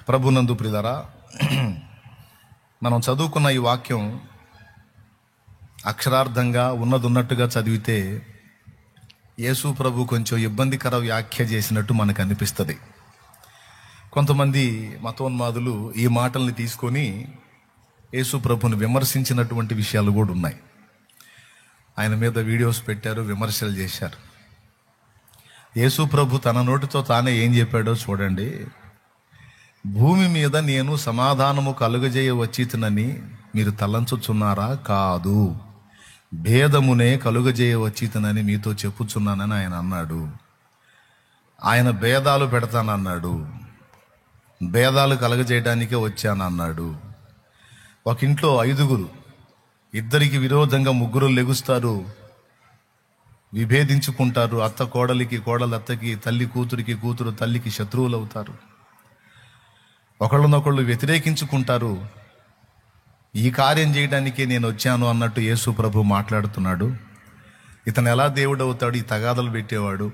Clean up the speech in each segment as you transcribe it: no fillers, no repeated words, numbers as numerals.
ప్రభునందు ప్రియులారా, మనం చదువుకున్న ఈ వాక్యం అక్షరార్థంగా ఉన్నట్టుగా చదివితే యేసు ప్రభు కొంచెం ఇబ్బందికర వ్యాఖ్య చేసినట్టు మనకు అనిపిస్తుంది. కొంతమంది మతోన్మాదులు ఈ మాటల్ని తీసుకొని యేసు ప్రభుని విమర్శించినటువంటి విషయాలు కూడా ఉన్నాయి. ఆయన మీద వీడియోస్ పెట్టారు, విమర్శలు చేశారు. యేసు ప్రభు తన నోటితో తానే ఏం చెప్పాడో చూడండి. భూమి మీద నేను సమాధానము కలుగజేయ వచ్చితునని మీరు తలంచుచున్నారా? కాదు, భేదమునే కలుగజేయ వచ్చితునని మీతో చెప్పుచున్నానని ఆయన అన్నాడు. ఆయన భేదాలు పెడతానన్నాడు, భేదాలు కలుగజేయడానికే వచ్చానన్నాడు. ఒక ఇంట్లో 5, ఇద్దరికి విరోధంగా 3 లెగుస్తారు, విభేదించుకుంటారు. అత్త కోడలికి, కోడలు అత్తకి, తల్లి కూతురికి, కూతురు తల్లికి శత్రువులు అవుతారు. ఒకళ్ళనొకళ్ళు వ్యతిరేకించుకుంటారు. ఈ కార్యం చేయడానికే నేను వచ్చాను అన్నట్టు యేసు ప్రభు మాట్లాడుతున్నాడు. ఇతను ఎలా దేవుడు అవుతాడు? ఈ తగాదలు పెట్టేవాడు,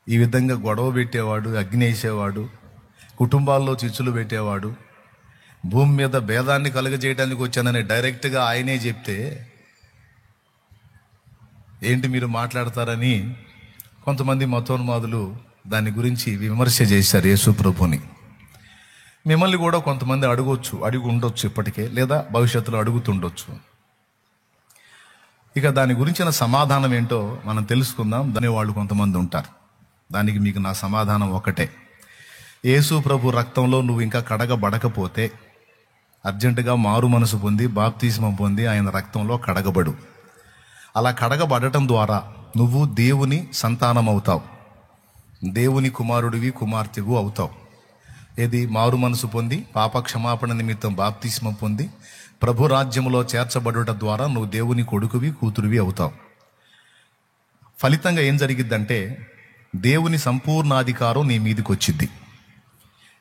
ఈ విధంగా గొడవ పెట్టేవాడు, అగ్ని వేసేవాడు, కుటుంబాల్లో చిచ్చులు పెట్టేవాడు, భూమి మీద భేదాన్ని కలుగజేయడానికి వచ్చానని డైరెక్ట్గా ఆయనే చెప్తే ఏంటి మీరు మాట్లాడతారని కొంతమంది మతోన్మాదులు దాని గురించి విమర్శ చేశారు యేసు ప్రభుని. మిమ్మల్ని కూడా కొంతమంది అడిగి ఉండొచ్చు ఇప్పటికే, లేదా భవిష్యత్తులో అడుగుతుండొచ్చు. ఇక దాని గురించిన సమాధానం ఏంటో మనం తెలుసుకుందాం. దాని వాళ్ళు కొంతమంది ఉంటారు. దానికి మీకు నా సమాధానం ఒకటే. యేసు ప్రభు రక్తంలో నువ్వు ఇంకా కడగబడకపోతే అర్జెంటుగా మారు మనసు పొంది బాప్తిస్మం పొంది ఆయన రక్తంలో కడగబడు. అలా కడగబడటం ద్వారా నువ్వు దేవుని సంతానం అవుతావు, దేవుని కుమారుడివి, కుమార్తెవు అవుతావు. ఏది? మారు మనసు పొంది పాప క్షమాపణ నిమిత్తం బాప్తిస్మం పొంది ప్రభు రాజ్యములో చేర్చబడుట ద్వారా నువ్వు దేవుని కొడుకువి, కూతురువి అవుతావు. ఫలితంగా ఏం జరిగిద్దంటే దేవుని సంపూర్ణాధికారం నీ మీదకి వచ్చిద్ది.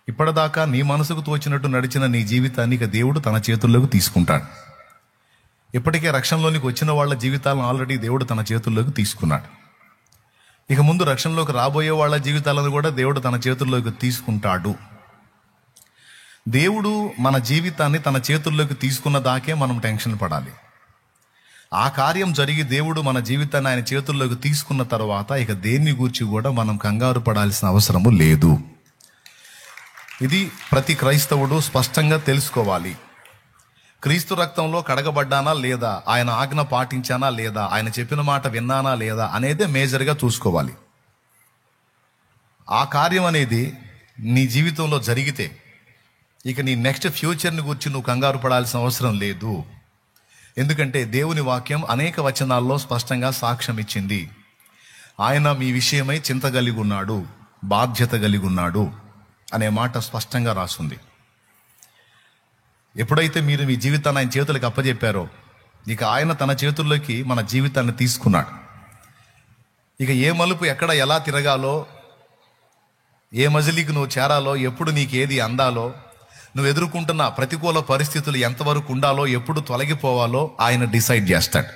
ఇప్పటిదాకా నీ మనసుకు తోచినట్టు నడిచిన నీ జీవితాన్ని ఇక దేవుడు తన చేతుల్లోకి తీసుకుంటాడు. ఇప్పటికే రక్షణలోనికి వచ్చిన వాళ్ళ జీవితాలను ఆల్రెడీ దేవుడు తన చేతుల్లోకి తీసుకున్నాడు. ఇక ముందు రక్షణలోకి రాబోయే వాళ్ళ జీవితాలను కూడా దేవుడు తన చేతుల్లోకి తీసుకుంటాడు. దేవుడు మన జీవితాన్ని తన చేతుల్లోకి తీసుకున్న దాకే మనం టెన్షన్ పడాలి. ఆ కార్యం జరిగి దేవుడు మన జీవితాన్ని ఆయన చేతుల్లోకి తీసుకున్న తర్వాత ఇక దేన్ని గూర్చి కూడా మనం కంగారు పడాల్సిన అవసరము లేదు. ఇది ప్రతి క్రైస్తవుడు స్పష్టంగా తెలుసుకోవాలి. క్రీస్తు రక్తంలో కడగబడ్డానా లేదా, ఆయన ఆజ్ఞ పాటించానా లేదా, ఆయన చెప్పిన మాట విన్నానా లేదా అనేదే మేజర్గా చూసుకోవాలి. ఆ కార్యం అనేది నీ జీవితంలో జరిగితే ఇక నీ నెక్స్ట్ ఫ్యూచర్ని గురించి నువ్వు కంగారు పడాల్సిన అవసరం లేదు. ఎందుకంటే దేవుని వాక్యం అనేక వచనాల్లో స్పష్టంగా సాక్ష్యం ఇచ్చింది. ఆయన మీ విషయమై చింత కలిగి ఉన్నాడు, బాధ్యత కలిగి ఉన్నాడు అనే మాట స్పష్టంగా రాసుంది. ఎప్పుడైతే మీరు మీ జీవితాన్ని ఆయన చేతులకు అప్పజెప్పారో ఇక ఆయన తన చేతుల్లోకి మన జీవితాన్ని తీసుకున్నాడు. ఇక ఏ మలుపు ఎక్కడ ఎలా తిరగాలో, ఏ మజిలీకి నువ్వు చేరాలో, ఎప్పుడు నీకు ఏది అందాలో, నువ్వు ఎదుర్కొంటున్న ప్రతికూల పరిస్థితులు ఎంతవరకు ఉండాలో, ఎప్పుడు తొలగిపోవాలో ఆయన డిసైడ్ చేస్తాడు,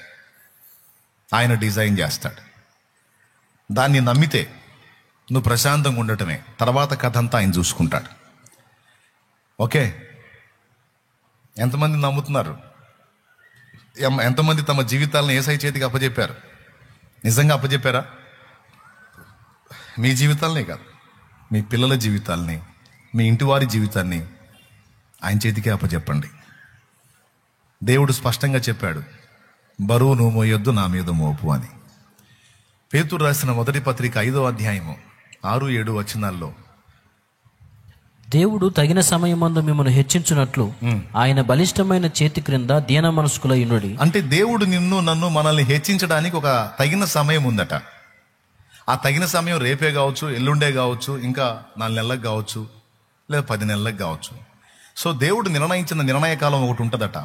ఆయన డిజైన్ చేస్తాడు. దాన్ని నమ్మితే నువ్వు ప్రశాంతంగా ఉండటమే, తర్వాత కథ అంతా ఆయన చూసుకుంటాడు. ఓకే, ఎంతమంది నమ్ముతున్నారు? ఎంతమంది తమ జీవితాలను యేసయ్య చేతికి అప్పచెప్పారు? నిజంగా అప్పచెప్పారా? మీ జీవితాలనే కాదు, మీ పిల్లల జీవితాలని, మీ ఇంటి వారి జీవితాన్ని ఆయన చేతికి అప్పచెప్పండి. దేవుడు స్పష్టంగా చెప్పాడు, బరువు నువ్వు మోయొద్దు, నా మీద మోపు అని. పేతురు రాసిన మొదటి పత్రిక 5వ అధ్యాయము 6-7 వచనాల్లో దేవుడు తగిన సమయమందు మిమ్మల్ని హెచ్చించున్నట్లు ఆయన బలిష్టమైన చేతి క్రింద దీన మనస్కులై ఉండుడి. అంటే దేవుడు నిన్ను నన్ను మనల్ని హెచ్చించడానికి ఒక తగిన సమయం ఉందట. ఆ తగిన సమయం రేపే కావచ్చు, ఎల్లుండే కావచ్చు, ఇంకా 4 నెలలకు కావచ్చు, లేదా 10 నెలలకు కావచ్చు. సో దేవుడు నిర్ణయించిన నిర్ణయకాలం ఒకటి ఉంటుందట.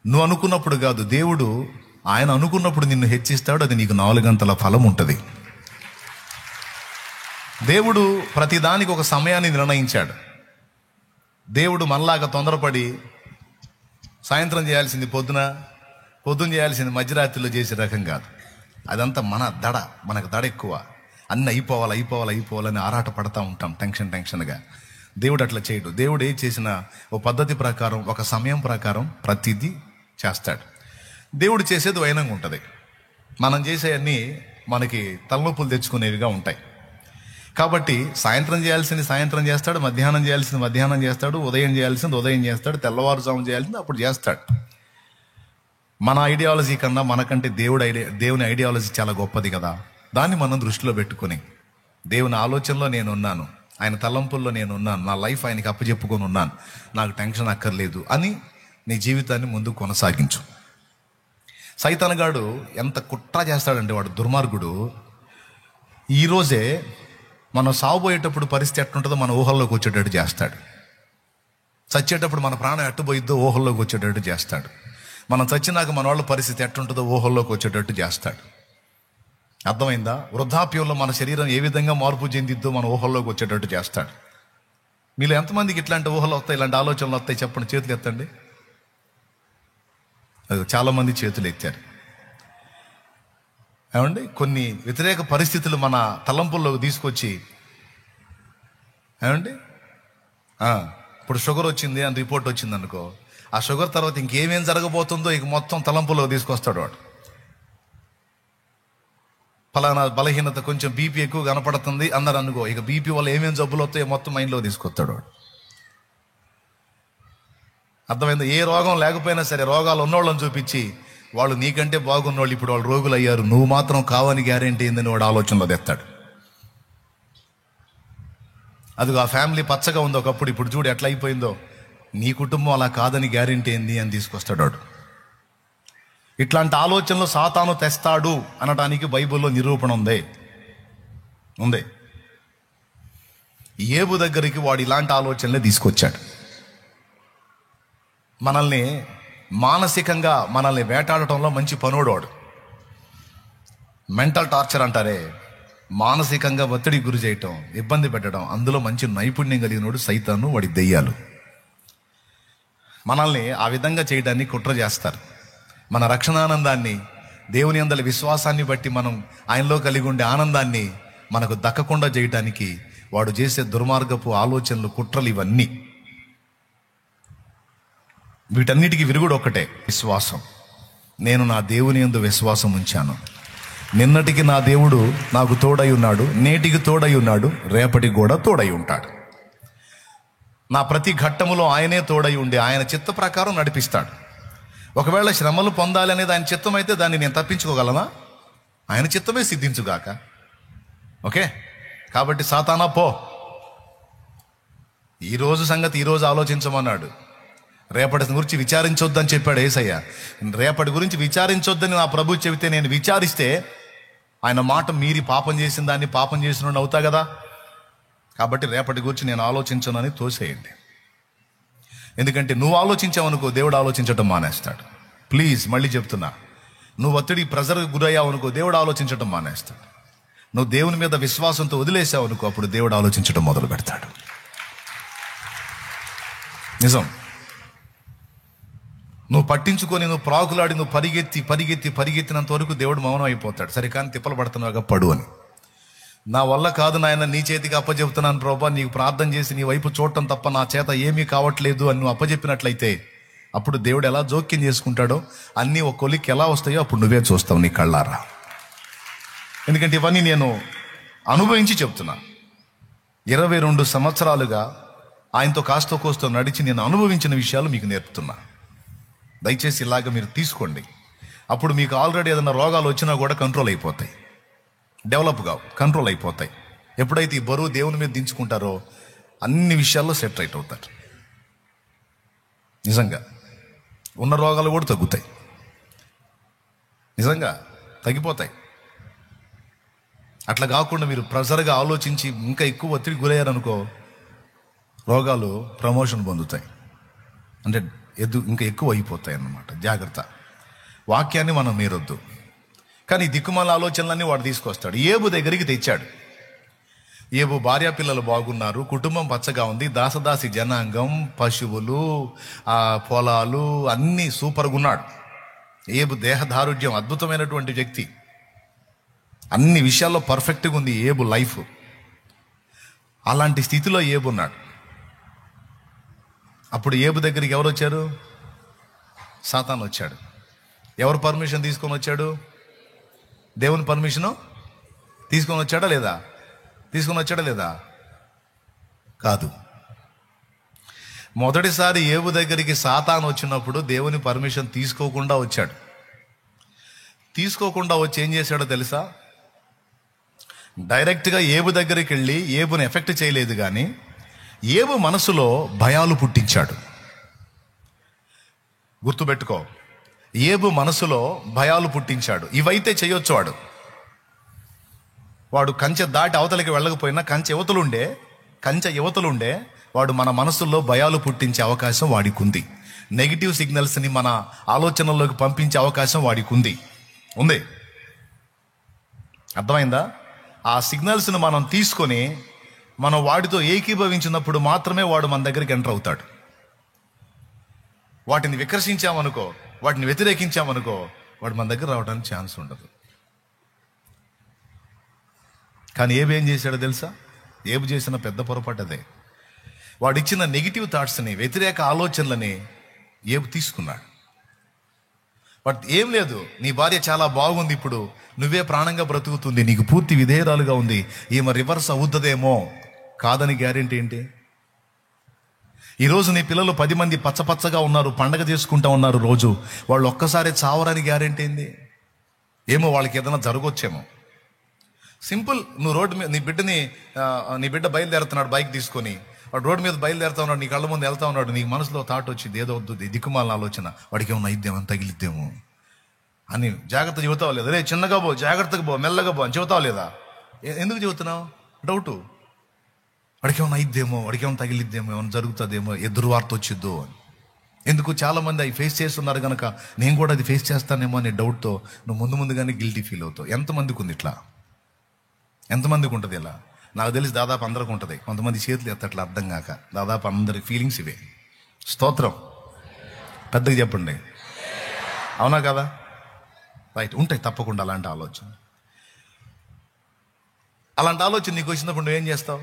నువ్వు అనుకున్నప్పుడు కాదు, దేవుడు ఆయన అనుకున్నప్పుడు నిన్ను హెచ్చిస్తాడు. అది నీకు 4 గంటల ఫలం ఉంటుంది. దేవుడు ప్రతిదానికి ఒక సమయాన్ని నిర్ణయించాడు. దేవుడు మనలాగా తొందరపడి సాయంత్రం చేయాల్సింది పొద్దున చేయాల్సింది మధ్యరాత్రిలో చేసే రకం కాదు. అదంతా మన మనకు దడ ఎక్కువ. అన్నీ అయిపోవాలని ఆరాట పడతా ఉంటాం టెన్షన్గా. దేవుడు అట్లా చేయడు. దేవుడు ఏం చేసిన ఓ పద్ధతి ప్రకారం, ఒక సమయం ప్రకారం ప్రతిదీ చేస్తాడు. దేవుడు చేసేది వైనంగా ఉంటుంది. మనం చేసేవన్నీ మనకి తలనొప్పులు తెచ్చుకునేవిగా ఉంటాయి. కాబట్టి సాయంత్రం చేయాల్సింది సాయంత్రం చేస్తాడు, మధ్యాహ్నం చేయాల్సింది మధ్యాహ్నం చేస్తాడు, ఉదయం చేయాల్సింది ఉదయం చేస్తాడు, తెల్లవారుజాము చేయాల్సింది అప్పుడు చేస్తాడు. మన ఐడియాలజీ కన్నా మనకంటే దేవుని ఐడియాలజీ చాలా గొప్పది కదా. దాన్ని మనం దృష్టిలో పెట్టుకుని దేవుని ఆలోచనలో నేనున్నాను, ఆయన తలంపుల్లో నేనున్నాను, నా లైఫ్ ఆయనకి అప్పచెప్పుకొని ఉన్నాను, నాకు టెన్షన్ అక్కర్లేదు అని నీ జీవితాన్ని ముందుకు కొనసాగించు. సైతానుగాడు ఎంత కుట్ర చేస్తాడంటే, వాడు దుర్మార్గుడు, ఈరోజే మనం సాగుపోయేటప్పుడు పరిస్థితి ఎట్టుంటుందో మన ఊహల్లోకి వచ్చేటట్టు చేస్తాడు. చచ్చేటప్పుడు మన ప్రాణం ఎట్టుపోయిద్దో ఊహల్లోకి వచ్చేటట్టు చేస్తాడు. మనం చచ్చినాక మన వాళ్ళ పరిస్థితి ఎట్టుంటుందో ఊహల్లోకి వచ్చేటట్టు చేస్తాడు. అర్థమైందా? వృద్ధాప్యంలో మన శరీరం ఏ విధంగా మార్పు చెందిద్దో మన ఊహల్లోకి వచ్చేటట్టు చేస్తాడు. మీలో ఎంతమందికి ఇట్లాంటి ఊహలు వస్తాయి, ఇలాంటి ఆలోచనలు వస్తాయి? చెప్పండి, చేతులు ఎత్తండి. చాలా మంది చేతులు ఎత్తారు. ఏమండి, కొన్ని వ్యతిరేక పరిస్థితులు మన తలంపుల్లోకి తీసుకొచ్చి, ఏమండి ఇప్పుడు షుగర్ వచ్చింది అని రిపోర్ట్ వచ్చింది అనుకో, ఆ షుగర్ తర్వాత ఇంకేమేం జరగబోతుందో ఇక మొత్తం తలంపుల్లోకి తీసుకొస్తాడు వాడు. ఫలానా బలహీనత, కొంచెం బీపీ ఎక్కువ కనపడుతుంది అన్నారు అనుకో, ఇక బీపీ వల్ల ఏమేమి జబ్బులు వస్తాయో మొత్తం మైండ్లో తీసుకొస్తాడు వాడు. అర్థమైందా? ఏ రోగం లేకపోయినా సరే రోగాలు ఉన్నోళ్ళని చూపించి, వాళ్ళు నీకంటే బాగున్నోళ్ళు ఇప్పుడు వాళ్ళు రోగులు అయ్యారు, నువ్వు మాత్రం కావని గ్యారెంటీ ఏందని వాడు ఆలోచనలో తెస్తాడు. అదిగో ఆ ఫ్యామిలీ పచ్చగా ఉంది ఒకప్పుడు, ఇప్పుడు చూడు ఎట్లా అయిపోయిందో, నీ కుటుంబం అలా కాదని గ్యారెంటీ ఏంది అని తీసుకొస్తాడు వాడు. ఇట్లాంటి ఆలోచనలు సాతాను తెస్తాడు అనడానికి బైబిల్లో నిరూపణ ఉంది. ఏబు దగ్గరికి వాడు ఇలాంటి ఆలోచనలే తీసుకొచ్చాడు. మనల్ని మానసికంగా మనల్ని వేటాడటంలో మంచి పనోడు. మెంటల్ టార్చర్ అంటారే, మానసికంగా ఒత్తిడికి గురి చేయటం, ఇబ్బంది పెట్టడం, అందులో మంచి నైపుణ్యం కలిగినోడు సైతాను, వాడి దెయ్యాలు. మనల్ని ఆ విధంగా చేయడాన్ని కుట్ర చేస్తారు. మన రక్షణానందాన్ని, దేవుని యందలి విశ్వాసాన్ని బట్టి మనం ఆయనలో కలిగి ఉండే ఆనందాన్ని మనకు దక్కకుండా చేయటానికి వాడు చేసే దుర్మార్గపు ఆలోచనలు, కుట్రలు, ఇవన్నీ. వీటన్నిటికీ విరుగుడు ఒక్కటే, విశ్వాసం. నేను నా దేవుని యందు విశ్వాసం ఉంచాను, నిన్నటికి నా దేవుడు నాకు తోడై ఉన్నాడు, నేటికి తోడై ఉన్నాడు, రేపటికి కూడా తోడై ఉంటాడు. నా ప్రతి ఘట్టములో ఆయనే తోడై ఉండి ఆయన చిత్త ప్రకారం నడిపిస్తాడు. ఒకవేళ శ్రమలు పొందాలి అనేది ఆయన చిత్తం అయితే దాన్ని నేను తప్పించుకోగలనా? ఆయన చిత్తమే సిద్ధించుగాక. ఓకే, కాబట్టి సాతానా పో, ఈరోజు సంగతి ఈరోజు ఆలోచించమన్నాడు. రేపటి గురించి విచారించొద్దని చెప్పాడు యేసయ్య. రేపటి గురించి విచారించొద్దని నా ప్రభు చెబితే నేను విచారిస్తే ఆయన మాట మీరి పాపం చేసిన దాన్ని పాపం చేసిన అవుతా కదా. కాబట్టి రేపటి గురించి నేను ఆలోచించనని తోసేయండి. ఎందుకంటే నువ్వు ఆలోచించావనుకో, దేవుడు ఆలోచించటం మానేస్తాడు. ప్లీజ్ మళ్ళీ చెప్తున్నా, నువ్వు ఒత్తిడి ప్రెజర్కి గురయ్యావనుకో, దేవుడు ఆలోచించటం మానేస్తాడు. నువ్వు దేవుని మీద విశ్వాసంతో వదిలేసావనుకో, అప్పుడు దేవుడు ఆలోచించటం మొదలు పెడతాడు. నిజం. నువ్వు పట్టించుకొని, నువ్వు ప్రాకులాడి, నువ్వు పరిగెత్తినంత వరకు దేవుడు మౌనం అయిపోతాడు. సరే కానీ తిప్పలు పడుతున్నావుగా, పడు అని. నా వల్ల కాదు నాయన, నీ చేతికి అప్పచెప్తున్నాను ప్రభా, నీకు ప్రార్థన చేసి నీ వైపు చూడటం తప్ప నా చేత ఏమీ కావట్లేదు అని నువ్వు అప్పచెప్పినట్లయితే అప్పుడు దేవుడు ఎలా జోక్యం చేసుకుంటాడో, అన్నీ ఒక కొలిక్కి ఎలా వస్తాయో అప్పుడు నువ్వే చూస్తావు నీ కళ్ళారా. ఎందుకంటే ఇవన్నీ నేను అనుభవించి చెప్తున్నా. 22 సంవత్సరాలుగా ఆయనతో కాస్తో కోస్తో నడిచి నేను అనుభవించిన విషయాలు మీకు నేర్పుతున్నా. దయచేసి ఇలాగ మీరు తీసుకోండి. అప్పుడు మీకు ఆల్రెడీ ఏదైనా రోగాలు వచ్చినా కూడా కంట్రోల్ అయిపోతాయి, డెవలప్ కావు, కంట్రోల్ అయిపోతాయి. ఎప్పుడైతే ఈ బరువు దేవుని మీద దించుకుంటారో అన్ని విషయాల్లో సెట్ రైట్ అవుతారు. నిజంగా ఉన్న రోగాలు కూడా తగ్గుతాయి, నిజంగా తగ్గిపోతాయి. అట్లా కాకుండా మీరు ప్రెజర్గా ఆలోచించి ఇంకా ఎక్కువ ఒత్తిడి గురయ్యారనుకో, రోగాలు ప్రమోషన్ పొందుతాయి, అంటే ఇంకా ఎక్కువ అయిపోతాయి అన్నమాట. జాగ్రత్త. వాక్యాన్ని మనం మీరొద్దు, కానీ దిక్కుమాల ఆలోచనలన్నీ వాడు తీసుకొస్తాడు. ఏబు దగ్గరికి తెచ్చాడు. ఏబు భార్య పిల్లలు బాగున్నారు, కుటుంబం పచ్చగా ఉంది, దాసదాసి జనాంగం, పశువులు, పొలాలు అన్నీ సూపర్గా ఉన్నాడు. ఏబు దేహదారుఢ్యం, అద్భుతమైనటువంటి వ్యక్తి, అన్ని విషయాల్లో పర్ఫెక్ట్గా ఉంది ఏబు లైఫ్. అలాంటి స్థితిలో ఏబున్నాడు. అప్పుడు ఏబు దగ్గరికి ఎవరు వచ్చారు? సాతాను వచ్చాడు. ఎవరు పర్మిషన్ తీసుకొని వచ్చాడు? దేవుని పర్మిషను తీసుకొని వచ్చాడా లేదా? కాదు. మొదటిసారి ఏబు దగ్గరికి సాతాను వచ్చినప్పుడు దేవుని పర్మిషన్ తీసుకోకుండా వచ్చాడు. తీసుకోకుండా వచ్చి ఏం చేశాడో తెలుసా? డైరెక్ట్గా ఏబు దగ్గరికి వెళ్ళి ఏబుని ఎఫెక్ట్ చేయలేదు, కానీ ఏబు మనసులో భయాలు పుట్టించాడు. గుర్తుపెట్టుకో, ఏబు మనసులో భయాలు పుట్టించాడు. ఇవైతే చేయొచ్చు వాడు కంచె దాటి అవతలికి వెళ్ళకపోయినా కంచె యువతలుండే వాడు మన మనసుల్లో భయాలు పుట్టించే అవకాశం వాడికి ఉంది. నెగిటివ్ సిగ్నల్స్ని మన ఆలోచనల్లోకి పంపించే అవకాశం వాడికి ఉంది. అర్థమైందా? ఆ సిగ్నల్స్ని మనం తీసుకొని మనం వాటితో ఏకీభవించినప్పుడు మాత్రమే వాడు మన దగ్గరికి ఎంటర్ అవుతాడు. వాటిని వికర్షించామనుకో, వాటిని వ్యతిరేకించామనుకో, వాడు మన దగ్గర రావడానికి ఛాన్స్ ఉండదు. కానీ ఏం చేశాడో తెలుసా? ఏబు చేసిన పెద్ద పొరపాటు అదే. వాడు ఇచ్చిన నెగిటివ్ థాట్స్ని, వ్యతిరేక ఆలోచనలని ఏబు తీసుకున్నాడు. బట్ ఏం లేదు, నీ భార్య చాలా బాగుంది, ఇప్పుడు నువ్వే ప్రాణంగా బ్రతుకుతుంది, నీకు పూర్తి విధేయరాలుగా ఉంది, ఈమె రివర్స్ అవుతుందేమో. కాదని గ్యారెంటీ ఏంటి? ఈరోజు నీ పిల్లలు 10 మంది పచ్చపచ్చగా ఉన్నారు, పండగ చేసుకుంటా ఉన్నారు రోజు, వాళ్ళు ఒక్కసారి చావరని గ్యారెంటీ ఏంది? ఏమో వాళ్ళకి ఏదైనా జరగొచ్చేమో. సింపుల్. నువ్వు రోడ్డు మీద నీ బిడ్డ బయలుదేరుతున్నాడు బైక్ తీసుకొని, వాడు రోడ్డు మీద బయలుదేరుతా ఉన్నాడు, నీ కళ్ళ ముందు వెళ్తా ఉన్నాడు, నీకు మనసులో థాట్ వచ్చింది, ఏదో వద్దు దిక్కుమాలిన ఆలోచన, వాడికి ఏమన్నా అయిద్దేమో, తగిలిద్దేమో అని జాగ్రత్త చెబుతావు లేదా? రే చిన్నగా పో, జాగ్రత్తగా పో, మెల్లగా పో అని చెబుతావు లేదా? ఎందుకు చెబుతున్నావు? డౌటు. వాడికి ఏమన్నా అయిద్దేమో, వాడికి ఏమైనా తగిలిద్దేమో, ఏమైనా జరుగుతుందేమో, ఎదురు వార్త వచ్చిద్దో అని. ఎందుకు? చాలామంది అవి ఫేస్ చేస్తున్నారు కనుక నేను కూడా అది ఫేస్ చేస్తానేమో అనే డౌట్తో నువ్వు ముందుగానే గిల్టీ ఫీల్ అవుతావు. ఎంతమందికి ఉంది ఇట్లా? ఎంతమందికి ఉంటుంది ఇలా? నాకు తెలిసి దాదాపు అందరికి ఉంటుంది. కొంతమంది చేతులు ఎత్తట్లా అర్థం కాక. దాదాపు అందరి ఫీలింగ్స్ ఇవే. స్తోత్రం. పెద్దగా చెప్పండి. అవునా కదా? రైట్. ఉంటాయి తప్పకుండా అలాంటి ఆలోచన. నీకు వచ్చినప్పుడు నువ్వేం చేస్తావు?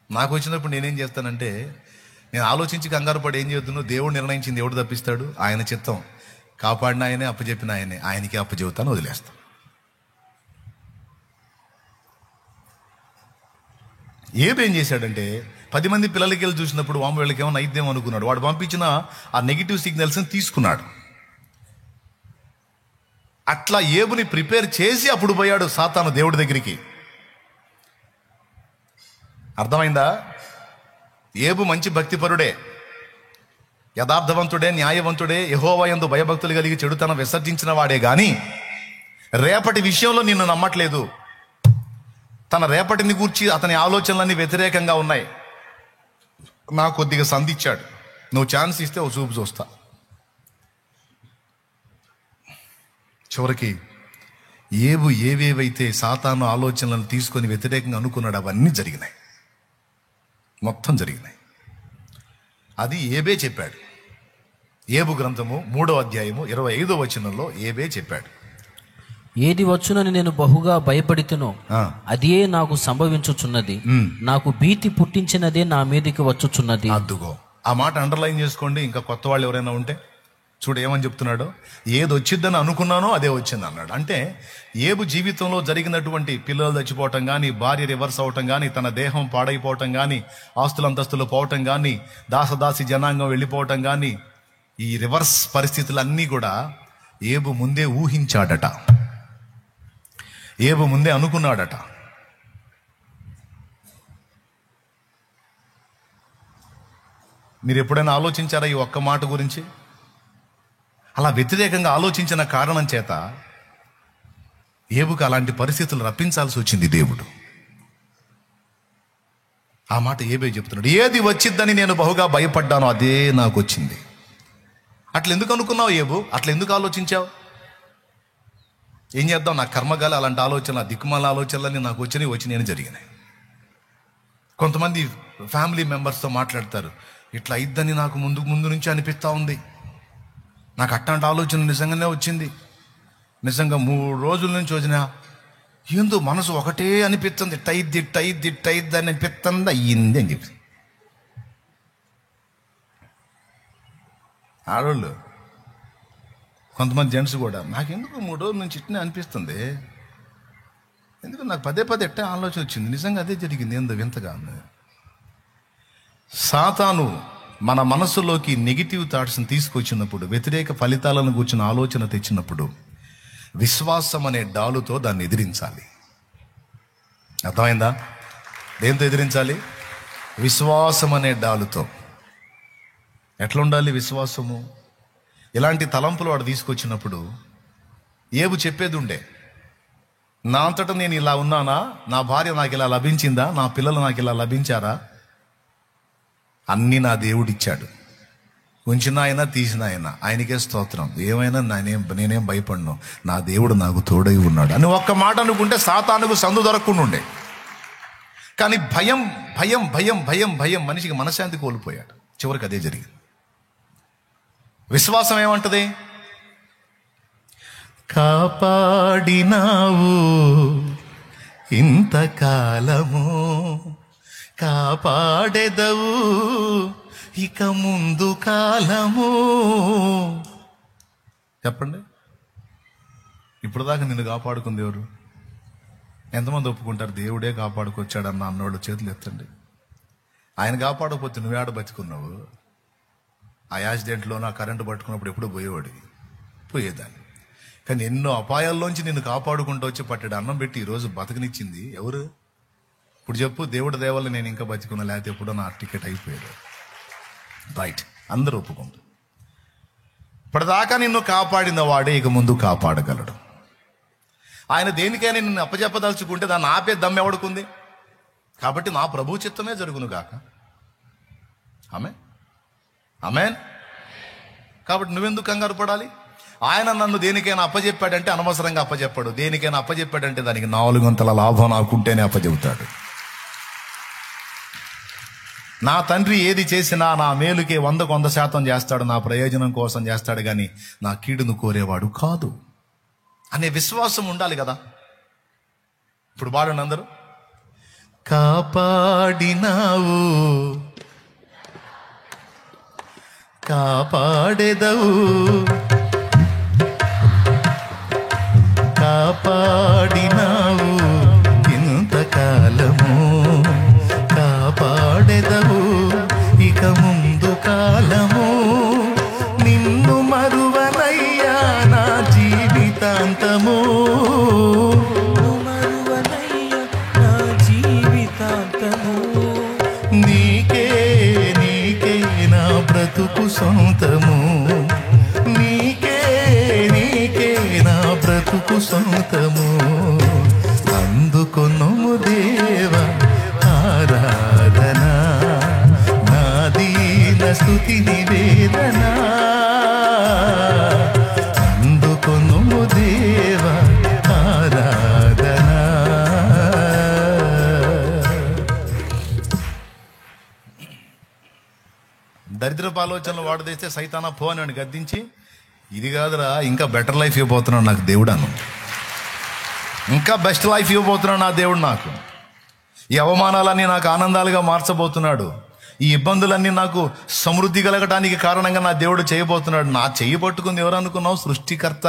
నాకు వచ్చినప్పుడు నేనేం చేస్తానంటే, నేను ఆలోచించి కంగారు పడి ఏం చేస్తున్నావు? దేవుడు నిర్ణయించింది ఎవడు తప్పిస్తాడు? ఆయన చిత్తం. కాపాడిన ఆయనే, అప్పచెప్పిన ఆయనకే అప్పచెబుతాను, వదిలేస్తాను. ఏం చేశాడంటే 10 మంది పిల్లలకి వెళ్ళి చూసినప్పుడు వాము వీళ్ళకి ఏమైనా అయిద్దేమో అనుకున్నాడు. వాడు పంపించిన ఆ నెగిటివ్ సిగ్నల్స్ని తీసుకున్నాడు. అట్లా ఏబుని ప్రిపేర్ చేసి అప్పుడు పోయాడు సాతాను దేవుడి దగ్గరికి. అర్థమైందా? ఏబు మంచి భక్తిపరుడే, యథార్థవంతుడే, న్యాయవంతుడే, యెహోవా యందు భయభక్తులు కలిగి చెడుతనం విసర్జించిన వాడే గాని రేపటి విషయంలో నిన్ను నమ్మట్లేదు. తన రేపటిని గూర్చి అతని ఆలోచనలన్నీ వ్యతిరేకంగా ఉన్నాయి. నాకు కొద్దిగా సంధించాడు, నువ్వు ఛాన్స్ ఇస్తే ఓ చూపు చూస్తా. చివరికి ఏబు ఏవేవైతే సాతాను ఆలోచనలను తీసుకొని వ్యతిరేకంగా అనుకున్నాడు అవన్నీ జరిగినాయి, మొత్తం జరిగినాయి. అది ఏబే చెప్పాడు. ఏబు గ్రంథము 3వ అధ్యాయము 25వ వచనంలో ఏబే చెప్పాడు, ఏది వచ్చునని నేను బహుగా భయపడితేనో అదే నాకు సంభవించుచున్నది, నాకు భీతి పుట్టించినదే నా మీదకి వచ్చుచున్నది. అద్దుగో ఆ మాట అండర్లైన్ చేసుకోండి. ఇంకా కొత్త వాళ్ళు ఎవరైనా ఉంటే చూడు ఏమని చెప్తున్నాడు. ఏది వచ్చిద్దని అనుకున్నానో అదే వచ్చింది అన్నాడు. అంటే ఏబు జీవితంలో జరిగినటువంటి పిల్లలు చచ్చిపోవటం కానీ, భార్య రివర్స్ అవటం కానీ, తన దేహం పాడైపోవటం కానీ, ఆస్తులంతస్తులు పోవటం కానీ, దాసదాసి జనాంగం వెళ్ళిపోవటం కానీ, ఈ రివర్స్ పరిస్థితులన్నీ కూడా ఏబు ముందే ఊహించాడట, ఏబు ముందే అనుకున్నాడట. మీరు ఎప్పుడైనా ఆలోచించారా ఈ ఒక్క మాట గురించి? అలా వ్యతిరేకంగా ఆలోచించిన కారణం చేత ఏబుకు అలాంటి పరిస్థితులు రప్పించాల్సి వచ్చింది దేవుడు. ఆ మాట ఏబే చెప్తున్నాడు, ఏది వచ్చిద్దని నేను బహుగా భయపడ్డానో అదే నాకు వచ్చింది. అట్లా ఎందుకు అనుకున్నావు ఏబు? అట్లా ఎందుకు ఆలోచించావు? ఏం చేద్దాం, నా కర్మగాలి అలాంటి ఆలోచనలు, దిక్కుమాల ఆలోచనలన్నీ నాకు వచ్చి నేను జరిగినాయి. కొంతమంది ఫ్యామిలీ మెంబర్స్తో మాట్లాడతారు, ఇట్లా అయిద్దని నాకు ముందు నుంచి అనిపిస్తూ ఉంది, నాకు అట్లాంటి ఆలోచన నిజంగానే వచ్చింది, నిజంగా 3 రోజుల నుంచి వచ్చిన ఏందో మనసు ఒకటే అనిపిస్తుంది, ఇట్టయిద్ది అని అనిపిస్తుంది, అయ్యింది అని చెప్పి. ఆడవాళ్ళు కొంతమంది జెంట్స్ కూడా నాకెందుకు 3 రోజుల నుంచి ఇట్నే అనిపిస్తుంది, ఎందుకు నాకు పదే ఎట్టే ఆలోచన వచ్చింది. నిజంగా అదే జరిగింది. ఏందో వింతగా ఉంది. సాతాను మన మనసులోకి నెగిటివ్ థాట్స్ని తీసుకొచ్చినప్పుడు, వ్యతిరేక ఫలితాలను కూర్చున్న ఆలోచన తెచ్చినప్పుడు, విశ్వాసం అనే డాలుతో దాన్ని ఎదిరించాలి. అర్థమైందా? దేంతో ఎదిరించాలి? విశ్వాసం అనే డాలుతో. ఎట్లా ఉండాలి విశ్వాసము? ఇలాంటి తలంపులు వాడు తీసుకొచ్చినప్పుడు ఏబు చెప్పేది ఉండే, నా అంతటా నేను ఇలా ఉన్నానా, నా భార్య నాకు ఇలా లభించిందా, నా పిల్లలు నాకు ఇలా లభించారా, అన్నీ నా దేవుడిచ్చాడు. ఉంచిన ఆయన తీసిన ఆయనకే స్తోత్రం, ఏమైనా నేనేం భయపడను, నా దేవుడు నాకు తోడై ఉన్నాడు అని ఒక్క మాట అనుకుంటే సాతానుకు సందు దొరకకుండా ఉండే. కానీ భయం భయం భయం భయం భయం మనిషికి మనశ్శాంతి కోల్పోయాడు. చివరికి అదే జరిగింది. విశ్వాసం ఏమంటది? కాపాడినావు ఇంతకాలము, కాపాడెదవు ఇక ముందు కాలము. చెప్పండి, ఇప్పుడు దాకా నిన్ను కాపాడుకుంది ఎవరు? ఎంతమంది ఒప్పుకుంటారు దేవుడే కాపాడుకొచ్చాడన్న అన్నోళ్ళు చేతులు ఎత్తండి. ఆయన కాపాడకపోతే నువ్వేడ బతుకున్నావు? ఆ యాక్సిడెంట్లో నా కరెంటు పట్టుకున్నప్పుడు ఎప్పుడూ పోయేదాన్ని. కానీ ఎన్నో అపాయాల్లోంచి నిన్ను కాపాడుకుంటూ వచ్చి పట్టాడు అన్నం పెట్టి ఈరోజు బతకనిచ్చింది ఎవరు? ఇప్పుడు చెప్పు. దేవుడి దేవల్ల నేను ఇంకా బతికున్నా, లేకపోతే ఎప్పుడో నా టికెట్ అయిపోయాడు. రైట్, అందరూ ఒప్పుకుంటారు. ఇప్పటిదాకా నిన్ను కాపాడిన వాడే ఇక ముందు కాపాడగలడు. ఆయన దేనికైనా నిన్ను అప్పచెప్పదలుచుకుంటే దాన్ని ఆపే దమ్ము ఎవడుకుంది? కాబట్టి నా ప్రభు చిత్తమే జరుగును గాక. ఆమేన్. కాబట్టి నువ్వెందుకు కంగారు పడాలి? ఆయన నన్ను దేనికైనా అప్పచెప్పాడంటే అనవసరంగా అప్పచెప్పాడు. దేనికైనా అప్పచెప్పాడంటే దానికి 4 లాభం నాకుంటేనే అప్పచెబుతాడు. నా తండ్రి ఏది చేసినా నా మేలుకే 100% చేస్తాడు, నా ప్రయోజనం కోసం చేస్తాడు, కానీ నా కీడును కోరేవాడు కాదు అనే విశ్వాసం ఉండాలి కదా. ఇప్పుడు పాడండి అందరూ. కాపాడినావు కాపాడెదవు, కాపాడినావు ఇంతకాలము, కాపాడెదవు ఇక ముందు కాలము. నిన్ను మరువనయ్యా నా జీవితాంతము, నీకే నా బ్రతుకు సొంతము, నీకే నా బ్రతుకు సొంతము. అందుకొనుము దేవా ఆరాధన, నా దీన స్తుతి నివేదన. అందుకొనుము దేవా ఆరాధన. దరిద్రపు ఆలోచనలు వాడు తెస్తే సైతానా పో అని గద్దించి, ఇది కాదురా ఇంకా బెటర్ లైఫ్ ఇవ్వబోతున్నాడు నాకు దేవుడు అను, ఇంకా బెస్ట్ లైఫ్ ఇవ్వబోతున్నాడు నా దేవుడు నాకు. ఈ అవమానాలన్నీ నాకు ఆనందాలుగా మార్చబోతున్నాడు, ఈ ఇబ్బందులన్నీ నాకు సమృద్ధి కలగటానికి కారణంగా నా దేవుడు చేయబోతున్నాడు. నా చెయ్యి పట్టుకుంది ఎవరు అనుకున్నావు? సృష్టికర్త.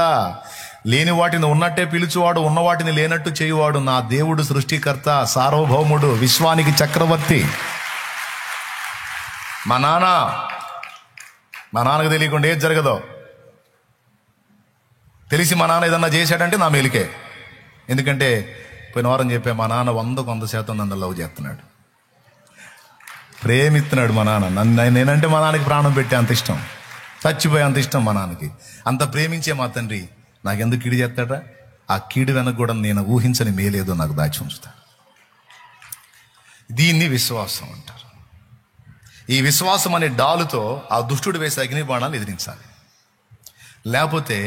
లేని వాటిని ఉన్నట్టే పిలుచువాడు, ఉన్న వాటిని లేనట్టు చేయువాడు నా దేవుడు. సృష్టికర్త, సార్వభౌముడు, విశ్వానికి చక్రవర్తి. మా నాన్నకు తెలియకుండా ఏది జరగదో, తెలిసి మా నాన్న ఏదన్నా చేశాడంటే నా మేలుకే. ఎందుకంటే పోయిన వారం చెప్పే, మా నాన్న 100% నన్ను లవ్ చేస్తున్నాడు, ప్రేమిస్తున్నాడు. మా నాన్న నేనంటే మా నాన్నకి ప్రాణం పెట్టే అంత ఇష్టం, చచ్చిపోయే అంత ఇష్టం మా నాన్నకి. అంత ప్రేమించే మా తండ్రి నాకెందుకు కీడు చేస్తాడా? ఆ కీడు వెనక కూడా నేను ఊహించని మేలేదో నాకు దాచి ఉంచుతాడు. దీన్ని విశ్వాసం అంటారు. ఈ విశ్వాసం అనే డాలుతో ఆ దుష్టుడు వేసే అగ్ని బాణాలు ఎదిరించాలి. లేకపోతే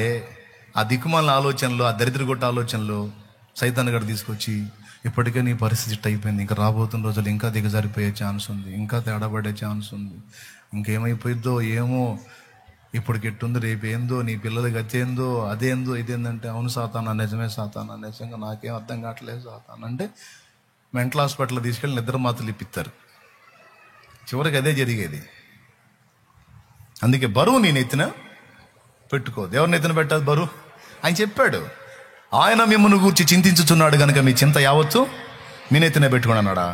ఆ దిక్కుమాల ఆలోచనలు, ఆ దరిద్రగొట్ట ఆలోచనలు సైతాన్ గడు తీసుకొచ్చి, ఇప్పటికే నీ పరిస్థితి ఇట్ట అయిపోయింది, ఇంకా రాబోతున్న రోజులు ఇంకా దిగజారిపోయే ఛాన్స్ ఉంది, ఇంకా తేడాపడే ఛాన్స్ ఉంది, ఇంకేమైపోయిద్దో ఏమో, ఇప్పటికి ఎట్టుంది, రేపు ఏందో, నీ పిల్లల గతి ఏందో, అదేందో ఇదేందంటే, అవును సాతానా, నిజమే సాతానా, నిజంగా నాకేం అర్థం కావట్లేదు సాతానా అంటే మెంటల్ హాస్పిటల్ తీసుకెళ్ళి నిద్ర మాత్రలు ఇప్పిస్తారు. చివరికి అదే జరిగేది. అందుకే బరువు నీ నెత్తిన పెట్టుకో. దేవుని నెత్తిన పెట్టాలి బరువు. ఆయన చెప్పాడు, ఆయన మిమ్మల్ని గూర్చి చింతించుచున్నాడు కనుక మీ చింత యావత్తు మీ నెత్తిన పెట్టుకుని అన్నాడా?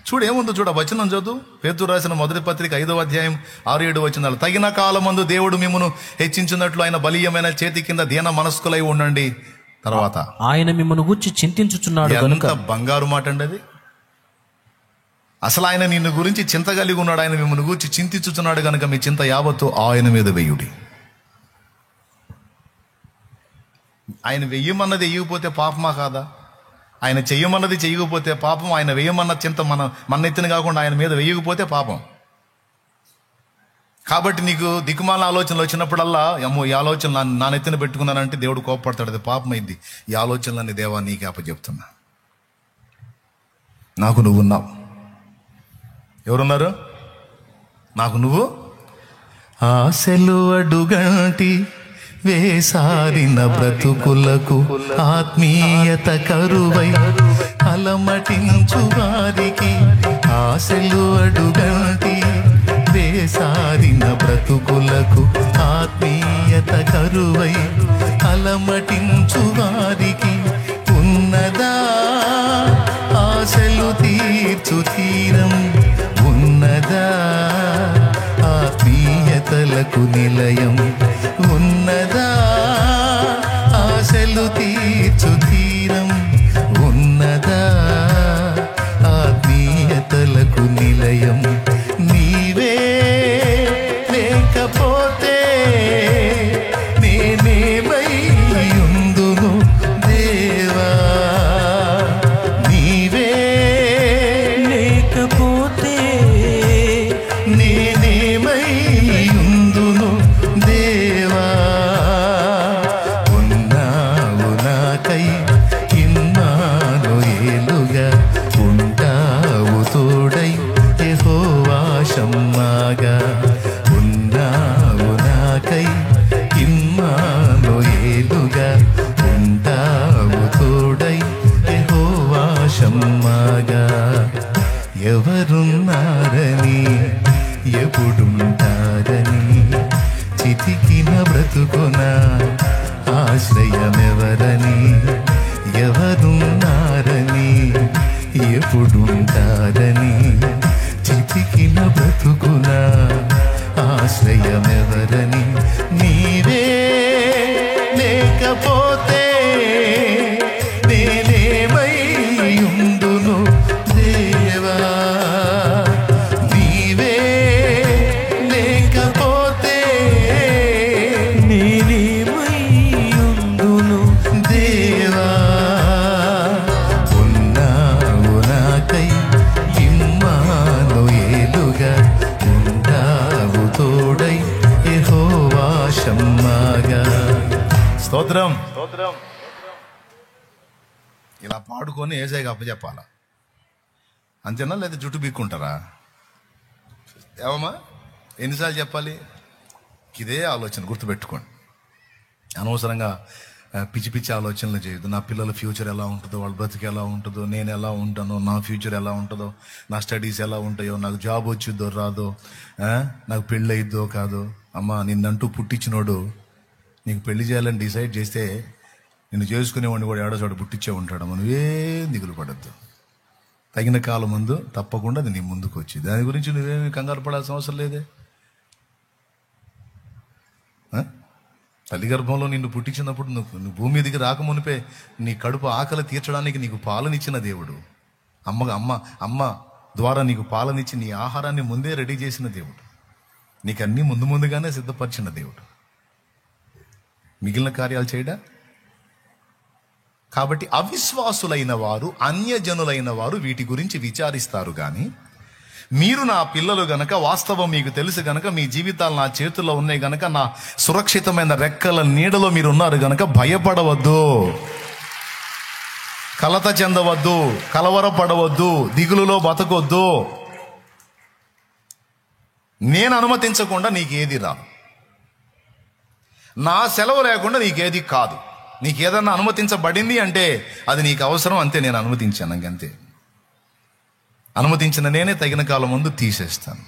చూడు ఏముందో చూడ, వచనం చదువు. పేతురు రాసిన మొదటి పత్రిక 5వ అధ్యాయం 6-7 వచనాలు. తగిన కాలమందు దేవుడు మిమ్మను హెచ్చించినట్లు ఆయన బలీయమైన చేతి కింద దీన మనస్కులై ఉండండి. తర్వాత ఆయన మిమ్మల్ని గూర్చి చింతించుచున్నాడు కనుక. ఎంత బంగారు మాట అండి అది. అసలు ఆయన నిన్ను గురించి చింత కలిగి ఉన్నాడు. ఆయన మిమ్మల్ని గురించి చింతించుచున్నాడు కనుక మీ చింత యావత్తు ఆయన మీద వెయ్యుడి. ఆయన వెయ్యమన్నది వెయ్యకపోతే పాపమా కాదా? ఆయన చెయ్యమన్నది చెయ్యకపోతే పాపం. ఆయన వెయ్యమన్న చింత మన ఎత్తున కాకుండా ఆయన మీద వెయ్యకపోతే పాపం. కాబట్టి నీకు దిక్కుమాల ఆలోచనలు వచ్చినప్పుడల్లా, అమ్మో ఈ ఆలోచన నా నెత్తిన పెట్టుకున్నానంటే దేవుడు కోపడతాడు, అది పాపం అయింది. ఈ ఆలోచనలన్నీ దేవా నీకే అప్పచెప్తున్నా. నాకు నువ్వు ఉన్నావు. ఎవరున్నారు? నాకు నువ్వు. ఆశలు అడుగంటి వేసారిన బ్రతుకులకు ఆత్మీయత కరువై అలమటించు వారికి. ఆశలు అడుగంటి వేసారిన బ్రతుకులకు ఆత్మీయత కరువై అలమటించు వారికి ఉన్నదా ఆశలు తీర్చు తీరం, ఉన్నదా ఆత్మీయతలకు నిలయం, ఉన్నదా ఆశలు తీర్చు తీరం, ఉన్నదా ఆత్మీయతలకు నిలయం. నీవే లేకపోతే నేనేమై ఉందును దేవా. నీవే లేకపోతే నేనేమై ఉందును దేవా. ఉన్నావు నాకై ఇన్నాళ్ళేలుగా, ఉంటావు తోడై యెహోవా షమ్మాగా. ఉన్నావు నాకై ఇన్నాళ్ళేలుగా, ఉంటావు తోడై యెహోవా షమ్మాగా. ఎవరున్నారని ఎప్పుడుంటారని చితికిన బ్రతుకున ఆశ్రయమెవరని. ఎవరున్నారని ఎప్పుడుంటారని చితికిన బ్రతుకున ఆశ్రయమెవరని. నీవే లేకపోతే నేనేమై ఉందును దేవా. నీవే లేకపోతే నేనేమై ఉందును దేవా. ఉన్నావు నాకై ఇమ్మానుయేలుగా, ఉంటావు తోడై యెహోవా షమ్మాగా. స్తోత్రం. ఇలా పాడుకొని ఏసైకి అప్పచెప్పాలా, అంతేనా? లేదా జుట్టు బీక్కుంటారా? ఏమమ్మా ఎన్నిసార్లు చెప్పాలి? ఇదే ఆలోచన గుర్తుపెట్టుకోండి. అనవసరంగా పిచ్చి పిచ్చి ఆలోచనలు చేయొద్దు. నా పిల్లల ఫ్యూచర్ ఎలా ఉంటుందో, వాళ్ళ బ్రతికి ఎలా ఉంటుందో, నేను ఎలా ఉంటానో, నా ఫ్యూచర్ ఎలా ఉంటుందో, నా స్టడీస్ ఎలా ఉంటాయో, నాకు జాబ్ వచ్చిద్దో రాదో, నాకు పెళ్ళి అయిద్దో కాదో. అమ్మ నిన్నంటూ పుట్టించినోడు నీకు పెళ్లి చేయాలని డిసైడ్ చేస్తే నిన్ను చేసుకునేవాడిని కూడా ఏడో చోట పుట్టించే ఉంటాడు. నువ్వేం దిగులు పడద్దు. తగిన కాలం ముందు తప్పకుండా అది నీ ముందుకు వచ్చి, దాని గురించి నువ్వేమి కంగారు పడాల్సిన అవసరం లేదే. తల్లి గర్భంలో నిన్ను పుట్టించినప్పుడు నువ్వు భూమి మీదకి రాకమునిపే నీ కడుపు ఆకలి తీర్చడానికి నీకు పాలనిచ్చిన దేవుడు, అమ్మ ద్వారా నీకు పాలనిచ్చి నీ ఆహారాన్ని ముందే రెడీ చేసిన దేవుడు, నీకు అన్నీ ముందుగానే సిద్ధపరిచిన దేవుడు. మిగిలిన కార్యాలు చేయడా? కాబట్టి అవిశ్వాసులైన వారు, అన్యజనులైన వారు వీటి గురించి విచారిస్తారు. కానీ మీరు నా పిల్లలు గనక, వాస్తవం మీకు తెలుసు గనక, మీ జీవితాలు నా చేతుల్లో ఉన్నాయి గనక, నా సురక్షితమైన రెక్కల నీడలో మీరు ఉన్నారు గనక భయపడవద్దు, కలత చెందవద్దు, కలవరపడవద్దు, దిగులులో బతకొద్దు. నేను అనుమతించకుండా నీకేది రాదు, నా సెలవు లేకుండా నీకేది కాదు. నీకేదన్నా అనుమతించబడింది అంటే అది నీకు అవసరం, అంతే. నేను అనుమతించాను, అంతే. అనుమతించిన నేనే తగిన కాలం ముందు తీసేస్తాను.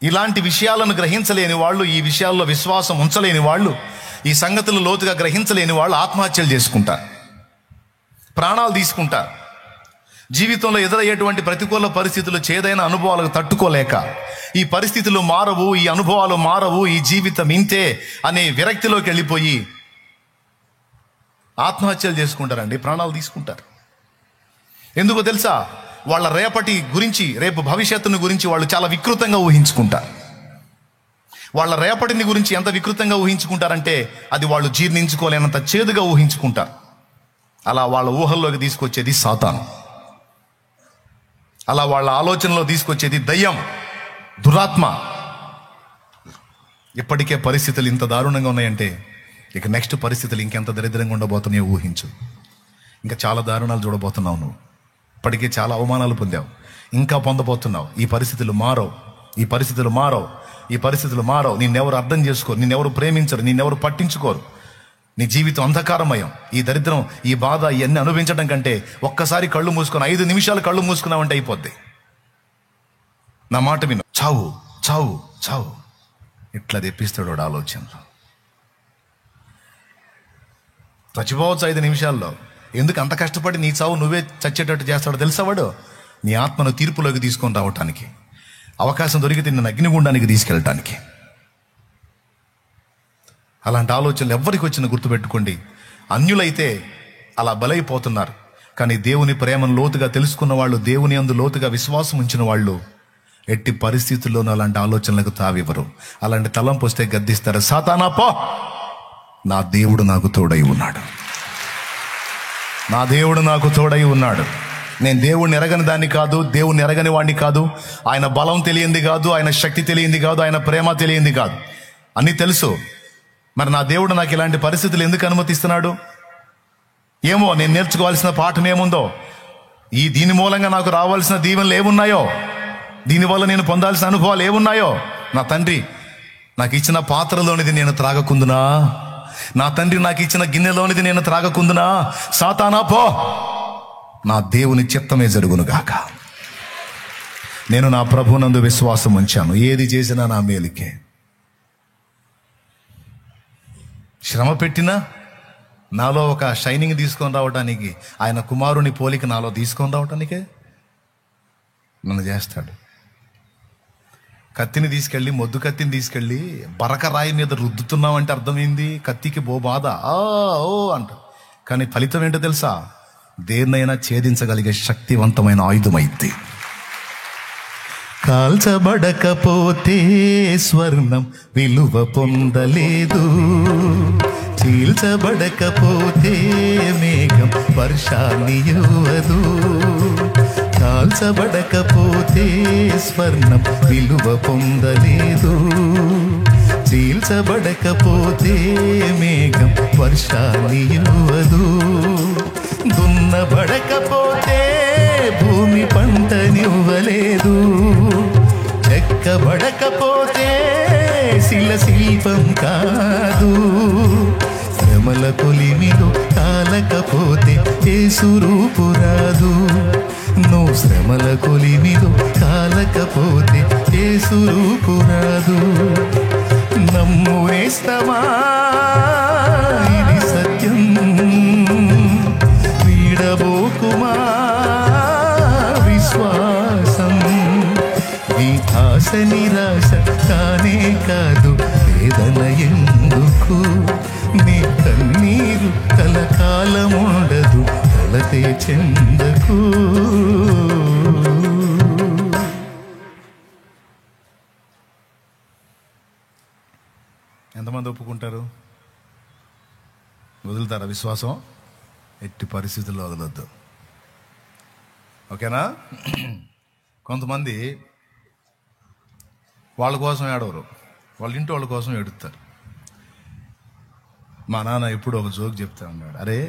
ఇలాంటి విషయాలను గ్రహించలేని వాళ్ళు, ఈ విషయాల్లో విశ్వాసం ఉంచలేని వాళ్ళు, ఈ సంగతులు లోతుగా గ్రహించలేని వాళ్ళు ఆత్మహత్యలు చేసుకుంటారు, ప్రాణాలు తీసుకుంటారు. జీవితంలో ఎదురయ్యేటువంటి ప్రతికూల పరిస్థితులు, చేదైన అనుభవాలకు తట్టుకోలేక ఈ పరిస్థితులు మారవు, ఈ అనుభవాలు మారవు, ఈ జీవితం ఇంతే అనే విరక్తిలోకి వెళ్ళిపోయి ఆత్మహత్యలు చేసుకుంటారండి, ప్రాణాలు తీసుకుంటారు. ఎందుకో తెలుసా? వాళ్ళ రేపటి గురించి, రేపు భవిష్యత్తుని గురించి వాళ్ళు చాలా వికృతంగా ఊహించుకుంటారు. వాళ్ళ రేపటిని గురించి ఎంత వికృతంగా ఊహించుకుంటారంటే అది వాళ్ళు జీర్ణించుకోలేనంత చేదుగా ఊహించుకుంటారు. అలా వాళ్ళ ఊహల్లోకి తీసుకొచ్చేది సాతాను, అలా వాళ్ళ ఆలోచనలో తీసుకొచ్చేది దయ్యం, దురాత్మ. ఇప్పటికే పరిస్థితులు ఇంత దారుణంగా ఉన్నాయంటే ఇక నెక్స్ట్ పరిస్థితులు ఇంకెంత దరిద్రంగా ఉండబోతున్నాయో ఊహించు. ఇంకా చాలా దారుణాలు చూడబోతున్నావు నువ్వు. ఇప్పటికే చాలా అవమానాలు పొందావు, ఇంకా పొందబోతున్నావు. ఈ పరిస్థితులు మారవు, ఈ పరిస్థితులు మారవు, ఈ పరిస్థితులు మారవు. నిన్నెవరు అర్థం చేసుకోరు, నిన్నెవరు ప్రేమించరు, నిన్నెవరు పట్టించుకోరు. నీ జీవితం అంధకారమయం. ఈ దరిద్రం, ఈ బాధ, ఇవన్నీ అనుభవించడం కంటే ఒక్కసారి కళ్ళు మూసుకొని 5 నిమిషాలు కళ్ళు మూసుకున్నావంటే అయిపోద్ది. నా మాట విను. చావు చావు చావు ఇట్లా తెప్పిస్తాడు వాడు ఆలోచనలో. చచ్చిపోవచ్చు 5 నిమిషాల్లో. ఎందుకు అంత కష్టపడి నీ చావు నువ్వే చచ్చేటట్టు చేస్తాడో తెలుసా? వాడు నీ ఆత్మను తీర్పులోకి తీసుకొని రావటానికి, అవకాశం దొరికితే నిన్ను అగ్నిగుండానికి తీసుకెళ్ళటానికి. అలాంటి ఆలోచనలు ఎవరికి వచ్చినా గుర్తుపెట్టుకోండి. అన్యులైతే అలా బలైపోతున్నారు, కానీ దేవుని ప్రేమను లోతుగా తెలుసుకున్న వాళ్ళు, దేవుని యందు లోతుగా విశ్వాసం ఉంచిన వాళ్ళు ఎట్టి పరిస్థితుల్లోనూ అలాంటి ఆలోచనలకు తావివ్వరు. అలాంటి తలంపు వస్తే గద్దిస్తారు, సాతానా పో, నా దేవుడు నాకు తోడై ఉన్నాడు, నా దేవుడు నాకు తోడై ఉన్నాడు. నేను దేవుడిని ఎరగని దాన్ని కాదు, దేవుడిని ఎరగని వాడిని కాదు, ఆయన బలం తెలియంది కాదు, ఆయన శక్తి తెలియంది కాదు, ఆయన ప్రేమ తెలియంది కాదు, అన్నీ తెలుసు. మరి నా దేవుడు నాకు ఇలాంటి పరిస్థితులు ఎందుకు అనుమతిస్తున్నాడు? ఏమో, నేను నేర్చుకోవాల్సిన పాఠం ఏముందో, దీని మూలంగా నాకు రావాల్సిన దీవెనలు ఏమున్నాయో, దీనివల్ల నేను పొందాల్సిన అనుభవాలు ఏమున్నాయో. నా తండ్రి నాకు ఇచ్చిన పాత్రలోనిది నేను త్రాగకుందునా, నా తండ్రి నాకు ఇచ్చిన గిన్నెలోనిది నేను త్రాగకుందునా, సాతానా పో, నా దేవుని చిత్తమే జరుగునుగాక. నేను నా ప్రభునందు విశ్వాసం ఉంచాను, ఏది చేసినా నా మేలుకే. శ్రమ పెట్టినా నాలో ఒక షైనింగ్ తీసుకొని రావటానికి, ఆయన కుమారుని పోలిక నాలో తీసుకొని రావటానికే నన్ను చేస్తాడు. కత్తిని తీసుకెళ్ళి, మొద్దు కత్తిని తీసుకెళ్ళి బరక రాయి మీద రుద్దుతున్నామంటే అర్థమైంది, కత్తికి బాధ ఓ అంట. కానీ ఫలితం ఏంటో తెలుసా? దేన్నైనా ఛేదించగలిగే శక్తివంతమైన ఆయుధమైంది. కాల్చబడకపోతే స్వర్ణం విలువ పొందలేదు, చీల్చబడకపోతే మేఘం వర్షాన్ని ఇవ్వదు. కాల్చబడకపోతే స్వర్ణం విలువ పొందలేదు, చీల్చబడకపోతే మేఘం వర్షాన్ని ఇవ్వదు. దున్నబడకపోతే భూమి పంటనివ్వలేదు, చెక్కబడకపోతే శిల్పం కాదు. శ్రమల కొలిమిలో కాలకపోతే యేసు రూపు రాదు, నువ్వు శ్రమల కొలిమిలో కాలకపోతే యేసు రూపు రాదు. నమ్ము వేస్తమా, ఇది సత్యం, వీడబోకుమా విశ్వాసం. నీ ఆశ నిరాశ కానే కాదు, వేదన ఎందుకు, నీ కన్నీరు కలకాలముండదు, కలతే చెందకు. ఎంతమంది ఒప్పుకుంటారు? వదులుతారా విశ్వాసం? ఎట్టి పరిస్థితుల్లో వదలొద్దు, ఓకేనా? కొంతమంది వాళ్ళ కోసం ఏడవరు, వాళ్ళ ఇంటి వాళ్ళ కోసం ఏడుస్తారు. మా నాన్న ఎప్పుడు ఒక జోక్ చెప్తా ఉన్నాడు, అరే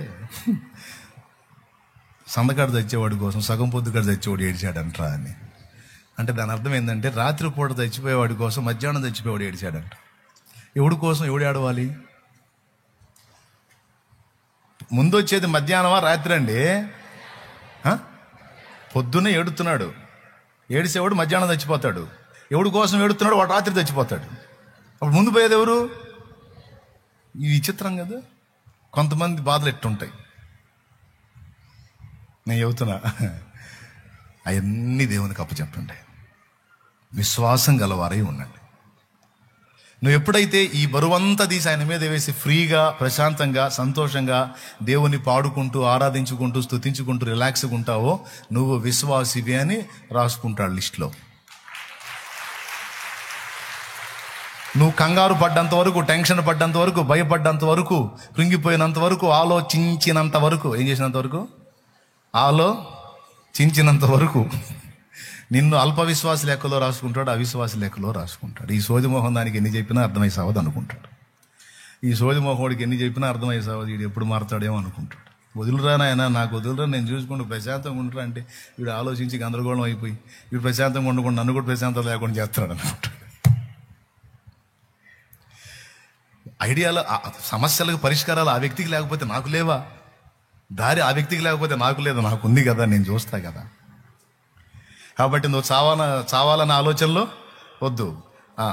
సందకాడు చచ్చేవాడి కోసం సగం పొద్దుకాడు చచ్చేవాడు ఏడిచాడంట్రా అని. అంటే దాని అర్థం ఏంటంటే రాత్రిపూట చచ్చిపోయేవాడి కోసం మధ్యాహ్నం చచ్చిపోయేవాడు ఏడిచాడంట. ఎవడి కోసం ఎవడు ఏడవాలి? ముందు వచ్చేది మధ్యాహ్నమా రాత్రి అండి? పొద్దున్నే ఏడుతున్నాడు, ఏడిసేవాడు మధ్యాహ్నం చచ్చిపోతాడు. ఎవడి కోసం ఏడుతున్నాడు వాడు రాత్రి చచ్చిపోతాడు. అప్పుడు ముందు పోయేది ఎవరు? ఇది విచిత్రం కదా. కొంతమంది బాధలు ఎట్టుంటాయి, నేను చెబుతున్నా, అవన్నీ దేవునికి అప్పచెప్పండి. విశ్వాసం గలవారై ఉండండి. నువ్వు ఎప్పుడైతే ఈ బరువంతా తీసి ఆయన మీద వేసి ఫ్రీగా, ప్రశాంతంగా, సంతోషంగా దేవుని పాడుకుంటూ, ఆరాధించుకుంటూ, స్తుతించుకుంటూ రిలాక్స్గా ఉంటావో నువ్వు విశ్వాసివి అని రాసుకుంటాడు లిస్టులో. నువ్వు కంగారు పడ్డంత వరకు, టెన్షన్ పడ్డంత వరకు, భయపడ్డంత వరకు, కృంగిపోయినంత వరకు, ఆలోచించినంత వరకు, ఏం చేసినంత వరకు, ఆలోచించినంత వరకు నిన్ను అల్ప విశ్వాస లెక్కలో రాసుకుంటాడు, అవిశ్వాస లెక్కలో రాసుకుంటాడు. ఈ సోదిమోహం దానికి ఎన్ని చెప్పినా అర్థమై సావదు అనుకుంటాడు. ఈ సోదిమోహోడికి ఎన్ని చెప్పినా అర్థమై సావదు, వీడు ఎప్పుడు మారుతాడేమో అనుకుంటాడు. వదులురా నాయన, నాకు వదులురా, నేను చూసుకుంటూ ప్రశాంతంగా ఉంటారా అంటే వీడు ఆలోచించి గందరగోళం అయిపోయి వీడు ప్రశాంతంగా ఉండకుండా నన్ను కూడా ప్రశాంతం లేకుండా చేస్తాడు అనుకుంటాడు. ఐడియాలు, సమస్యలకు పరిష్కారాలు ఆ వ్యక్తికి లేకపోతే నాకు లేవా? దారి ఆ వ్యక్తికి లేకపోతే నాకు లేదా? నాకు ఉంది కదా, నేను చూస్తా కదా. కాబట్టి నువ్వు చావాలన్న ఆలోచనలో వద్దు,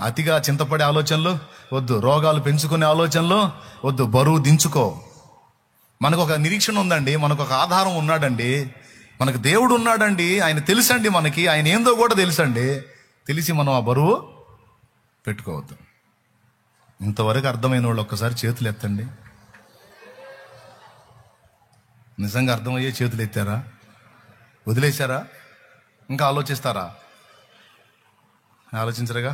అతిగా చింతపడే ఆలోచనలు వద్దు, రోగాలు పెంచుకునే ఆలోచనలు వద్దు, బరువు దించుకో. మనకు ఒక నిరీక్షణ ఉందండి, మనకు ఒక ఆధారం ఉన్నాడండి, మనకు దేవుడు ఉన్నాడండి, ఆయన తెలుసండి, మనకి ఆయన ఏందో కూడా తెలుసండి. తెలిసి మనం ఆ బరువు పెట్టుకోవద్దు. ఇంతవరకు అర్థమైన వాళ్ళు ఒక్కసారి చేతులు ఎత్తండి. నిజంగా అర్థమయ్యే చేతులు ఎత్తారా? వదిలేశారా? ఇంకా ఆలోచిస్తారా? ఆలోచించరుగా,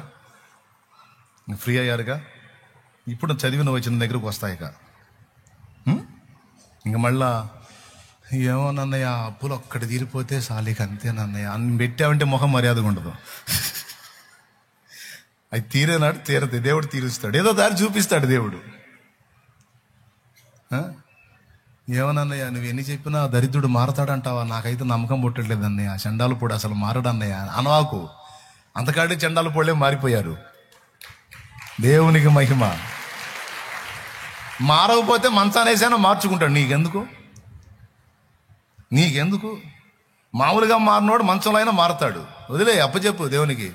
ఫ్రీ అయ్యారుగా. ఇప్పుడు చదివిన వచ్చిన దగ్గరకు వస్తాయిక. ఇంక మళ్ళా ఏమోనన్నయ్య, అప్పులు ఒక్కటి తీరిపోతే సాలికి అంతేనన్నయ్య అని పెట్టామంటే మొహం మర్యాదగా ఉండదు. అది తీరేనాడు తీరదు, దేవుడు తీరుస్తాడు, ఏదో దారి చూపిస్తాడు దేవుడు. ఏమన్నయ్య నువ్వు ఎన్ని చెప్పినా దరిద్రుడు మారతాడంటావా? నాకైతే నమ్మకం పుట్టట్లేదు అన్నయ్య, చండాలు పొడి అసలు మారడన్నయ్య అనవాకు. అంతకాడే చండాలు పొడే మారిపోయారు. దేవునికి మహిమ. మారకపోతే మంచానేసైనా మార్చుకుంటాడు. నీకెందుకు? మామూలుగా మారినోడు మంచంలో అయినా మారతాడు. వదిలే, అప్పచెప్పు దేవునికి.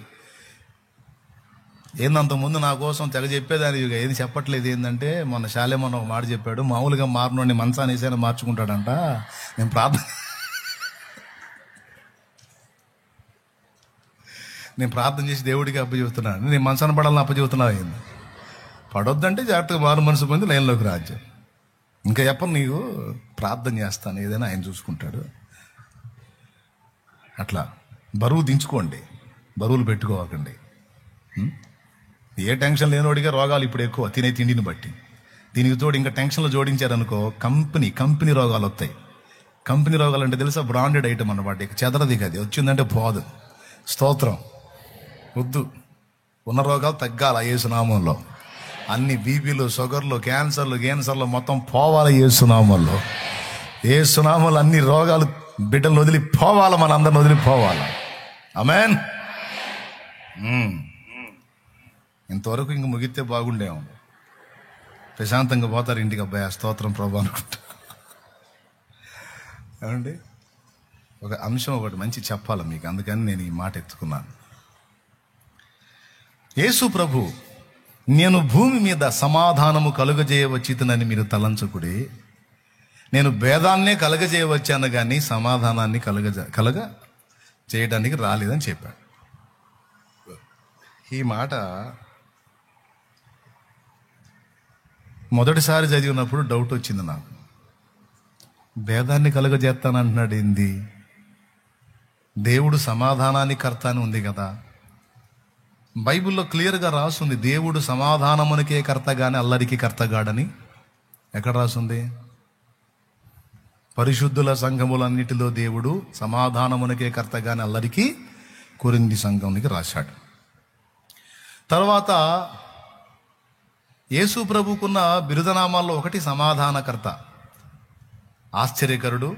ఏందంత ముందు నా కోసం తెగ చెప్పేదాని ఏది చెప్పట్లేదు. ఏంటంటే మొన్న శాలేమన్న ఒక మాట చెప్పాడు, మామూలుగా మారినోడిని మంచాన్ని వేసైనా మార్చుకుంటాడంట. నేను ప్రార్థన చేసి దేవుడికి అప్పచెబుతున్నాను. నేను మంచాన్ని పడాలని అప్పచెబుతున్నా. ఏంది పడొద్దంటే జాగ్రత్తగా మారు మనసు పొంది లైన్లోకి రాజ్యం. ఇంకా చెప్పను, నీకు ప్రార్థన చేస్తాను, ఏదైనా ఆయన చూసుకుంటాడు. అట్లా బరువు దించుకోండి, బరువులు పెట్టుకోకండి. ఏ టెన్షన్ లేనోడిగా రోగాలు ఇప్పుడు ఎక్కువ, తినే తిండిని బట్టి. దీనికి తోడు ఇంకా టెన్షన్లు జోడించారనుకో కంపెనీ రోగాలు వస్తాయి. కంపెనీ రోగాలు అంటే తెలుసా? బ్రాండెడ్ ఐటమ్ అన్నమాట. ఇక చెదరది కది, వచ్చిందంటే పోదు. స్తోత్రం. వద్దు, ఉన్న రోగాలు తగ్గాల యేసునామంలో. అన్ని బీపీలు, షుగర్లు, క్యాన్సర్లు మొత్తం పోవాలి యేసునామంలో. యేసునామంలో అన్ని రోగాలు బిడ్డలను వదిలిపోవాలి, మన అందరిని వదిలిపోవాలి. ఆమేన్. ఇంతవరకు ఇంక ముగితే బాగుండేమో. ప్రశాంతంగా పోతారు ఇంటికి. అబ్బాయి స్తోత్రం ప్రభు అనుకుంటా. ఏమండి, ఒక అంశం ఒకటి మంచి చెప్పాలి మీకు, అందుకని నేను ఈ మాట ఎత్తుకున్నాను. యేసు ప్రభు, నేను భూమి మీద సమాధానము కలుగజేయవచ్చితనని మీరు తలంచకుడి, నేను భేదాన్నే కలగజేయవచ్చాను కానీ సమాధానాన్ని కలగ చేయడానికి రాలేదని చెప్పాడు. ఈ మాట మొదటిసారి చదివినప్పుడు డౌట్ వచ్చింది నాకు. భేదాన్ని కలుగజేస్తానంటున్నాడు ఏంది? దేవుడు సమాధానాన్ని కర్త అని ఉంది కదా. బైబిల్లో క్లియర్గా రాసుంది, దేవుడు సమాధానమునికే కర్త గాని అల్లరికి కర్తగాడని. ఎక్కడ రాసుంది? పరిశుద్ధుల సంఘములన్నిటిలో దేవుడు సమాధానమునికే కర్త గాని అల్లరికి కొరింథీ సంఘానికి రాశాడు. తర్వాత యేసు ప్రభుకున్న బిరుదనామాల్లో ఒకటి సమాధానకర్త, ఆశ్చర్యకరుడు,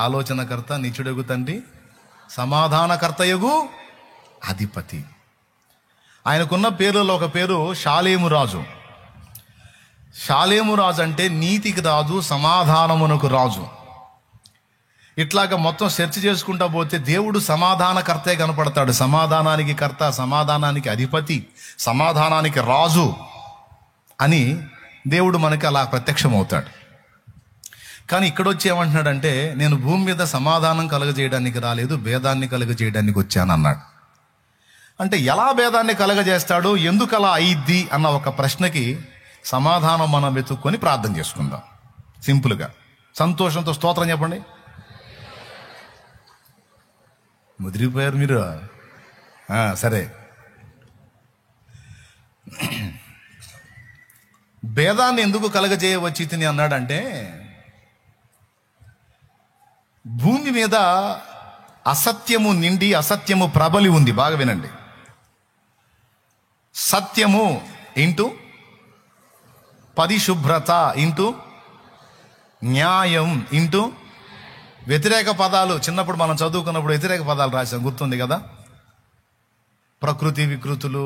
ఆలోచనకర్త, నిత్యుడగు తండ్రి, సమాధానకర్తయగు అధిపతి. ఆయనకున్న పేర్లలో ఒక పేరు షాలేము రాజు. షాలేము రాజు అంటే నీతికి రాజు, సమాధానమునకు రాజు. ఇట్లాగా మొత్తం సెర్చ్ చేసుకుంటా పోతే దేవుడు సమాధానకర్తే కనపడతాడు. సమాధానానికి కర్త, సమాధానానికి అధిపతి, సమాధానానికి రాజు అని దేవుడు మనకి అలా ప్రత్యక్షమవుతాడు. కానీ ఇక్కడ వచ్చి ఏమంటున్నాడంటే, నేను భూమి మీద సమాధానం కలగజేయడానికి రాలేదు, భేదాన్ని కలగజేయడానికి వచ్చాను అన్నాడు. అంటే ఎలా భేదాన్ని కలగజేస్తాడు, ఎందుకు అలా అయ్యిద్ది అన్న ఒక ప్రశ్నకి సమాధానం మనం వెతుక్కొని ప్రార్థన చేసుకుందాం. సింపుల్గా సంతోషంతో స్తోత్రం చెప్పండి. ముదిరిపోయారు మీరు. సరే, భేదాన్ని ఎందుకు కలగజేయవచ్చి తిని అన్నాడంటే, భూమి మీద అసత్యము నిండి అసత్యము ప్రబలి ఉంది. బాగా వినండి. సత్యము ఇంటూ పరిశుభ్రత ఇంటూ న్యాయం ఇంటూ వ్యతిరేక పదాలు. చిన్నప్పుడు మనం చదువుకున్నప్పుడు వ్యతిరేక పదాలు రాసాం, గుర్తుంది కదా? ప్రకృతి వికృతులు,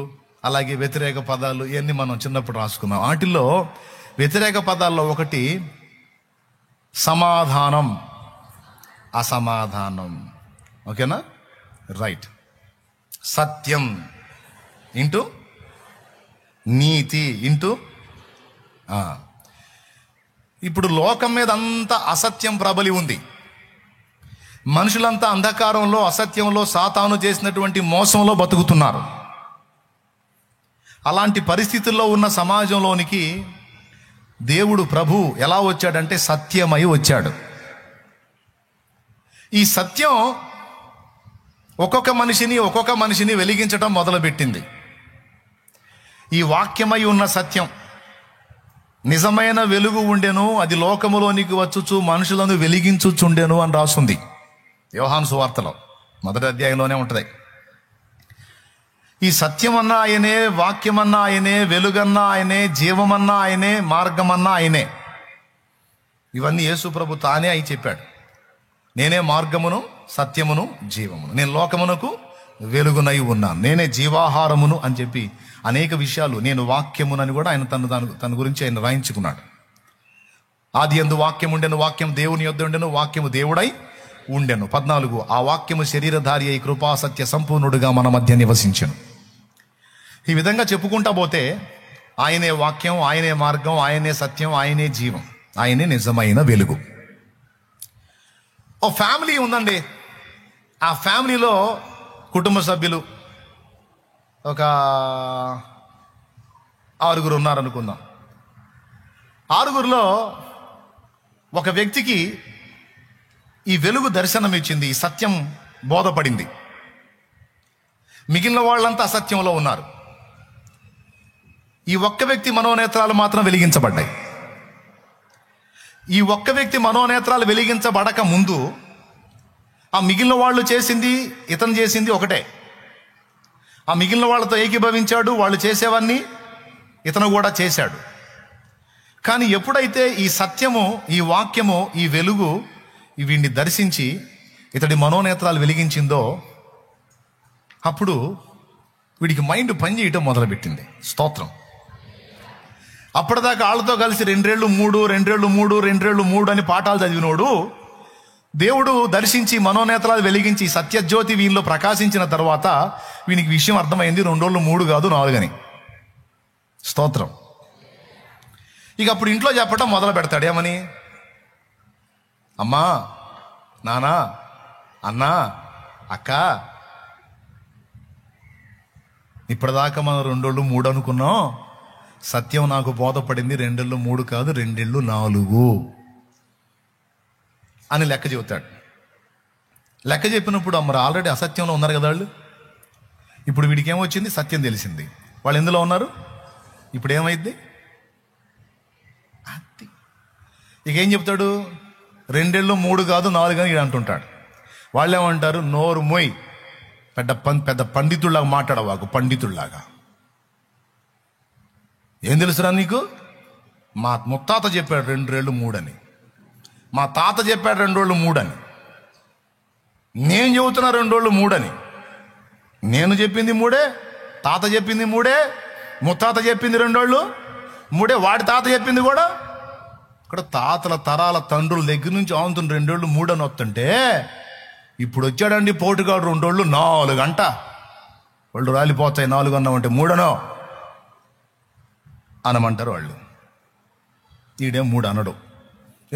అలాగే వ్యతిరేక పదాలు, ఇవన్నీ మనం చిన్నప్పుడు రాసుకున్నాం. వాటిల్లో వ్యతిరేక పదాల్లో ఒకటి సమాధానం, అసమాధానం. ఓకేనా? రైట్. సత్యం ఇంటూ నీతి ఇంటూ. ఇప్పుడు లోకం మీద అంతా అసత్యం ప్రబలి ఉంది. మనుషులంతా అంధకారంలో, అసత్యంలో, సాతాను చేసినటువంటి మోసంలో బతుకుతున్నారు. అలాంటి పరిస్థితుల్లో ఉన్న సమాజంలోనికి దేవుడు ప్రభు ఎలా వచ్చాడంటే సత్యమై వచ్చాడు. ఈ సత్యం ఒక్కొక్క మనిషిని వెలిగించడం మొదలుపెట్టింది. ఈ వాక్యమై ఉన్న సత్యం నిజమైన వెలుగు ఉండెను, అది లోకములోనికి వచ్చుచు మనుషులను వెలిగించుచుండెను అని రాస్తుంది యోహాను సువార్తలో 1వ అధ్యాయంలోనే ఉంటుంది. ఈ సత్యమన్నా ఆయనే, వాక్యమన్నా ఆయనే, వెలుగన్నా ఆయనే, జీవమన్నా ఆయనే, మార్గమన్నా ఆయనే. ఇవన్నీ యేసు ప్రభు తానే అయి చెప్పాడు. నేనే మార్గమును, సత్యమును, జీవమును, నేను లోకమునకు వెలుగునై ఉన్నాను, నేనే జీవాహారమును అని చెప్పి అనేక విషయాలు, నేను వాక్యమునని కూడా ఆయన తన గురించి ఆయన రాయించుకున్నాడు. ఆది యందు వాక్యం ఉండెను, వాక్యం దేవుని యొద్ద ఉండెను, వాక్యము దేవుడై ఉండెను. 14 ఆ వాక్యము శరీరధారి అయి కృపా సత్య సంపూర్ణుడుగా మన మధ్య నివసించెను. ఈ విధంగా చెప్పుకుంటా పోతే ఆయనే వాక్యం, ఆయనే మార్గం, ఆయనే సత్యం, ఆయనే జీవం, ఆయనే నిజమైన వెలుగు. ఓ ఫ్యామిలీ ఉందండి. ఆ ఫ్యామిలీలో కుటుంబ సభ్యులు ఒక 6 ఉన్నారనుకుందాం. 6లో ఒక వ్యక్తికి ఈ వెలుగు దర్శనం ఇచ్చింది, ఈ సత్యం బోధపడింది. మిగిలిన వాళ్ళంతా అసత్యంలో ఉన్నారు. ఈ ఒక్క వ్యక్తి మనోనేత్రాలు మాత్రం వెలిగించబడ్డాయి. ఈ ఒక్క వ్యక్తి మనోనేత్రాలు వెలిగించబడక ముందు ఆ మిగిలిన వాళ్ళు చేసింది, ఇతను చేసింది ఒకటే. ఆ మిగిలిన వాళ్ళతో ఏకీభవించాడు, వాళ్ళు చేసేవన్నీ ఇతను కూడా చేశాడు. కానీ ఎప్పుడైతే ఈ సత్యము, ఈ వాక్యము, ఈ వెలుగు వీడిని దర్శించి ఇతడి మనోనేత్రాలు వెలిగించిందో అప్పుడు వీడికి మైండ్ పనిచేయటం మొదలుపెట్టింది. స్తోత్రం. అప్పటిదాకా వాళ్ళతో కలిసి 2 ఏళ్ళు 3 అని పాఠాలు చదివినోడు దేవుడు దర్శించి మనోనేత్రాలు వెలిగించి సత్యజ్యోతి వీళ్ళలో ప్రకాశించిన తర్వాత వీనికి విషయం అర్థమైంది. 2 రోజులు 3 కాదు 4 అని. స్తోత్రం. ఇక అప్పుడు ఇంట్లో చెప్పటం మొదలు పెడతాడు. ఏమని? అమ్మా, నానా, అన్నా, అక్క, ఇప్పటిదాకా మనం 2 రోజులు 3 అనుకున్నాం, సత్యం నాకు బోధపడింది 2 ఏళ్ళు 3 కాదు 2 ఏళ్ళు 4 అని లెక్క చెబుతాడు. లెక్క చెప్పినప్పుడు మరి ఆల్రెడీ అసత్యంలో ఉన్నారు కదా వాళ్ళు. ఇప్పుడు వీడికి ఏమొచ్చింది? సత్యం తెలిసింది. వాళ్ళు ఎందులో ఉన్నారు? ఇప్పుడు ఏమైంది? ఇక ఏం చెప్తాడు? 2 ఏళ్ళు 3 కాదు 4 అని అంటుంటాడు. వాళ్ళు ఏమంటారు? నోరు మొయ్, పెద్ద పండితుల్లాగా మాట్లాడవాకు, పండితుల్లాగా. ఏం తెలుసురా నీకు? మా ముత్తాత చెప్పాడు 2 ఏళ్ళు 3 అని, మా తాత చెప్పాడు 2 రోజులు 3 అని, నేను చెబుతున్నా 2 రోజులు 3 అని. నేను చెప్పింది 3, తాత చెప్పింది 3, ముత్తాత చెప్పింది 2 రోజులు 3, వాడి తాత చెప్పింది కూడా ఇక్కడ తాతల తరాల తండ్రుల దగ్గర నుంచి ఆవుతున్న 2 ఏళ్ళు 3 అని వస్తుంటే ఇప్పుడు వచ్చాడండి పోటుగాడు 2 ఏళ్ళు 4 గంట వాళ్ళు రాలిపోతాయి 4 అన్నామంటే 3 అనో అనమంటారు వాళ్ళు. ఈడేం 3 అనడు.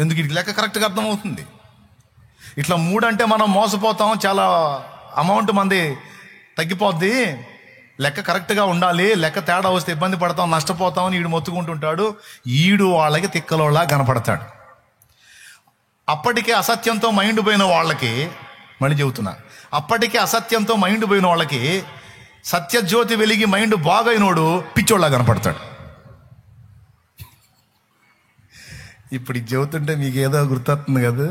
ఎందుకు? ఇది లెక్క కరెక్ట్గా అర్థమవుతుంది. ఇట్లా 3 అంటే మనం మోసపోతాం, చాలా అమౌంట్ మంది తగ్గిపోద్ది, లెక్క కరెక్ట్గా ఉండాలి, లెక్క తేడా వస్తే ఇబ్బంది పడతాం, నష్టపోతామని ఈడు మొత్తుకుంటుంటాడు. ఈడు వాళ్ళకి తిక్కలోలా కనపడతాడు. అప్పటికే అసత్యంతో మైండ్ పోయిన వాళ్ళకి, మళ్ళీ చెబుతున్నా, అప్పటికే అసత్యంతో మైండ్ పోయిన వాళ్ళకి సత్యజ్యోతి వెలిగి మైండ్ బాగైనోడు పిచ్చోళ్ళ కనపడతాడు. ఇప్పుడు ఇది చెబుతుంటే మీకు ఏదో గుర్తొస్తుంది కదా,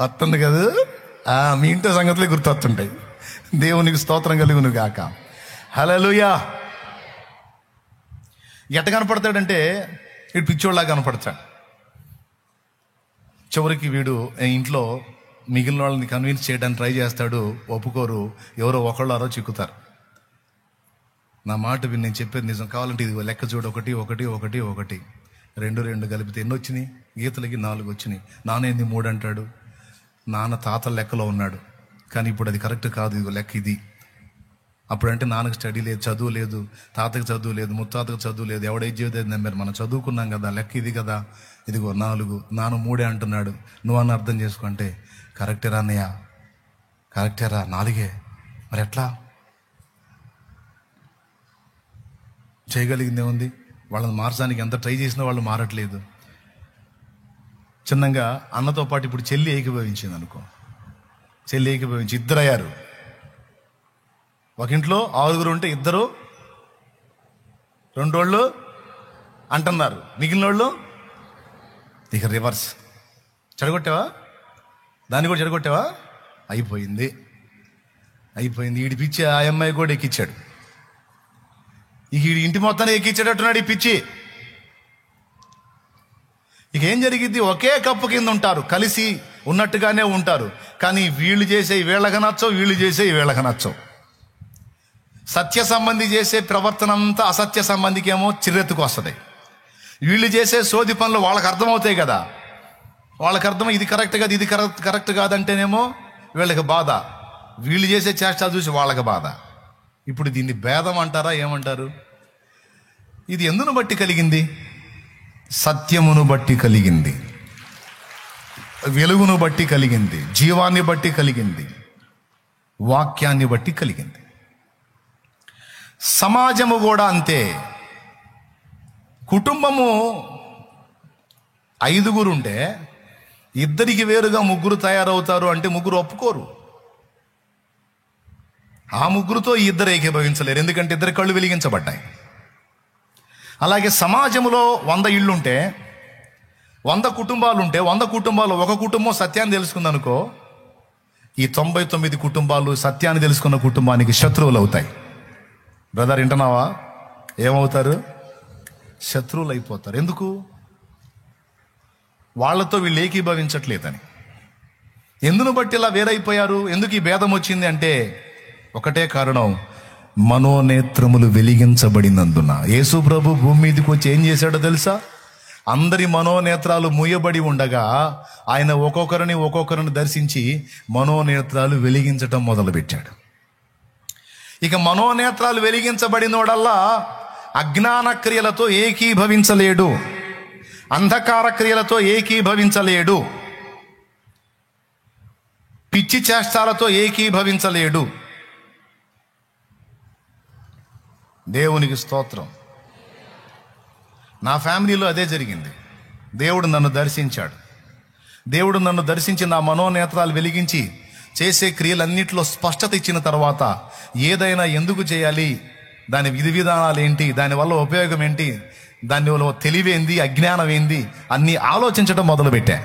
వస్తుంది కదా, మీ ఇంట్లో సంగతులే గుర్తొస్తుంటాయి. దేవునికి స్తోత్రం కలుగును గాక. హల్లెలూయా. ఎట్ట కనపడతాడంటే వీడు పిచ్చోళ్ళ కనపడతాడు. చివరికి వీడు ఇంట్లో మిగిలిన వాళ్ళని కన్విన్స్ చేయడానికి ట్రై చేస్తాడు, ఒప్పుకోరు, ఎవరో ఒకళ్ళారో చిక్కుతారు. నా మాట విని నేను చెప్పేది నిజం. కావాలంటే ఇది లెక్క చూడు, 1 1 1 1 2 2 కలిపితే ఎన్ని వచ్చినాయి? గీతలకి 4 వచ్చినాయి. నానేంది 3 అంటాడు. నాన్న తాతల లెక్కలో ఉన్నాడు, కానీ ఇప్పుడు అది కరెక్ట్ కాదు, ఇదిగో లెక్క ఇది. అప్పుడంటే నాన్నకు స్టడీ లేదు, చదువు లేదు, తాతకు చదువు లేదు, ముత్తాతకు చదువు లేదు, ఎవడేది జీవితం నమ్మారు, మనం చదువుకున్నాం కదా, లెక్క ఇది కదా, ఇదిగో 4, నాన్న 3 అంటున్నాడు, నువ్వన్న అర్థం చేసుకుంటే కరెక్టేరా అన్నయ్య, కరెక్టేరా 4, మరి ఎట్లా చేయగలిగిందే ఉంది? వాళ్ళని మార్చడానికి ఎంత ట్రై చేసినా వాళ్ళు మారట్లేదు. చిన్నగా అన్నతో పాటు ఇప్పుడు చెల్లి ఏకీభవించింది అనుకో, చెల్లి ఏకీభవించి 2 అయ్యారు. ఒక ఇంట్లో 6 ఉంటే 2 2 అంటున్నారు, మిగిలిన వాళ్ళు ఇక రివర్స్. చెడగొట్టావా? దాన్ని కూడా చెడగొట్టావా? అయిపోయింది. ఈడి పిచ్చి ఆ అమ్మాయి కూడా ఎక్కించాడు. ఇక ఈడి ఇంటి మొత్తాన్ని ఎక్కించేటట్టున్నాడు ఈ పిచ్చి. ఇక ఏం జరిగింది? ఒకే కప్పు కింద ఉంటారు, కలిసి ఉన్నట్టుగానే ఉంటారు, కానీ వీళ్ళు చేసే వీళ్ళకి నచ్చవు, వీళ్ళు చేసే వీళ్ళకి నచ్చవు. సత్య సంబంధి చేసే ప్రవర్తన అంతా అసత్య సంబంధికేమో చిరెత్తుకు వస్తుంది. వీళ్ళు చేసే సోది పనులు వాళ్ళకి అర్థమవుతాయి కదా, వాళ్ళకి అర్థం ఇది కరెక్ట్ కాదు, ఇది కరెక్ట్ కాదంటేనేమో వీళ్ళకి బాధ, వీళ్ళు చేసే చేష్ట చూసి వాళ్ళకి బాధ. ఇప్పుడు దీన్ని భేదం అంటారా ఏమంటారు? ఇది ఎందును బట్టి కలిగింది? సత్యమును బట్టి కలిగింది, వెలుగును బట్టి కలిగింది, జీవాన్ని బట్టి కలిగింది, వాక్యాన్ని బట్టి కలిగింది. సమాజము కూడా అంతే. కుటుంబము 5 ఉంటే 2కి వేరుగా 3 తయారవుతారు అంటే 3 ఒప్పుకోరు. ఆ 3తో 2 ఏకీభవించలేరు, ఎందుకంటే 2 కళ్ళు వెలిగించబడ్డాయి. అలాగే సమాజంలో 100 ఇళ్ళుంటే 100 కుటుంబాలు ఉంటే 100 కుటుంబాలు ఒక కుటుంబం సత్యాన్ని తెలుసుకుందనుకో, ఈ 99 కుటుంబాలు సత్యాన్ని తెలుసుకున్న కుటుంబానికి శత్రువులు అవుతాయి. బ్రదర్ వింటున్నావా? ఏమవుతారు? శత్రువులు అయిపోతారు. ఎందుకు? వాళ్ళతో వీళ్ళు ఏకీభవించట్లేదని. ఎందును బట్టి ఇలా వేరైపోయారు? ఎందుకు ఈ భేదం వచ్చింది అంటే ఒకటే కారణం, మనోనేత్రములు వెలిగించబడినందున. యేసు ప్రభు భూమి మీదకి వచ్చి ఏం చేశాడో తెలుసా? అందరి మనోనేత్రాలు మూయబడి ఉండగా ఆయన ఒక్కొక్కరిని దర్శించి మనోనేత్రాలు వెలిగించటం మొదలుపెట్టాడు. ఇక మనోనేత్రాలు వెలిగించబడినోడల్లా అజ్ఞాన క్రియలతో ఏకీభవించలేడు, అంధకార క్రియలతో ఏకీభవించలేడు, పిచ్చి చేష్టాలతో ఏకీభవించలేడు. దేవునికి స్తోత్రం. నా ఫ్యామిలీలో అదే జరిగింది. దేవుడు నన్ను దర్శించాడు. దేవుడు నన్ను దర్శించి నా మనోనేత్రాలు వెలిగించి చేసే క్రియలన్నింటిలో స్పష్టత ఇచ్చిన తర్వాత ఏదైనా ఎందుకు చేయాలి, దాని విధి విధానాలు ఏంటి, దానివల్ల ఉపయోగం ఏంటి, దానివల్ల తెలివేంది, అజ్ఞానం ఏంది అన్నీ ఆలోచించడం మొదలుపెట్టా.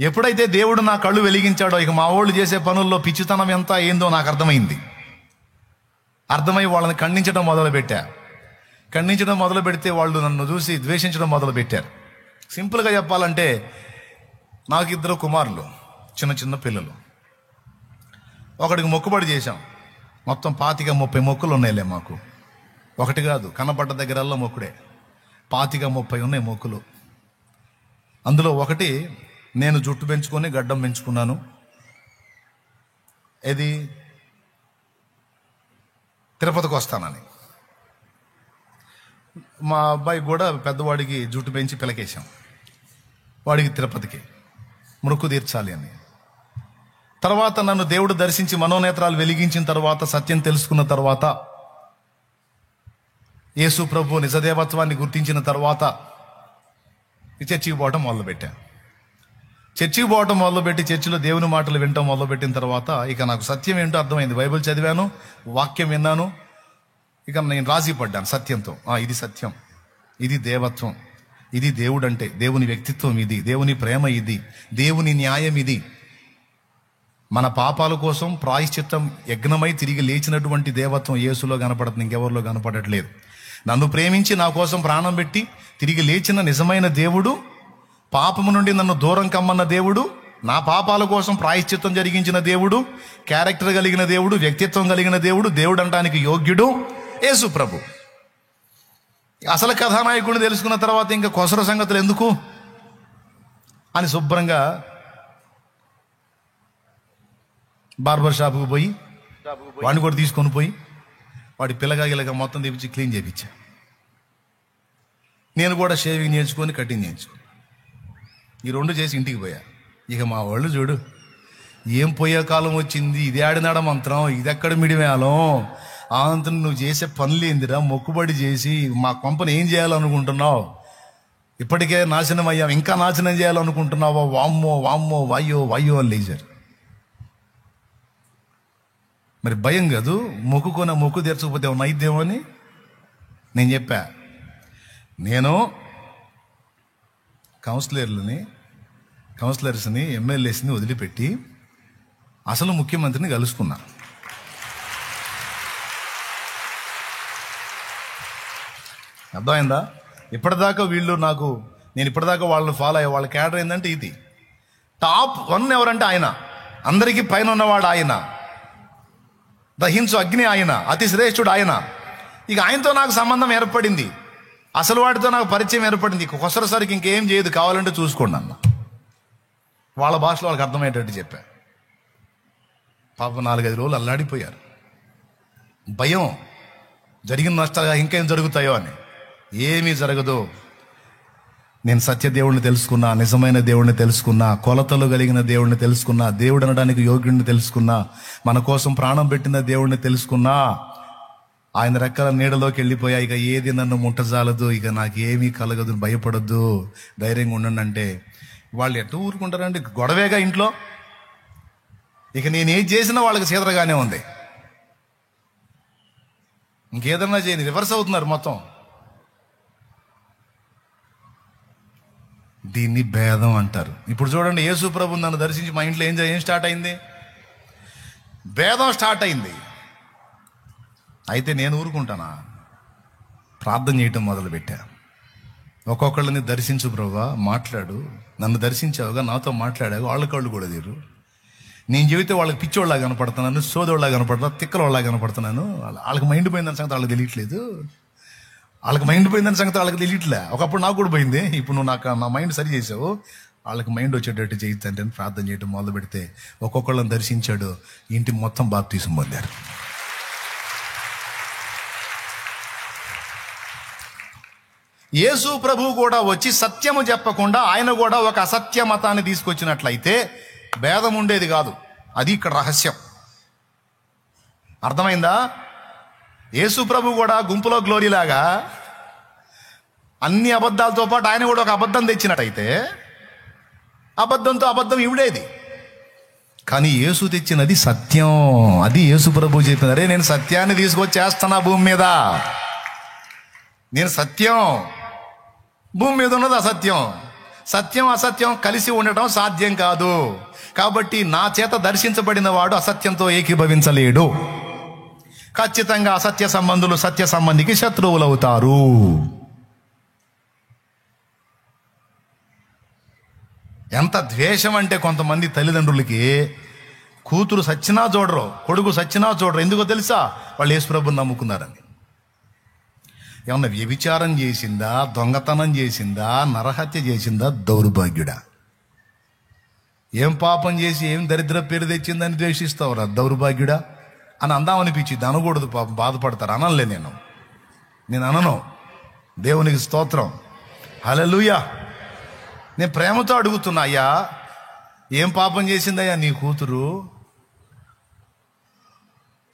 ఎప్పుడైతే దేవుడు నా కళ్ళు వెలిగించాడో ఇక మా వాళ్ళు చేసే పనుల్లో పిచ్చితనం ఎంత ఏందో నాకు అర్థమై వాళ్ళని ఖండించడం మొదలుపెట్టా. ఖండించడం మొదలు పెడితే వాళ్ళు నన్ను చూసి ద్వేషించడం మొదలుపెట్టారు. సింపుల్గా చెప్పాలంటే నాకు 2 కుమారులు, చిన్న పిల్లలు. ఒకడికి మొక్కుబడి చేశాం, మొత్తం 25-30 మొక్కులు ఉన్నాయిలే మాకు. ఒకటి కాదు, కనపడ్డ దగ్గరల్లా మొక్కుడే. 25-30 ఉన్నాయి మొక్కులు. అందులో ఒకటి, నేను జుట్టు పెంచుకొని గడ్డం పెంచుకున్నాను. ఇది తిరుపతికి వస్తానని. మా అబ్బాయి కూడా పెద్దవాడికి జుట్టు పెంచి పిలకేశాం, వాడికి తిరుపతికి మొక్కు తీర్చాలి అని. తర్వాత నన్ను దేవుడు దర్శించి మనోనేత్రాలు వెలిగించిన తర్వాత, సత్యం తెలుసుకున్న తర్వాత, యేసు ప్రభు నిజదేవత్వాన్ని గుర్తించిన తర్వాత చర్చికి పోవటం మొదలుపెట్టాను. చర్చికి పోవటం మొదలుపెట్టి చర్చిలో దేవుని మాటలు వినటం మొదలుపెట్టిన తర్వాత ఇక నాకు సత్యం ఏంటో అర్థమైంది. బైబిల్ చదివాను, వాక్యం విన్నాను, ఇక నేను రాజీ పడ్డాను సత్యంతో. ఇది సత్యం, ఇది దేవత్వం, ఇది దేవుడు అంటే, దేవుని వ్యక్తిత్వం ఇది, దేవుని ప్రేమ ఇది, దేవుని న్యాయం ఇది. మన పాపాల కోసం ప్రాయశ్చిత్తం యజ్ఞమై తిరిగి లేచినటువంటి దేవత్వం యేసులో కనపడుతుంది, ఇంకెవరిలో కనపడట్లేదు. నన్ను ప్రేమించి నా కోసం ప్రాణం పెట్టి తిరిగి లేచిన నిజమైన దేవుడు, పాపము నుండి నన్ను దూరం కమ్మన్న దేవుడు, నా పాపాల కోసం ప్రాయశ్చిత్తం జరిగించిన దేవుడు, క్యారెక్టర్ కలిగిన దేవుడు, వ్యక్తిత్వం కలిగిన దేవుడు, దేవుడు అనడానికి యోగ్యుడు యేసు ప్రభు. అసలు కథానాయకుడిని తెలుసుకున్న తర్వాత ఇంకా కొసర సంగతులు ఎందుకు అని శుభ్రంగా బార్బర్ షాపుకు పోయి వాడిని కూడా తీసుకొని పోయి వాడి పిల్లగా మొత్తం తెప్పించి క్లీన్ చేయించా. నేను కూడా షేవింగ్ నేర్చుకొని కటింగ్ నేర్చుకుని ఈ రెండు చేసి ఇంటికి పోయా. ఇక మా వాళ్ళు చూడు, ఏం పోయే కాలం వచ్చింది, ఇది ఆడినాడ మంత్రం, ఇది ఎక్కడ మిడివేయాలం, అంత నువ్వు చేసే పనులు ఏందిరా, మొక్కుబడి చేసి మా కొంపను ఏం చేయాలనుకుంటున్నావు, ఇప్పటికే నాశనం అయ్యాం, ఇంకా నాశనం చేయాలనుకుంటున్నావా, వామ్మో వామ్మో వాయ్యో వాయ్యో అని లేచారు. మరి భయం కాదు, మొక్కు తీర్చకపోతే ఏమన్నా అయిద్దేమో అని నేను చెప్పా. నేను కౌన్సిలర్స్ని ఎమ్మెల్యేస్ని వదిలిపెట్టి అసలు ముఖ్యమంత్రిని కలుసుకున్నా. అర్థమైందా? ఇప్పటిదాకా నేను ఇప్పటిదాకా వాళ్ళని ఫాలో అయ్యే వాళ్ళ క్యాడర్ ఏంటంటే ఇది. టాప్ 1 ఎవరంటే ఆయన, అందరికీ పైన ఉన్నవాడు ఆయన, దహించు అగ్ని ఆయన, అతి శ్రేష్ఠుడు ఆయన. ఇక ఆయనతో నాకు సంబంధం ఏర్పడింది, అసలు వాడితో నాకు పరిచయం ఏర్పడింది. కొసరసరికి ఇంకేం చేయదు, కావాలంటే చూసుకోండి అన్న. వాళ్ళ భాషలో వాళ్ళకి అర్థమయ్యేటట్టు చెప్పా. పాప 4-5 రోజులు అల్లాడిపోయారు. భయం, జరిగిన నష్టాలుగా ఇంకేం జరుగుతాయో అని. ఏమీ జరగదు. నేను సత్యదేవుడిని తెలుసుకున్నా, నిజమైన దేవుడిని తెలుసుకున్నా, కొలతలు కలిగిన దేవుడిని తెలుసుకున్నా, దేవుడు అనడానికి యోగ్యుడిని తెలుసుకున్నా, మన కోసం ప్రాణం పెట్టిన దేవుడిని తెలుసుకున్నా, ఆయన రెక్కల నీడలోకి వెళ్ళిపోయా. ఇక ఏది నన్ను ముట్టజాలదు, ఇక నాకు ఏమీ కలగదు, భయపడద్దు, ధైర్యంగా ఉండండి అంటే వాళ్ళు ఎటు ఊరుకుంటారండి? గొడవేగా ఇంట్లో. ఇక నేను ఏది చేసినా వాళ్ళకి చీదరగానే ఉంది. ఇంకేదన్నా చేయని రివర్స్ అవుతున్నారు మొత్తం. దీన్ని భేదం అంటారు. ఇప్పుడు చూడండి, యేసు ప్రభు నన్ను దర్శించి మా ఇంట్లో ఏం స్టార్ట్ అయింది? భేదం స్టార్ట్ అయింది. అయితే నేను ఊరుకుంటానా? ప్రార్థన చేయటం మొదలుపెట్టా. ఒక్కొక్కళ్ళని దర్శించు ప్రభువా, మాట్లాడు, నన్ను దర్శించావుగా, నాతో మాట్లాడావు, వాళ్ళ కళ్ళు కూడా తీరు. నేను చెబితే వాళ్ళకి పిచ్చోళ్ళలా కనపడుతున్నాను, సోదోళ్ళలా కనపడుతున్నా, తిక్కలోళ్ళలా కనపడుతున్నాను. వాళ్ళకి మైండ్ పోయిందని సంగతి వాళ్ళకి తెలియట్లేదు. వాళ్ళకి తెలియట్లే. ఒకప్పుడు నాకు కూడా పోయింది. ఇప్పుడు నువ్వు నా మైండ్ సరి చేసావు, వాళ్ళకి మైండ్ వచ్చేటట్టు చేయొద్దంటే ప్రార్థన చేయటం మొదలు పెడితే ఒక్కొక్కళ్ళని దర్శించాడు. ఇంటి మొత్తం బాప్తీసం పొందారు. యేసు ప్రభు కూడా వచ్చి సత్యము చెప్పకుండా ఆయన కూడా ఒక అసత్య మతాన్ని తీసుకొచ్చినట్లయితే భేదం ఉండేది కాదు. అది ఇక్కడ రహస్యం. అర్థమైందా? యేసు ప్రభు కూడా గుంపులో గ్లోరీలాగా అన్ని అబద్ధాలతో పాటు ఆయన కూడా ఒక అబద్ధం తెచ్చినట్టయితే అబద్ధంతో అబద్ధం ఇవిడేది. కానీ యేసు తెచ్చినది సత్యం. అది యేసు ప్రభు చెప్పింది. అరే, నేను సత్యాన్ని తీసుకొచ్చేస్తున్నా భూమి మీద. నేను సత్యం, భూమి మీద ఉన్నది అసత్యం. సత్యం అసత్యం కలిసి ఉండటం సాధ్యం కాదు. కాబట్టి నా చేత దర్శించబడిన వాడు అసత్యంతో ఏకీభవించలేడు. ఖచ్చితంగా అసత్య సంబంధులు సత్య సంబంధికి శత్రువులు అవుతారు. ఎంత ద్వేషం అంటే కొంతమంది తల్లిదండ్రులకి కూతురు సచ్చినా చూడరు, కొడుకు సచ్చినా చూడరు. ఎందుకో తెలుసా? వాళ్ళు యేసు ప్రభువుని నమ్ముకున్నారని. ఏమన్నా వ్యభిచారం చేసిందా, దొంగతనం చేసిందా, నరహత్య చేసిందా? దౌర్భాగ్యుడా. ఏం పాపం చేసి ఏం దరిద్ర పేరు తెచ్చిందని ద్వేషిస్తావురా దౌర్భాగ్యుడా అని అందామనిపించింది. అనకూడదు, పాపం బాధపడతారు. అనలే నేను అనను. దేవునికి స్తోత్రం, హల్లెలూయా. నేను ప్రేమతో అడుగుతున్నా, అయ్యా ఏం పాపం చేసిందయ్యా నీ కూతురు?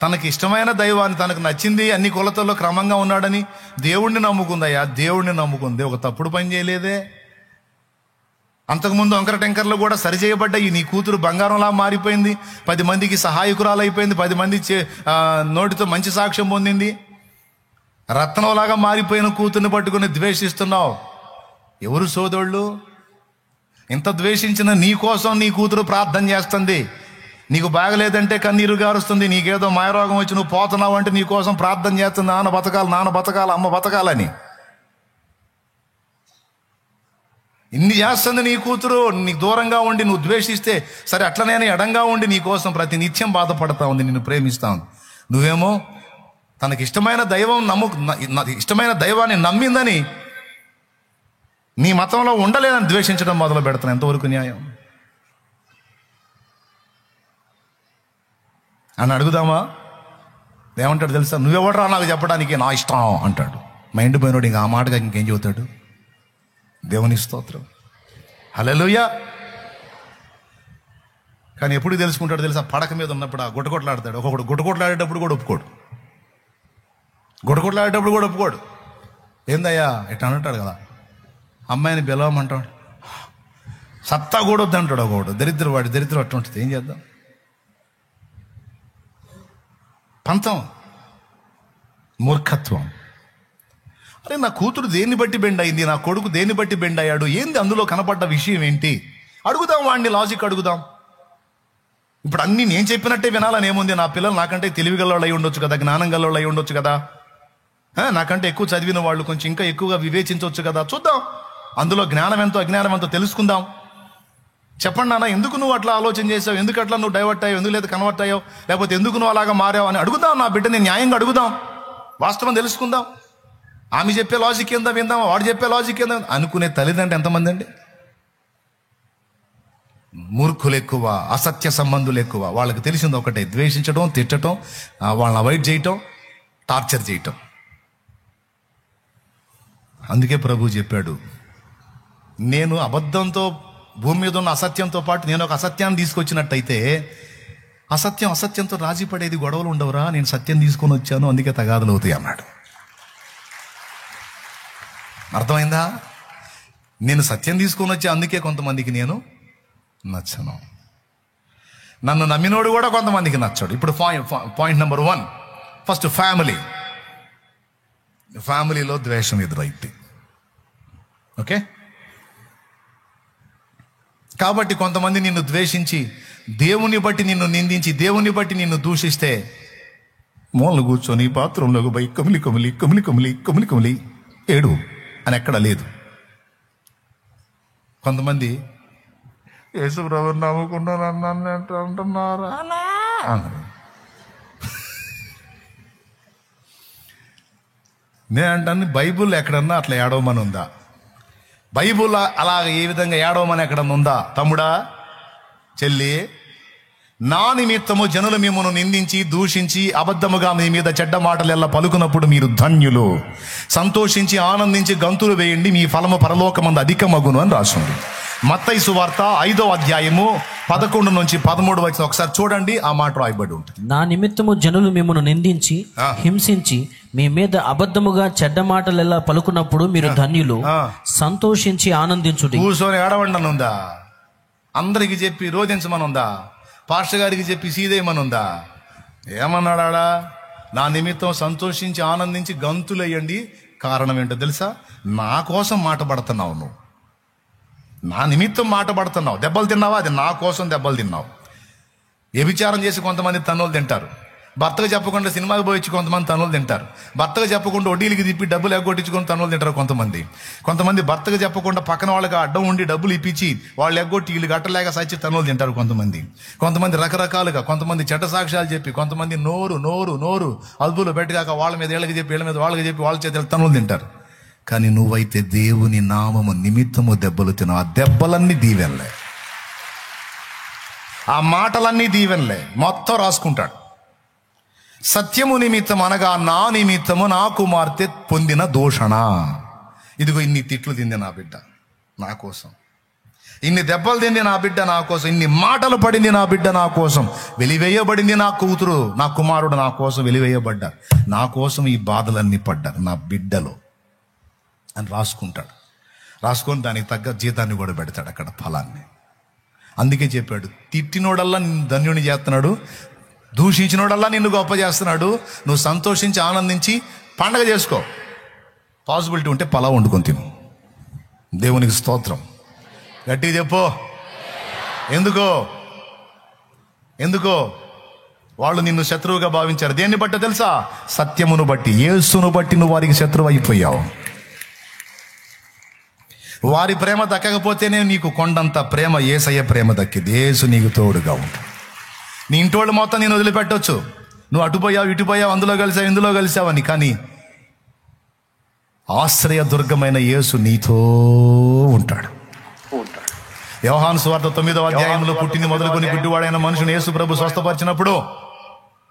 తనకి ఇష్టమైన దైవాన్ని, తనకు నచ్చింది, అన్ని కొలతల్లో క్రమంగా ఉన్నాడని దేవుణ్ణి నమ్ముకుందయ్యా. దేవుణ్ణి నమ్ముకుంది, ఒక తప్పుడు పని చేయలేదే. అంతకుముందు అంకర టెంకర్లు కూడా సరిచేయబడ్డాయి. నీ కూతురు బంగారంలా మారిపోయింది, 10 మందికి సహాయకురాలు అయిపోయింది, 10 మంది నోటితో మంచి సాక్ష్యం పొందింది. రత్నంలాగా మారిపోయిన కూతుర్ని పట్టుకుని ద్వేషిస్తున్నావు. ఎవరు సోదరుళ్ళు? ఇంత ద్వేషించిన నీ కోసం నీ కూతురు ప్రార్థన చేస్తుంది. నీకు బాగలేదంటే కన్నీరు గారుస్తుంది. నీకేదో మాయరోగం వచ్చి నువ్వు పోతున్నావు అంటే నీ కోసం ప్రార్థన చేస్తుంది. నాన్న బతకాలి, అమ్మ బతకాలని. ఇన్ని చేస్తుంది నీ కూతురు. నీకు దూరంగా ఉండి నువ్వు ద్వేషిస్తే సరే, అట్లనే ఎడంగా ఉండి నీ కోసం ప్రతి నిత్యం బాధపడతా ఉంది, నిన్ను ప్రేమిస్తా ఉంది. నువ్వేమో తనకి ఇష్టమైన ఇష్టమైన దైవాన్ని నమ్మిందని నీ మతంలో ఉండలేదని ద్వేషించడం మొదలు పెడతాను. ఎంతవరకు న్యాయం అని అడుగుదామా? ఏమంటాడు తెలుసా? నువ్వెవడరా నాకు చెప్పడానికి, నా ఇష్టం అంటాడు. మైండ్ పోయినోడు ఇంకా ఆ మాటగా ఇంకేం చెబుతాడు? దేవుని స్తోత్రం, హల్లెలూయా. కానీ ఎప్పుడు తెలుసుకుంటాడు తెలుసా? పడక మీద ఉన్నప్పుడు ఆ గుట్టకొట్లాడతాడు. ఒక్కొక్కడు గుట్టకొట్లాడేటప్పుడు కూడా ఒప్పుకోడు. ఏందయ్యా ఇట్లా అంటాడు కదా, అమ్మాయిని పిలవమంటాడు, సత్తా కూడా వద్దంటాడు. ఒకడు దరిద్రం అట్లా ఉంటుంది. ఏం చేద్దాం? పంతం, మూర్ఖత్వం. అరే నా కూతురు దేన్ని బట్టి బెండ్ అయింది, నా కొడుకు దేన్ని బట్టి బెండ్ అయ్యాడు, ఏంది అందులో కనపడ్డ విషయం ఏంటి? అడుగుదాం వాడిని, లాజిక్ అడుగుదాం. ఇప్పుడు అన్ని నేను చెప్పినట్టే వినాలని ఏముంది? నా పిల్లలు నాకంటే తెలివి గల్లోళ్ళు అయి ఉండొచ్చు కదా, జ్ఞానం గల్లోళ్ళు అయి ఉండొచ్చు కదా, నాకంటే ఎక్కువ చదివిన వాళ్ళు కొంచెం ఇంకా ఎక్కువగా వివేచించవచ్చు కదా. చూద్దాం, అందులో జ్ఞానం ఎంతో అజ్ఞానం ఎంతో తెలుసుకుందాం. చెప్పండి నాన్న, ఎందుకు నువ్వు అట్లా ఆలోచన చేసావు, ఎందుకు అట్లా నువ్వు డైవర్ట్ అయ్యావు, ఎందుకు లేదు కన్వర్ట్ అయ్యావు, లేకపోతే ఎందుకు నువ్వు అలాగా మారావు అని అడుగుదాం. నా బిడ్డని న్యాయంగా అడుగుదాం, వాస్తవం తెలుసుకుందాం. ఆమె చెప్పే లాజిక్ ఏందో విందామా, వాడు చెప్పే లాజిక్ ఏందో అనుకునే తల్లిదండ్రులు ఎంతమంది అండి? మూర్ఖులు ఎక్కువ, అసత్య సంబంధులు ఎక్కువ. వాళ్ళకి తెలిసింది ఒకటే, ద్వేషించడం, తిట్టడం, వాళ్ళని అవాయిడ్ చేయటం, టార్చర్ చేయటం. అందుకే ప్రభు చెప్పాడు, నేను అబద్ధంతో భూమి మీద ఉన్న అసత్యంతో పాటు నేను ఒక అసత్యాన్ని తీసుకొచ్చినట్టయితే అసత్యంతో రాజీ పడేది, గొడవలు ఉండవురా. నేను సత్యం తీసుకొని వచ్చాను, అందుకే తగాదులు అవుతాయి అన్నాడు. అర్థమైందా? నేను సత్యం తీసుకొని వచ్చా, అందుకే కొంతమందికి నేను నచ్చను. నన్ను నమ్మినోడు కూడా కొంతమందికి నచ్చాడు. ఇప్పుడు పాయింట్ నెంబర్ 1, ఫస్ట్ ఫ్యామిలీలో ద్వేషం ఎదురైతే. ఓకే, కాబట్టి కొంతమంది నిన్ను ద్వేషించి, దేవుని బట్టి నిన్ను నిందించి, దేవుని బట్టి నిన్ను దూషిస్తే మూలలు కూర్చొని బాత్రూంలోకి పోయి కమిలి ఏడు అని ఎక్కడ లేదు. కొంతమంది యేసు ప్రభువుని నమ్ముకున్నాను అంటున్నారా నేను అంటాను, బైబుల్ ఎక్కడన్నా అట్లా ఏడవమని ఉందా? బైబుల్ అలాగ ఏ విధంగా ఏడవమని ఎక్కడన్నా ఉందా? తమ్ముడా, చెల్లి, నా నిమిత్తము జనులు మిమ్మల్ని నిందించి దూషించి అబద్ధముగా మీ మీద చెడ్డ మాటలు ఎలా పలుకున్నప్పుడు మీరు ధన్యులు, సంతోషించి ఆనందించి గంతులు వేయండి, మీ ఫలము పరలోకమందు అధికమగును అని రాసింది. మత్తయి సువార్త 5వ అధ్యాయము 11 నుంచి 13 వరకు ఒకసారి చూడండి, ఆ మాట రాయబడి ఉంటుంది. నా నిమిత్తము జనులు మిమ్మల్ని నిందించి హింసించి మీ మీద అబద్ధముగా చెడ్డ మాటలు ఎలా పలుకున్నప్పుడు మీరు ధన్యులు, సంతోషించి ఆనందించుడి. కూర్చొని ఏడవండి ఉందా? అందరికి చెప్పి రోధించమని ఉందా? పాస్టర్ గారికి చెప్పి సీదేయమని ఉందా? ఏమన్నాడా? నా నిమిత్తం సంతోషించి ఆనందించి గంతులేయండి. కారణం ఏంటో తెలుసా? నా కోసం మాట పడుతున్నావు నువ్వు, నా నిమిత్తం మాట పడుతున్నావు. దెబ్బలు తిన్నావా? అది నా కోసం దెబ్బలు తిన్నావు. వ్యభిచారం చేసి కొంతమంది తన్నులు తింటారు, భర్తకు చెప్పకుండా సినిమాకి పోయించి కొంతమంది తనులు తింటారు. భర్తకు చెప్పకుండా వడ్డీలకి తిప్పి డబ్బులు ఎగ్గొట్టించుకొని తనులు తింటారు కొంతమంది భర్తకు చెప్పకుండా పక్కన వాళ్ళకి అడ్డం ఉండి డబ్బులు ఇప్పించి వాళ్ళు ఎగ్గొట్టి వీళ్ళు గట్టలేక సచ్చి తనులు తింటారు కొంతమంది రకరకాలుగా, కొంతమంది చెడ్డ సాక్ష్యాలు చెప్పి, కొంతమంది నోరు అదుపులో పెట్టగాక వాళ్ళ మీద వీళ్ళకి చెప్పి, వీళ్ళ మీద వాళ్ళకి చెప్పి వాళ్ళ చేతులు తనులు తింటారు. కానీ నువ్వైతే దేవుని నామము నిమిత్తము దెబ్బలు తినవు. ఆ దెబ్బలన్నీ దీవెనలే, ఆ మాటలన్నీ దీవెనలే. మొత్తం రాసుకుంటాడు. సత్యము నిమిత్తం అనగా నా నిమిత్తము నా కుమార్తె పొందిన దూషణ. ఇదిగో ఇన్ని తిట్లు తింది నా బిడ్డ నా కోసం, ఇన్ని దెబ్బలు తింది నా బిడ్డ నా కోసం, ఇన్ని మాటలు పడింది నా బిడ్డ నా కోసం, వెలివేయబడింది నా కూతురు నా కుమారుడు నా కోసం వెలివేయబడ్డారు, నా కోసం ఈ బాధలన్నీ పడ్డారు నా బిడ్డలో అని రాసుకుంటాడు. రాసుకొని దానికి తగ్గ జీతాన్ని కూడా పెడతాడు అక్కడ, ఫలాన్ని. అందుకే చెప్పాడు, తిట్టినోడల్లా నిన్ను ధన్యుని చేస్తున్నాడు, దూషించినోడల్లా నిన్ను గొప్ప చేస్తున్నాడు. నువ్వు సంతోషించి ఆనందించి పండగ చేసుకో. పాసిబిలిటీ ఉంటే పలావ్ వండుకొని తిను. దేవునికి స్తోత్రం. గట్టిగా చెప్పు. ఎందుకో వాళ్ళు నిన్ను శత్రువుగా భావించారు. దేన్ని బట్టి తెలుసా? సత్యమును బట్టి, యేసును బట్టి నువ్వు వారికి శత్రువు అయిపోయావు. వారి ప్రేమ దక్కకపోతేనే నీకు కొండంత ప్రేమ, యేసయ్య ప్రేమ దక్కింది. యేసు నీకు తోడుగా ఉంటాడు. నీ ఇంటోళ్ళు మొత్తం నేను వదిలిపెట్టొచ్చు, నువ్వు అటుపోయావు ఇటుపోయావు, అందులో కలిసావు ఇందులో కలిసావని, కానీ ఆశ్రయ దుర్గమైన యేసు నీతో ఉంటాడు. యోహాను సువార్త 9వ అధ్యాయంలో పుట్టింది మొదలుకొని గుడ్డివాడైన మనుషుని యేసు ప్రభు స్వస్థపరిచినప్పుడు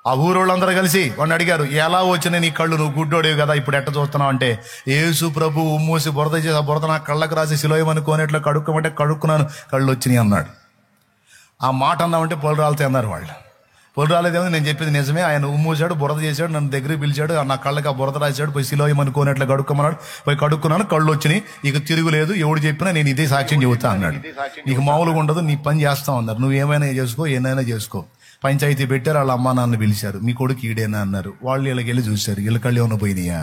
ఆ ఊరోళ్ళందరూ కలిసి వాడిని అడిగారు, ఎలా వచ్చినాయి నీ కళ్ళు, నువ్వు గుడ్డోడేవి కదా, ఇప్పుడు ఎట్ట చూస్తున్నావు అంటే, యేసు ప్రభు ఉమ్మూసి బురద చేసి ఆ బురద నా కళ్ళకు రాసి సిలోయమనుకోనేట్లో కడుక్కోమంటే కడుక్కున్నాను, కళ్ళు వచ్చినాయి అన్నాడు. ఆ మాట అన్నామంటే పొలు రాలితే అన్నారు వాళ్ళు. పొలు రాలేదేమో, నేను చెప్పేది నిజమే. ఆయన ఉమ్మూసాడు, బురద చేశాడు, నన్ను దగ్గరికి పిలిచాడు, నా కళ్ళకి ఆ బురద రాశాడు, పోయి సిలోయమనుకోనేట్లో కడుక్కోమన్నాడు, పోయి కడుక్కున్నాను, కళ్ళు వచ్చినాయి, ఇక తిరుగులేదు, ఎవడు చెప్పినా నేను ఇదే సాక్ష్యం చెబుతా అన్నాడు. నీకు మామూలుగా ఉండదు, నీ పని చేస్తావు అన్నారు. నువ్వు ఏమైనా చేసుకో, ఏమైనా చేసుకో. పంచాయతీ పెట్టారు, వాళ్ళ అమ్మా నాన్న పిలిచారు, మీ కొడుకు ఈడేనా అన్నారు. వాళ్ళు వీళ్ళకి వెళ్ళి చూశారు, వీళ్ళ కళ్ళు ఏమైనా పోయినాయా,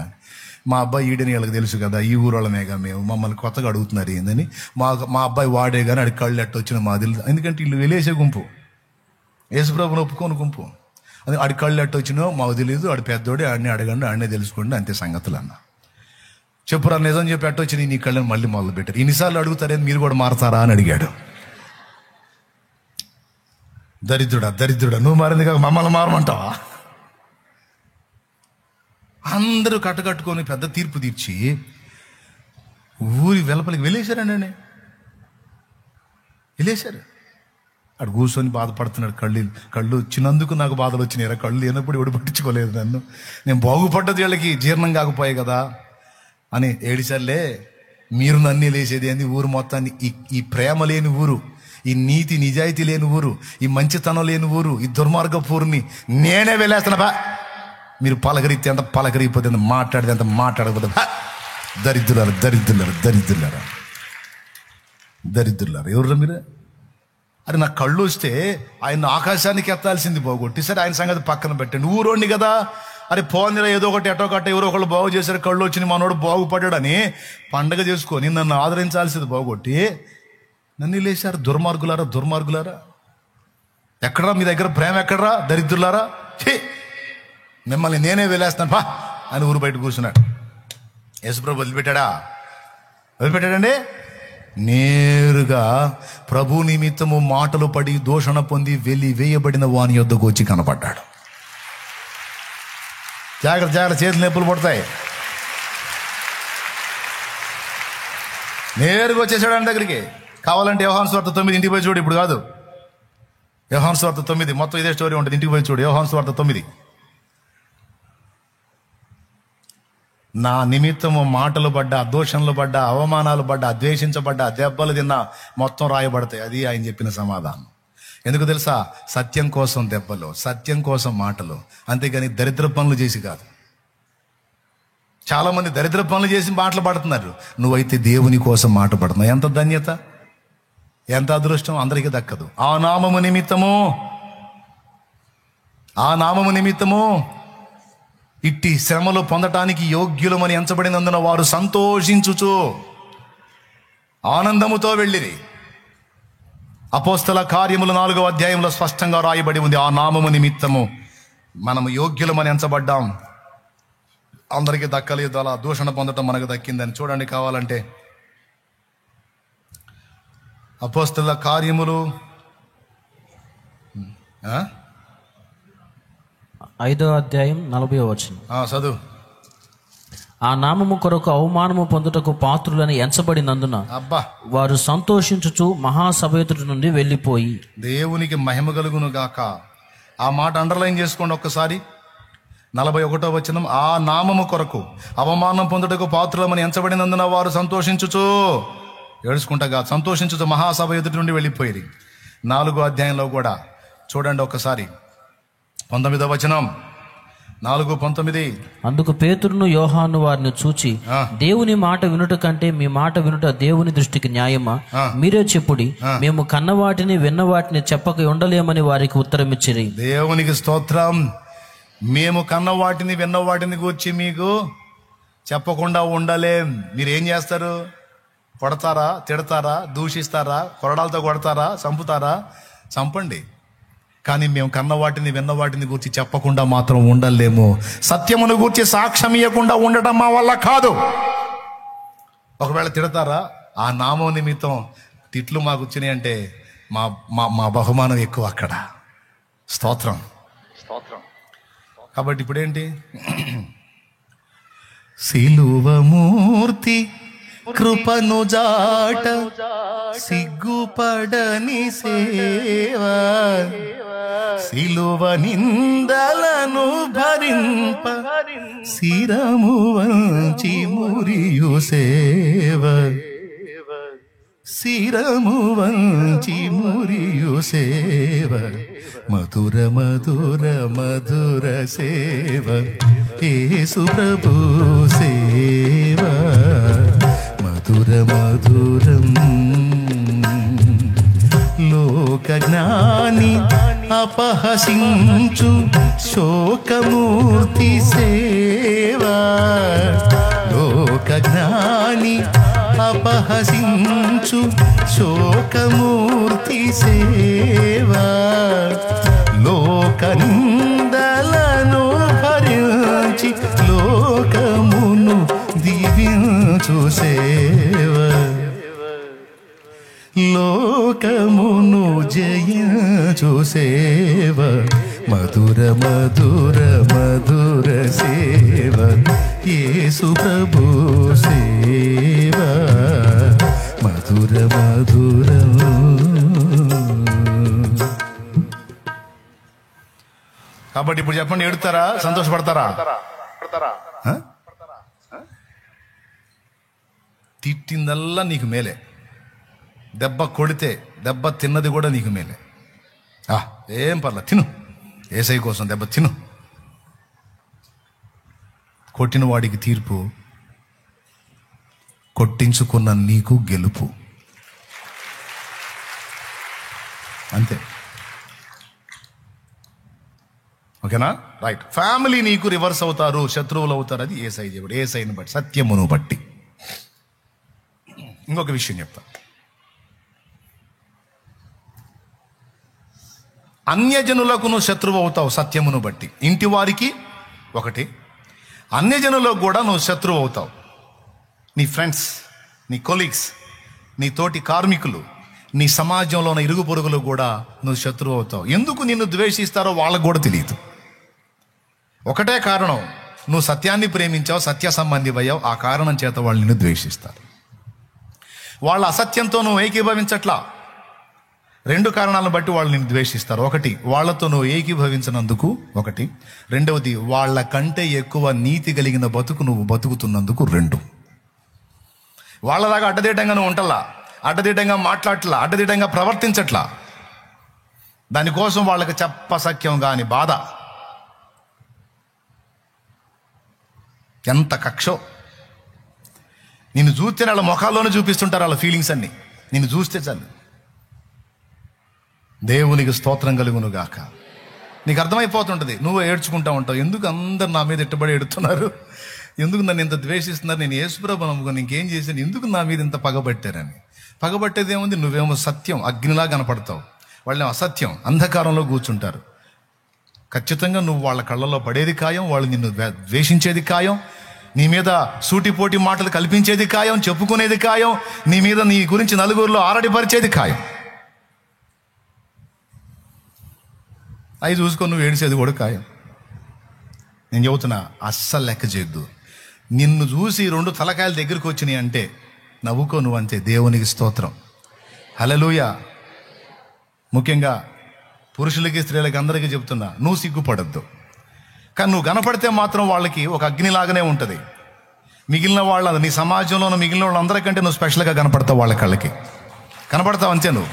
మా అబ్బాయి ఈడని వీళ్ళకి తెలుసు కదా, ఈ ఊరోళ్ళమేగా మేము, మమ్మల్ని కొత్తగా అడుగుతున్నారు ఏందని, మా అబ్బాయి వాడే కానీ ఆడి కళ్ళు ఎట్ట వచ్చిన మా తెలుసు. ఎందుకంటే వీళ్ళు వెలేసే గుంపు, యేసుప్రభుని ఒప్పుకోని గుంపు. అది ఆడి కళ్ళు ఎట్ట వచ్చినో మాకు తెలియదు, ఆడి పెద్దోడే, ఆడిని అడగండి, ఆడినే తెలుసుకోండి, అంతే సంగతులు అన్న. చెప్పురా నిజం చెప్పి ఎట్ట వచ్చినాయి నీ కళ్ళని మళ్ళీ మొదలు పెట్టారు. ఇన్నిసార్లు అడుగుతారేంది, మీరు కూడా మారతారా అని అడిగాడు. దరిద్రుడా నువ్వు మారింది కాక మమ్మల్ని మారమంటావా? అందరూ కట్టుకొని పెద్ద తీర్పు తీర్చి ఊరి వెలుపలికి వెళ్ళేశారండి. వెళ్ళేశారు. అక్కడ కూర్చొని బాధపడుతున్నాడు. కళ్ళు వచ్చినందుకు నాకు బాధలు వచ్చినాయి, కళ్ళు లేనప్పుడు ఎవడు పట్టించుకోలేదు నన్ను, నేను బాగుపడ్డది వీళ్ళకి జీర్ణం కాకపోయాయి కదా అని ఏడిసర్లే. మీరు నన్ను లేసేది ఏంది, ఊరు మొత్తాన్ని, ఈ ప్రేమ లేని ఊరు, ఈ నీతి నిజాయితీ లేని ఊరు, ఈ మంచితనం లేని ఊరు, ఈ దుర్మార్గపు ఊరిని నేనే వెళ్ళేస్తున్నా బా. మీరు పలకరిస్తే అంత పలకరిపోతే అంత, మాట్లాడితే అంత మాట్లాడకపోతే, దరిద్రులారు ఎవరు మీరు? అరే నా కళ్ళు వస్తే ఆయన ఆకాశానికి ఎత్తాల్సింది పోగొట్టి, సరే ఆయన సంగతి పక్కన పెట్టండి, ఊరోండి కదా, అరే పోందిరా ఏదో ఒకటి ఎటో కట్ట ఎవరో ఒకళ్ళు బాగు చేశారు, కళ్ళు వచ్చి మనోడు బాగుపడ్డాడని పండగ చేసుకొని నన్ను ఆదరించాల్సింది పోగొట్టి నన్ను లేచారు. దుర్మార్గులారా ఎక్కడరా మీ దగ్గర ప్రేమ, ఎక్కడరా దరిద్రులారా, మిమ్మల్ని నేనే వెళ్ళేస్తాను పా అని ఊరు బయట కూర్చున్నాడు. యేసుప్రభు వదిలిపెట్టాడండి. నేరుగా ప్రభు నిమిత్తము మాటలు పడి దూషణ పొంది వేయబడిన వాని యొద్దకు వచ్చి కనపడ్డాడు. జాగ్రత్త, చేతులు నొప్పులు పడతాయి. నేరుగా వచ్చేసాడు ఆయన దగ్గరికి. కావాలంటే యోహాను సువార్త 9 ఇంటికి పోయి చూడు, ఇప్పుడు కాదు, యోహాను సువార్త 9 మొత్తం ఇదే స్టోరీ ఉంటుంది, ఇంటికి పోయి చూడు. యోహాను సువార్త 9. నా నిమిత్తము మాటలు పడ్డా, దూషణలు పడ్డా, అవమానాలు పడ్డా, ద్వేషించబడ్డా, దెబ్బలు తిన్నా మొత్తం రాయబడతాయి. అది ఆయన చెప్పిన సమాధానం. ఎందుకు తెలుసా? సత్యం కోసం దెబ్బలు, సత్యం కోసం మాటలు, అంతేగాని దరిద్ర పనులు చేసి కాదు. చాలా మంది దరిద్ర పనులు చేసి మాటలు పడుతున్నారు, నువ్వైతే దేవుని కోసం మాట పడుతున్నావు. ఎంత ధన్యత, ఎంత అదృష్టం, అందరికీ దక్కదు. ఆ నామము నిమిత్తము ఇట్టి శ్రమలు పొందటానికి యోగ్యులమని ఎంచబడినందున వారు సంతోషించుచు ఆనందముతో వెళ్ళిరి. అపోస్తల కార్యములు 4వ అధ్యాయంలో స్పష్టంగా రాయబడి ఉంది, ఆ నామము నిమిత్తము మనము యోగ్యులమని ఎంచబడ్డాం, అందరికీ దక్కలేదు, అలా దూషణ పొందటం మనకు దక్కిందని. చూడండి కావాలంటే అపోస్తలుల కార్యములు 5వ అధ్యాయం 40వ వచనం. చదువు. ఆ నామము కొరకు అవమానము పొందుటకు పాత్రులని ఎంచబడినందున అబ్బా వారు సంతోషించుచు మహాసభ ఎదుటి నుండి వెళ్ళిపోయి. దేవునికి మహిమ కలుగును గాక. ఆ మాట అండర్లైన్ చేసుకోండి ఒక్కసారి. 41వ వచనం, ఆ నామము కొరకు అవమానం పొందుటకు పాత్రులమని ఎంచబడినందున వారు సంతోషించుచు, ఏడుచుకుంటగా సంతోషించుచు మహాసభ ఎదుటి నుండి వెళ్ళిపోయి. 4వ అధ్యాయంలో కూడా చూడండి ఒక్కసారి, 19వ వచనం, 4:19. అందుకు పేతురును యోహాను వారిని చూచి, దేవుని మాట వినుట కంటే మీ మాట వినుట దేవుని దృష్టికి న్యాయమా? మీరే చెప్పుడి, మేము కన్నవాటిని విన్నవాటిని చెప్పక ఉండలేమని వారికి ఉత్తరమిచ్చిరి. దేవునికి స్తోత్రం. మేము కన్నవాటిని విన్నవాటిని గూర్చి మీకు చెప్పకుండా ఉండలేం. మీరేం చేస్తారు? కొడతారా, తిడతారా, దూషిస్తారా, కొరడాలతో కొడతారా, చంపుతారా? చంపండి. కానీ మేము కన్నవాటిని విన్నవాటిని గూర్చి చెప్పకుండా మాత్రం ఉండలేము. సత్యమును గూర్చి సాక్ష్యం ఇవ్వకుండా ఉండటం మా వల్ల కాదు. ఒకవేళ తిడతారా, ఆ నామం నిమిత్తం తిట్లు మాకు వచ్చినాయి అంటే మా మా బహుమానం ఎక్కువ అక్కడ. స్తోత్రం. కాబట్టి ఇప్పుడేంటి? సిలువమూర్తి కృపను జాట సిగ్గుపడని సేవ, సిలువ నిందలను భరింప శిరము వంచి మురియు సేవ, శిరము వంచి మురియు సేవ, మధుర మధుర మధుర సేవ, యేసు ప్రభు సేవ, మధుర మధురం. లోక జ్ఞాని అపహసించు శోకమూర్తి సేవ, లోక జ్ఞాని అపహసించు శోకమూర్తి సేవ, లోక నిందలను భరించి లోకమును దీవించు సేవ, లోకమును జయించు సేవ, మధుర మధుర మధుర సేవ, యేసు ప్రభు సేవ, మధుర మధుర. కాబట్టి ఇప్పుడు చెప్పండి, ఎడుతారా, సంతోషపడతారా? తిట్టిందల్లా నీకు మేలే, దెబ్బ కొడితే దెబ్బ తిన్నది కూడా నీకు మేలే. ఏం పర్లే, తిను, ఏసై కోసం దెబ్బ తిను. కొట్టిన వాడికి తీర్పు, కొట్టించుకున్న నీకు గెలుపు. అంతే. ఓకేనా? రైట్. ఫ్యామిలీ నీకు రివర్స్ అవుతారు, శత్రువులు అవుతారు. అది ఏసై దేవుడు, ఏసైని బట్టి, సత్యమును బట్టి. ఇంకొక విషయం చెప్తా. అన్యజనులకు నువ్వు శత్రువు అవుతావు సత్యమును బట్టి. ఇంటి వారికి ఒకటి, అన్యజనులకు కూడా నువ్వు శత్రువు అవుతావు. నీ ఫ్రెండ్స్, నీ కొలీగ్స్, నీ తోటి కార్మికులు, నీ సమాజంలో ఉన్న ఇరుగు పొరుగులు కూడా నువ్వు శత్రువు అవుతావు. ఎందుకు నిన్ను ద్వేషిస్తారో వాళ్ళకు కూడా తెలియదు. ఒకటే కారణం, నువ్వు సత్యాన్ని ప్రేమించావు, సత్య సంబంధివయ్యావు. ఆ కారణం చేత వాళ్ళు నిన్ను ద్వేషిస్తారు. వాళ్ళ అసత్యంతో నువ్వు ఏకీభవించట్లా. 2 కారణాలను బట్టి వాళ్ళు నిన్ను ద్వేషిస్తారు. ఒకటి, వాళ్ళతో నువ్వు ఏకీభవించినందుకు ఒకటి. రెండవది, వాళ్ళ కంటే ఎక్కువ నీతి కలిగిన బతుకు నువ్వు బతుకుతున్నందుకు 2. వాళ్ళలాగా అడ్డదిడ్డంగా నువ్వు ఉంటలా, అడ్డదిడ్డంగా మాట్లాడట్లా, అడ్డదిడ్డంగా ప్రవర్తించట్లా. దానికోసం వాళ్ళకి చెప్పసఖ్యం కాని బాధ. ఎంత కక్షో! నిన్ను చూస్తే వాళ్ళ ముఖాల్లోనే చూపిస్తుంటారు వాళ్ళ ఫీలింగ్స్ అన్ని. నిన్ను చూస్తే చాలు. దేవునికి స్తోత్రం కలుగును గాక. నీకు అర్థమైపోతుంటుంది. నువ్వు ఏడ్చుకుంటా ఉంటావు, ఎందుకు అందరు నా మీద ఎట్టుబడి ఎడుతున్నారు, ఎందుకు నన్ను ఇంత ద్వేషిస్తున్నారు, నేను యేసుప్రభువు నమ్ముకొని ఇంకేం చేశాను, ఎందుకు నా మీద ఇంత పగబట్టారని. పగబట్టేది ఏముంది? నువ్వేమో సత్యం, అగ్నిలా కనపడతావు, వాళ్ళేమో అసత్యం, అంధకారంలో కూర్చుంటారు. ఖచ్చితంగా నువ్వు వాళ్ళ కళ్ళలో పడేది ఖాయం, వాళ్ళు నిన్ను ద్వేషించేది ఖాయం, నీ మీద సూటిపోటి మాటలు కల్పించేది ఖాయం, చెప్పుకునేది ఖాయం, నీ మీద నీ గురించి నలుగురిలో ఆరడిపరిచేది ఖాయం. అవి చూసుకొని నువ్వు ఏడిసేది కూడా ఖాయం. నేను చెబుతున్నా, అస్సలు లెక్క చేయొద్దు. నిన్ను చూసి 2 తలకాయల దగ్గరికి వచ్చినాయి అంటే నవ్వుకో నువ్వు అంతే. దేవునికి స్తోత్రం, హల్లెలూయా. ముఖ్యంగా పురుషులకి స్త్రీలకి అందరికీ చెప్తున్నా, నువ్వు సిగ్గుపడద్దు. కానీ నువ్వు కనపడితే మాత్రం వాళ్ళకి ఒక అగ్నిలాగానే ఉంటుంది. మిగిలిన వాళ్ళ నీ సమాజంలో మిగిలిన వాళ్ళందరికంటే నువ్వు స్పెషల్గా కనపడతావు. వాళ్ళ కళ్ళకి కనపడతావు అంతే. నువ్వు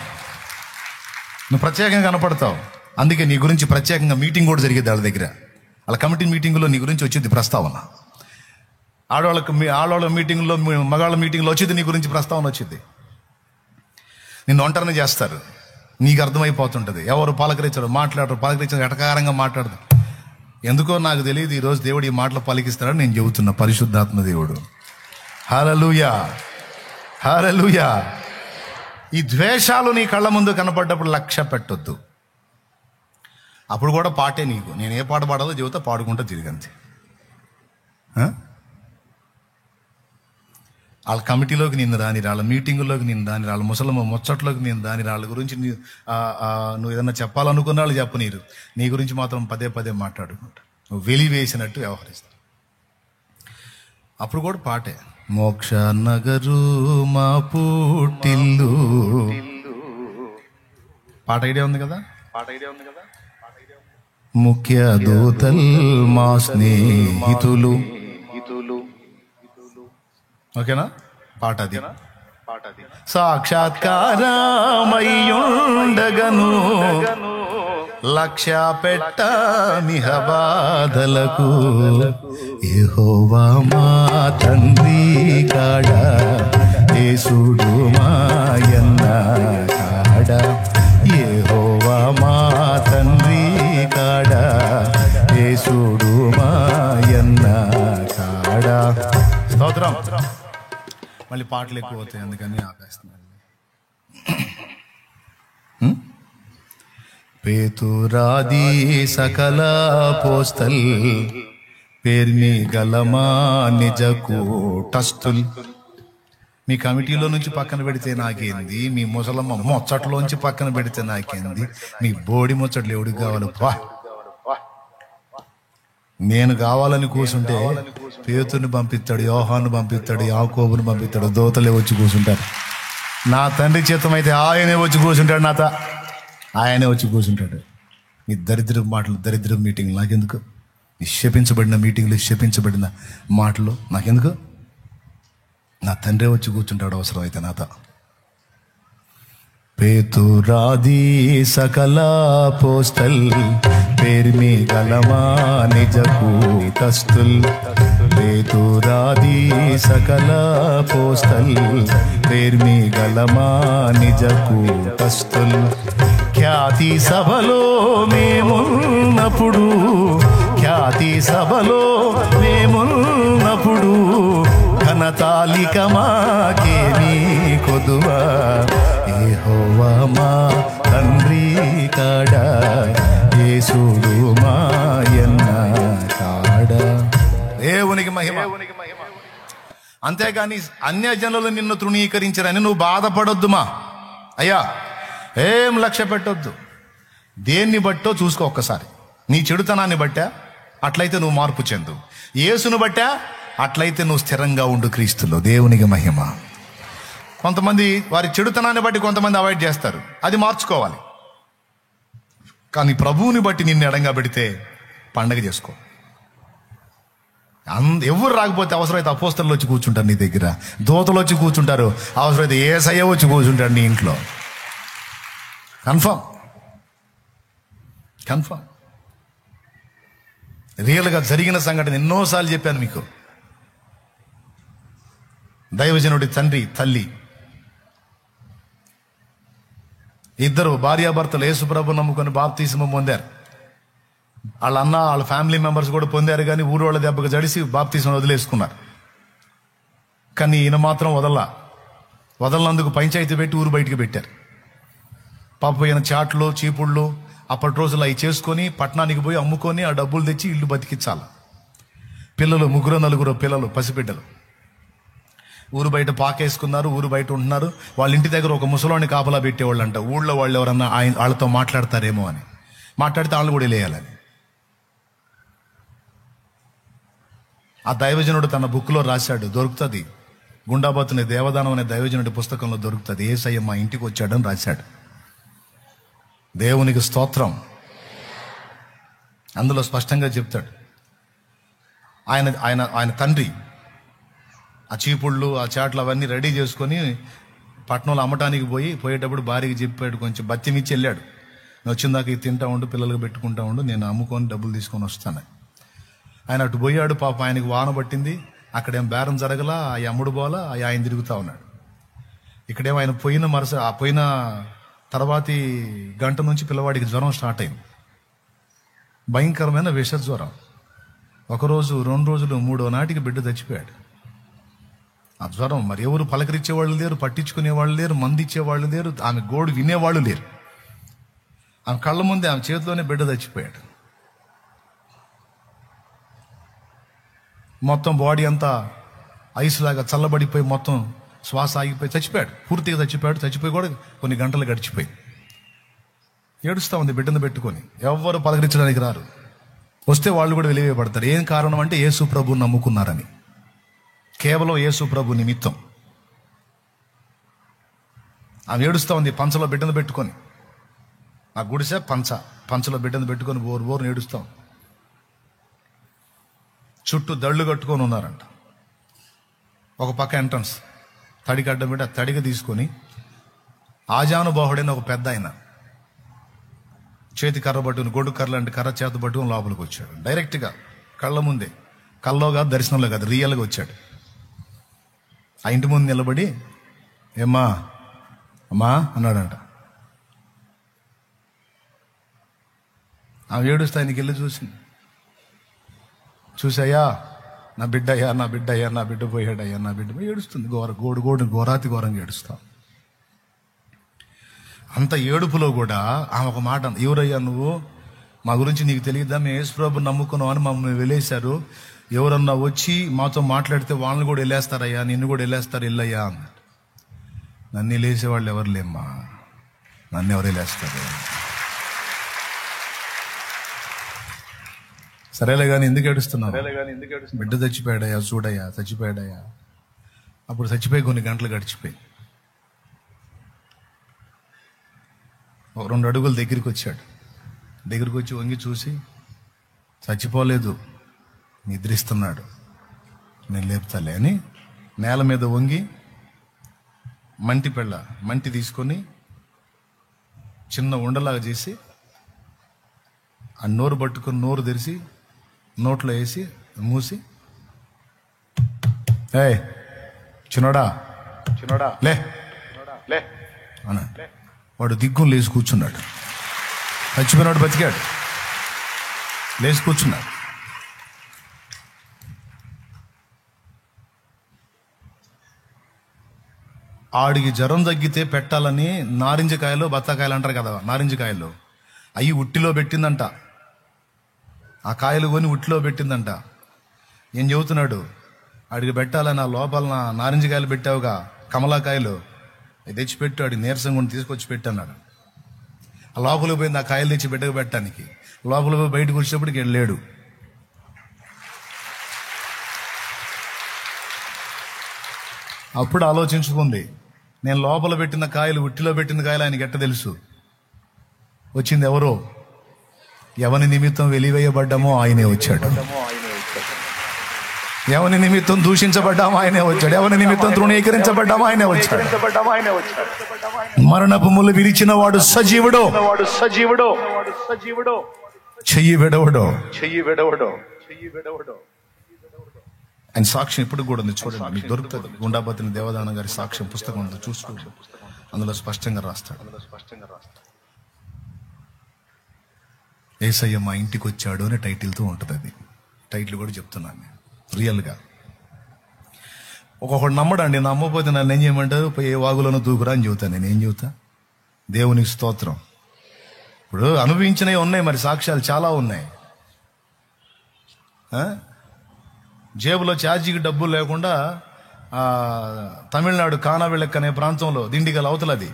ప్రత్యేకంగా కనపడతావు. అందుకే నీ గురించి ప్రత్యేకంగా మీటింగ్ కూడా జరిగేది వాళ్ళ దగ్గర. వాళ్ళ కమిటీ మీటింగులో నీ గురించి వచ్చింది ప్రస్తావన. ఆడవాళ్ళ మీటింగ్లో, మగాళ్ళ మీటింగ్లో వచ్చింది నీ గురించి ప్రస్తావన వచ్చింది. నిన్ను ఒంటరిని చేస్తారు. నీకు అర్థమైపోతుంటుంది. ఎవరు పలకరించరు, పలకరించారు, ఎటకారంగా మాట్లాడదు. ఎందుకో నాకు తెలియదు, ఈరోజు దేవుడు ఈ మాటలు పలికిస్తాడని నేను చెబుతున్నా. పరిశుద్ధాత్మ దేవుడు, హల్లెలూయా, హల్లెలూయా. ఈ ద్వేషాలు నీ కళ్ళ ముందు కనపడ్డప్పుడు లక్ష్య పెట్టొద్దు. అప్పుడు కూడా పాటే నీకు. నేను ఏ పాట పాడాలో చెబుతా, పాడుకుంటా తిరిగంతే. వాళ్ళ కమిటీలోకి నేను రాని, వాళ్ళ మీటింగుల్లోకి నేను రాని, వాళ్ళ ముసలమ్మ ముచ్చట్లోకి నేను రాని, వాళ్ళ గురించి నువ్వు ఏదన్నా చెప్పాలనుకున్న వాళ్ళు చెప్పనీరు. నీ గురించి మాత్రం పదే మాట్లాడుకుంటా. నువ్వు వెలివేసినట్టు వ్యవహరిస్తావు. అప్పుడు కూడా పాటే. మోక్ష నగరు మా పుట్టిల్లు. పాట ఐడియా ఉంది కదా. ముఖ్య దూతల్ మా స్నేహితులు. ఓకేనా పాట అది. సాక్షాత్కారమయ్యుండగను లక్ష్య పెట్ట మిహ బాధలకు. యెహోవా మా తండ్రి కాడ, యేసుడు మాయన్న కాడ. యెహోవా మా తండ్రి కాడ, యేసుడు మాయన్న కాడ. స్తోత్రం. మళ్ళీ పాటలు ఎక్కువ అవుతాయి, అందుకని ఆపేస్తున్నాను. పేతురాది సకల పోస్తల్ పేర్మి గలమా నిజకు టస్తుల్. మీ కమిటీలో నుంచి పక్కన పెడితే నాకేంది, మీ ముసలమ్మ ముచ్చట్లోంచి పక్కన పెడితే నాకేంది, మీ బోడి ముచ్చట్లు ఎవడికి కావాలి? నేను కావాలని కూర్చుంటే పేతుని పంపిస్తాడు, యోహాను పంపిస్తాడు, యాకోబుని పంపిస్తాడు, దోతలే వచ్చి కూర్చుంటారు. నా తండ్రి చిత్తం అయితే ఆయనే వచ్చి కూర్చుంటాడు. ఆయనే వచ్చి కూర్చుంటాడు. ఈ దరిద్ర మాటలు, దరిద్ర మీటింగ్లు నాకెందుకు? నిక్షేపించబడిన మీటింగ్లు, నిక్షేపించబడిన మాటలు నాకెందుకు? నా తండ్రే వచ్చి కూర్చుంటాడు అవసరం అయితే నాతో. పేతురాది సకల పోస్తల్ పేర్మి గలమా నిజకు టస్తుల్. పేతురాది సకల పోస్తల్ పేర్మి గలమా నిజకు టస్తుల్. ఖ్యాతి సభలో మేమున్నప్పుడు, ఖ్యాతి సభలో మేమున్నప్పుడు, ఘనతాలిక మాకేమీ కొదువా. యెహోవా మా తండ్రి కాడ, యేసుడు మాయన్న కాడ. దేవునికి మహిమ. అంతేగాని అన్యజనులు నిన్ను తృణీకరించరని నువ్వు బాధపడొద్దుమా అయ్యా. ఏం లక్ష్య పెట్టొద్దు. దేన్ని బట్టో చూసుకో ఒక్కసారి. నీ చెడుతనాన్ని బట్టా అట్లయితే నువ్వు మార్పు చెందు. యేసును బట్టా అట్లయితే నువ్వు స్థిరంగా ఉండు క్రీస్తులో. దేవునికి మహిమ. కొంతమంది వారి చెడుతనాన్ని బట్టి కొంతమంది అవాయిడ్ చేస్తారు, అది మార్చుకోవాలి. కానీ ప్రభువుని బట్టి నిన్ను ఎడంగా పెడితే పండగ చేసుకో. ఎవరు రాకపోతే అవసరమైతే అపోస్తలు వచ్చి కూర్చుంటారు నీ దగ్గర, దూతలు వచ్చి కూర్చుంటారు, అవసరమైతే యేసయ్య వచ్చి కూర్చుంటాడు నీ ఇంట్లో. కన్ఫర్మ్. రియల్గా జరిగిన సంఘటన ఎన్నోసార్లు చెప్పాను మీకు. దైవజనుడి తండ్రి తల్లి ఇద్దరు భార్యాభర్తలు యేసుప్రభు నమ్ముకొని బాప్తిస్మం పొందారు. వాళ్ళ అన్న, వాళ్ళ ఫ్యామిలీ మెంబర్స్ కూడా పొందారు. కానీ ఊరు వాళ్ళ దెబ్బకు జడిసి బాప్తిస్మం వదిలేసుకున్నారు. కానీ ఈయన మాత్రం వదలనందుకు పంచాయతీ పెట్టి ఊరు బయటికి పెట్టారు. పాప ఈయన చాట్లు, చీపుళ్ళు, అప్పటి రోజులు అవి చేసుకొని పట్టణానికి పోయి అమ్ముకొని ఆ డబ్బులు తెచ్చి ఇల్లు బతికించాలి. పిల్లలు 3-4 పిల్లలు, పసిబిడ్డలు ఊరు బయట పాకేసుకున్నారు, ఊరు బయట ఉంటున్నారు. వాళ్ళ ఇంటి దగ్గర ఒక ముసలోని కాపలా పెట్టేవాళ్ళు అంట. ఊళ్ళో వాళ్ళు ఎవరన్నా వాళ్ళతో మాట్లాడతారేమో అని, మాట్లాడితే వాళ్ళు కూడా లేయాలని. ఆ దైవజనుడు తన బుక్లో రాశాడు, దొరుకుతుంది, గుండాబతుని దేవదానం అనే దైవజనుడి పుస్తకంలో దొరుకుతుంది. యేసయ్య మా ఇంటికి వచ్చాడని రాశాడు. దేవునికి స్తోత్రం. అందులో స్పష్టంగా చెప్తాడు, ఆయన ఆయన ఆయన తండ్రి ఆ చీపుళ్ళు ఆ చాట్లు అవన్నీ రెడీ చేసుకొని పట్టణంలో అమ్మటానికి పోయేటప్పుడు భార్యకి చెప్పాడు, కొంచెం బత్తిమిచ్చి వెళ్ళాడు, నేను వచ్చిన దాకా ఇది తింటా ఉండు, పిల్లలకు పెట్టుకుంటా ఉండు, నేను అమ్ముకొని డబ్బులు తీసుకొని వస్తాను. ఆయన అటు పోయాడు. పాప ఆయనకి వాన పట్టింది, అక్కడేం బేరం జరగలా, ఆ అమ్ముడు పోలా, ఆయన తిరుగుతూ ఉన్నాడు. ఇక్కడేమో ఆయన పోయిన తర్వాతి గంట నుంచి పిల్లవాడికి జ్వరం స్టార్ట్ అయింది, భయంకరమైన విష జ్వరం. 1 రోజు 2 రోజులు 3వ నాటికి బిడ్డ చచ్చిపోయాడు. ఆ జ్వరం మరి ఎవరు పలకరించేవాళ్ళు లేరు, పట్టించుకునేవాళ్ళు లేరు, మంది ఇచ్చేవాళ్ళు లేరు, ఆమె గోడు వినేవాళ్ళు లేరు. ఆమె కళ్ళ ముందే ఆమె చేతిలోనే బిడ్డ చచ్చిపోయాడు. మొత్తం బాడీ అంతా ఐస్ లాగా చల్లబడిపోయి మొత్తం శ్వాస ఆగిపోయి చచ్చిపోయాడు. పూర్తిగా చచ్చిపోయి కూడా కొన్ని గంటలు గడిచిపోయి ఏడుస్తూ ఉంది బిడ్డను పెట్టుకొని. ఎవ్వరు పలకరించడానికి రారు, వస్తే వాళ్ళు కూడా వెలివేయబడతారు. ఏం కారణం అంటే యేసు ప్రభువుని నమ్ముకున్నారని, కేవలం యేసు ప్రభు నిమిత్తం. ఆమె ఏడుస్తూ ఉంది పంచలో బిడ్డను పెట్టుకొని. ఆ గుడిసె పంచలో బిడ్డను పెట్టుకొని బోరు ఏడుస్తాం. చుట్టూ దళ్ళు కట్టుకొని ఉన్నారంట. ఒక పక్క ఎంట్రన్స్ తడికి అడ్డం పెట్టి ఆ తడిగా తీసుకొని ఆజానుబాహుడైన ఒక పెద్ద ఆయన చేతి కర్ర పట్టుకుని, గొడ్డు కర్ర లాంటి కర్ర చేత పట్టుకుని లోపలికి వచ్చాడు. డైరెక్ట్గా కళ్ళ ముందే, కల్లో కాదు, దర్శనంలో కాదు, రియల్గా వచ్చాడు. ఆ ఇంటి ముందు నిలబడి, ఏమ్మా అమ్మా అన్నాడంట. ఆమె ఏడుస్తే ఆయనకి వెళ్ళి చూసాయా నా బిడ్డ పోయాడయ్యా, నా బిడ్డ ఏడుస్తుంది. ఘోరాతి ఘోరంగా ఏడుస్తాం. అంత ఏడుపులో కూడా ఆమె ఒక మాట, ఎవరయ్యా నువ్వు, మా గురించి నీకు తెలియదా, మేము యేసుప్రభుని నమ్ముకున్నాం అని మమ్మల్ని వెళ్ళేశారు, ఎవరన్నా వచ్చి మాతో మాట్లాడితే వాళ్ళని కూడా వెళ్ళేస్తారయ్యా, నిన్ను కూడా వెళ్ళేస్తారు, వెళ్ళయ్యా అన్నాడు. నన్ను వెళ్ళేసేవాళ్ళు ఎవరు లేమ్మా, నన్ను ఎవరు వెళ్ళేస్తారు. సరేలే కానీ ఎందుకు ఏడుస్తున్నావు, బిడ్డ చచ్చిపోయాడయ్యా, చూడయ్యా చచ్చిపోయాడయ్యా. అప్పుడు చచ్చిపోయి కొన్ని గంటలు గడిచిపోయి 2 అడుగులు దగ్గరికి వచ్చి వంగి చూసి, చచ్చిపోలేదు, నిద్రిస్తున్నాడు, నేను లేపుతాలే అని నేల మీద వంగి మంటి తీసుకొని చిన్న ఉండలాగా చేసి ఆ నోరు పట్టుకొని నోరు తెరిచి నోట్లో వేసి మూసి, ఏయ్ చిన్నోడా లే అన్న. వాడు దిగ్గును లేచి కూర్చున్నాడు. చచ్చిపోయినాడు, బతికాడు, లేచి కూర్చున్నాడు. ఆడికి జ్వరం తగ్గితే పెట్టాలని నారింజకాయలు బత్తాకాయలు అంటారు కదా, నారింజకాయలు అవి ఉట్టిలో పెట్టిందంట. ఆ కాయలు కొని ఉట్టిలో పెట్టిందంట. ఏం చెబుతున్నాడు, ఆడికి పెట్టాలని ఆ లోపల నారింజకాయలు పెట్టావుగా, కమలాకాయలు అది తెచ్చిపెట్టు, ఆడి నీరసంగా తీసుకొచ్చి పెట్టన్నాడు. ఆ లోపలికి పోయింది ఆ కాయలు తెచ్చి బిడ్డకు పెట్టడానికి. లోపలికి పోయి బయటకు వచ్చేటప్పటికి వెళ్ళాడు. అప్పుడు ఆలోచించుకుంది, నేను లోపల పెట్టిన కాయలు ఉట్టిలో పెట్టిన కాయలు ఆయనకి ఎట్ట తెలుసు, వచ్చింది ఎవరో, ఎవని నిమిత్తం వెలివేయబడ్డామో ఆయనే వచ్చాడు, ఎవని నిమిత్తం దూషించబడ్డామో ఆయనే వచ్చాడు, ఎవని నిమిత్తం తృణీకరించబడ్డామో ఆయనే వచ్చాడు. మరణపు ముళ్ళు విరిచిన వాడు సజీవుడో, చెయ్యి విడవడో. ఆయన సాక్ష్యం ఇప్పుడు కూడా ఉంది, చూడండి, మీకు దొరుకుతుంది. గుండాబతిని దేవదానం గారి సాక్ష్యం పుస్తకం ఉంది, చూసుకోండి, అందులో స్పష్టంగా రాస్తాడు. యేసయ్య మా ఇంటికి వచ్చాడు అనే టైటిల్తో ఉంటుంది. అది టైటిల్ కూడా చెప్తున్నాను నేను రియల్గా. ఒక్కొక్కడు నమ్మడండి, నమ్మకపోతే నన్ను ఏం చేయమంటారు, పోయి వాగులను దూకురా అని చెబుతాను. నేను ఏం చెబుతా, దేవునికి స్తోత్రం. ఇప్పుడు అనుభవించినవి ఉన్నాయి, మరి సాక్ష్యాలు చాలా ఉన్నాయి. జేబులో ఛార్జీకి డబ్బులు లేకుండా తమిళనాడు కానావిళ్ళక్ అనే ప్రాంతంలో దిండిగల్ అవతలది,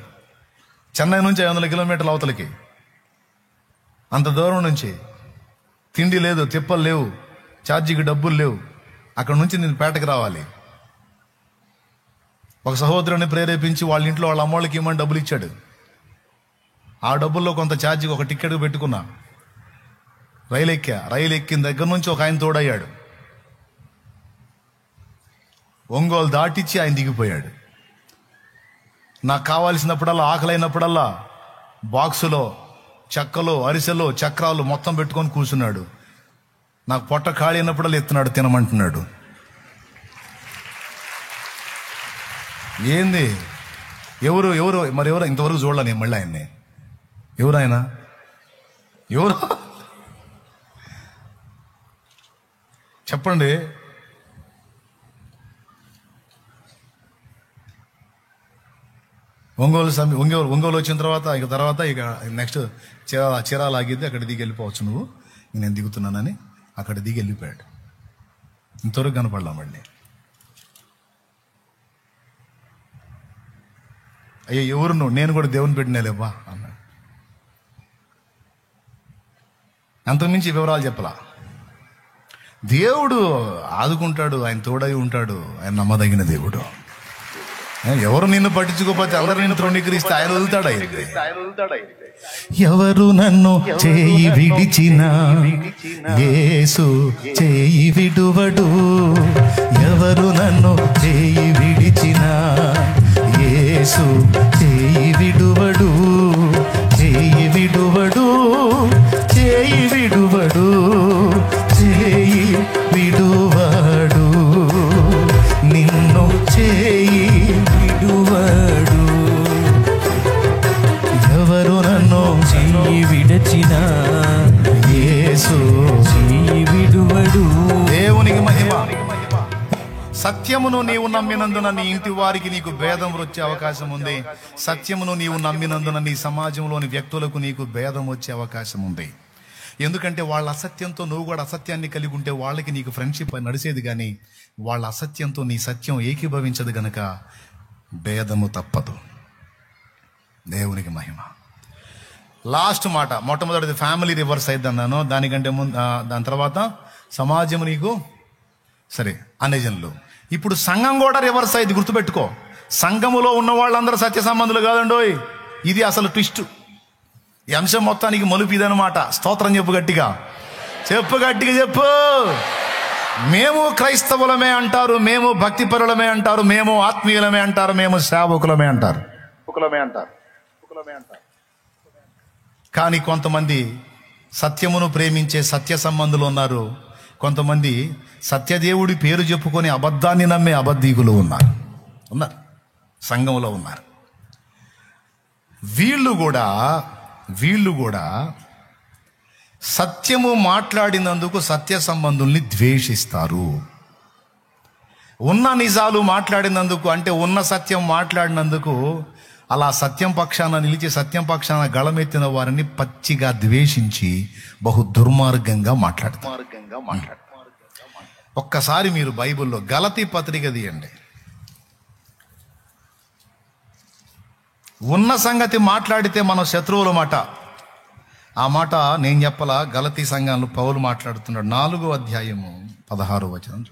చెన్నై నుంచి 500 కిలోమీటర్ల అవతలకి, అంత దూరం నుంచి తిండి లేదు, తిప్పలు లేవు, ఛార్జీకి డబ్బులు లేవు. అక్కడ నుంచి నేను పేటకు రావాలి. ఒక సహోదరుని ప్రేరేపించి వాళ్ళ ఇంట్లో వాళ్ళ అమ్మోళ్ళకి ఇవ్వమని డబ్బులు ఇచ్చాడు. ఆ డబ్బుల్లో కొంత ఛార్జీకి ఒక టికెట్ పెట్టుకున్నా, రైలు ఎక్కిన దగ్గర నుంచి ఒక ఆయన తోడయ్యాడు. ఒంగోలు దాటిచ్చి ఆయన దిగిపోయాడు. నాకు కావాల్సినప్పుడల్లా, ఆకలైనప్పుడల్లా బాక్సులో చెక్కలు, అరిసెలు, చక్రాలు మొత్తం పెట్టుకొని కూర్చున్నాడు. నాకు పొట్ట ఖాళీ అయినప్పుడల్లా ఎత్తున్నాడు, తినమంటున్నాడు. ఏంది? ఎవరు ఇంతవరకు చూడలే నేను మళ్ళీ ఆయన్ని. ఎవరు ఆయన? ఎవరు చెప్పండి. ఒంగోలు వచ్చిన తర్వాత ఇక నెక్స్ట్ చీరాల ఆగిద్ది, అక్కడ దిగి వెళ్ళిపోవచ్చు నువ్వు, నేను దిగుతున్నానని అక్కడ దిగి వెళ్ళిపోయాడు. ఇంతవరకు కనపడలా మళ్ళీ. అయ్యో ఎవరు నువ్వు? నేను కూడా దేవుని పెట్టినేలేవా అన్నాడు. అంతకుమించి వివరాలు చెప్పలా. దేవుడు ఆదుకుంటాడు, ఆయన తోడై ఉంటాడు, ఆయన నమ్మదగిన దేవుడు. ఎవరు నిన్ను పట్టించుకోకపోతే అందరు నిన్ను తృణీకరిస్తే ఆయన వదులుతాడు. ఎవరు నన్ను చేయి విడిచిన యేసు చేయి విడువడు, ఎవరు నన్ను చేయి విడిచిన యేసు చేయి విడువడు, చేయి విడువడు, చేయి విడువడు, చేయి విడువడు, నిన్ను చేయి విడువడు. ఎవరు నన్ను చేయి విడచిన యేసు చేయి విడువడు. దేవునికి మహిమ. సత్యమును నీవు నమ్మినందున నీ ఇంటి వారికి నీకు భేదం వచ్చే అవకాశం ఉంది. సత్యమును నీవు నమ్మినందున నీ సమాజంలోని వ్యక్తులకు నీకు భేదం వచ్చే అవకాశం ఉంది. ఎందుకంటే వాళ్ళ అసత్యంతో నువ్వు కూడా అసత్యాన్ని కలిగి ఉంటే వాళ్ళకి నీకు ఫ్రెండ్షిప్ నడిచేది, కానీ వాళ్ళ అసత్యంతో నీ సత్యం ఏకీభవించదు గనక భేదము తప్పదు. దేవునికి మహిమ. లాస్ట్ మాట, మొట్టమొదటిది ఫ్యామిలీ రివర్స్ అయింది అన్నాను. దానికంటే ముందు, దాని తర్వాత సమాజం నీకు సరే అనేజన్లు. ఇప్పుడు సంఘం కూడా రివర్స్ అయింది, గుర్తుపెట్టుకో. సంఘములో ఉన్న వాళ్ళందరూ సత్య సంబంధులు కాదండోయ్. ఇది అసలు ట్విస్ట్. ఈ అంశం మొత్తానికి మలుపు ఇదనమాట. స్తోత్రం చెప్పు గట్టిగా, చెప్పు. మేము క్రైస్తవులమే అంటారు, మేము భక్తిపరులమే అంటారు, మేము ఆత్మీయులమే అంటారు, మేము సేవకులమే అంటారు. కానీ కొంతమంది సత్యమును ప్రేమించే సత్య సంబంధులు ఉన్నారు. కొంతమంది సత్యదేవుడి పేరు చెప్పుకొని అబద్ధాన్ని నమ్మే అబద్ధీకులు ఉన్నారు. సంఘంలో ఉన్నారు. వీళ్ళు కూడా సత్యము మాట్లాడినందుకు సత్య సంబంధుల్ని ద్వేషిస్తారు. ఉన్న నిజాలు మాట్లాడినందుకు, అంటే ఉన్న సత్యం మాట్లాడినందుకు అలా సత్యం పక్షాన నిలిచి సత్యం పక్షాన గళమెత్తిన వారిని పచ్చిగా ద్వేషించి బహు దుర్మార్గంగా మాట్లాడతారు. ఒక్కసారి మీరు బైబిల్లో గలతీ పత్రిక తీయండి. ఉన్న సంగతి మాట్లాడితే మనం శత్రువుల మాట. ఆ మాట నేను చెప్పలా, గలతీ సంఘంలో పౌలు మాట్లాడుతున్నాడు. 4వ అధ్యాయము 16వ వచనం.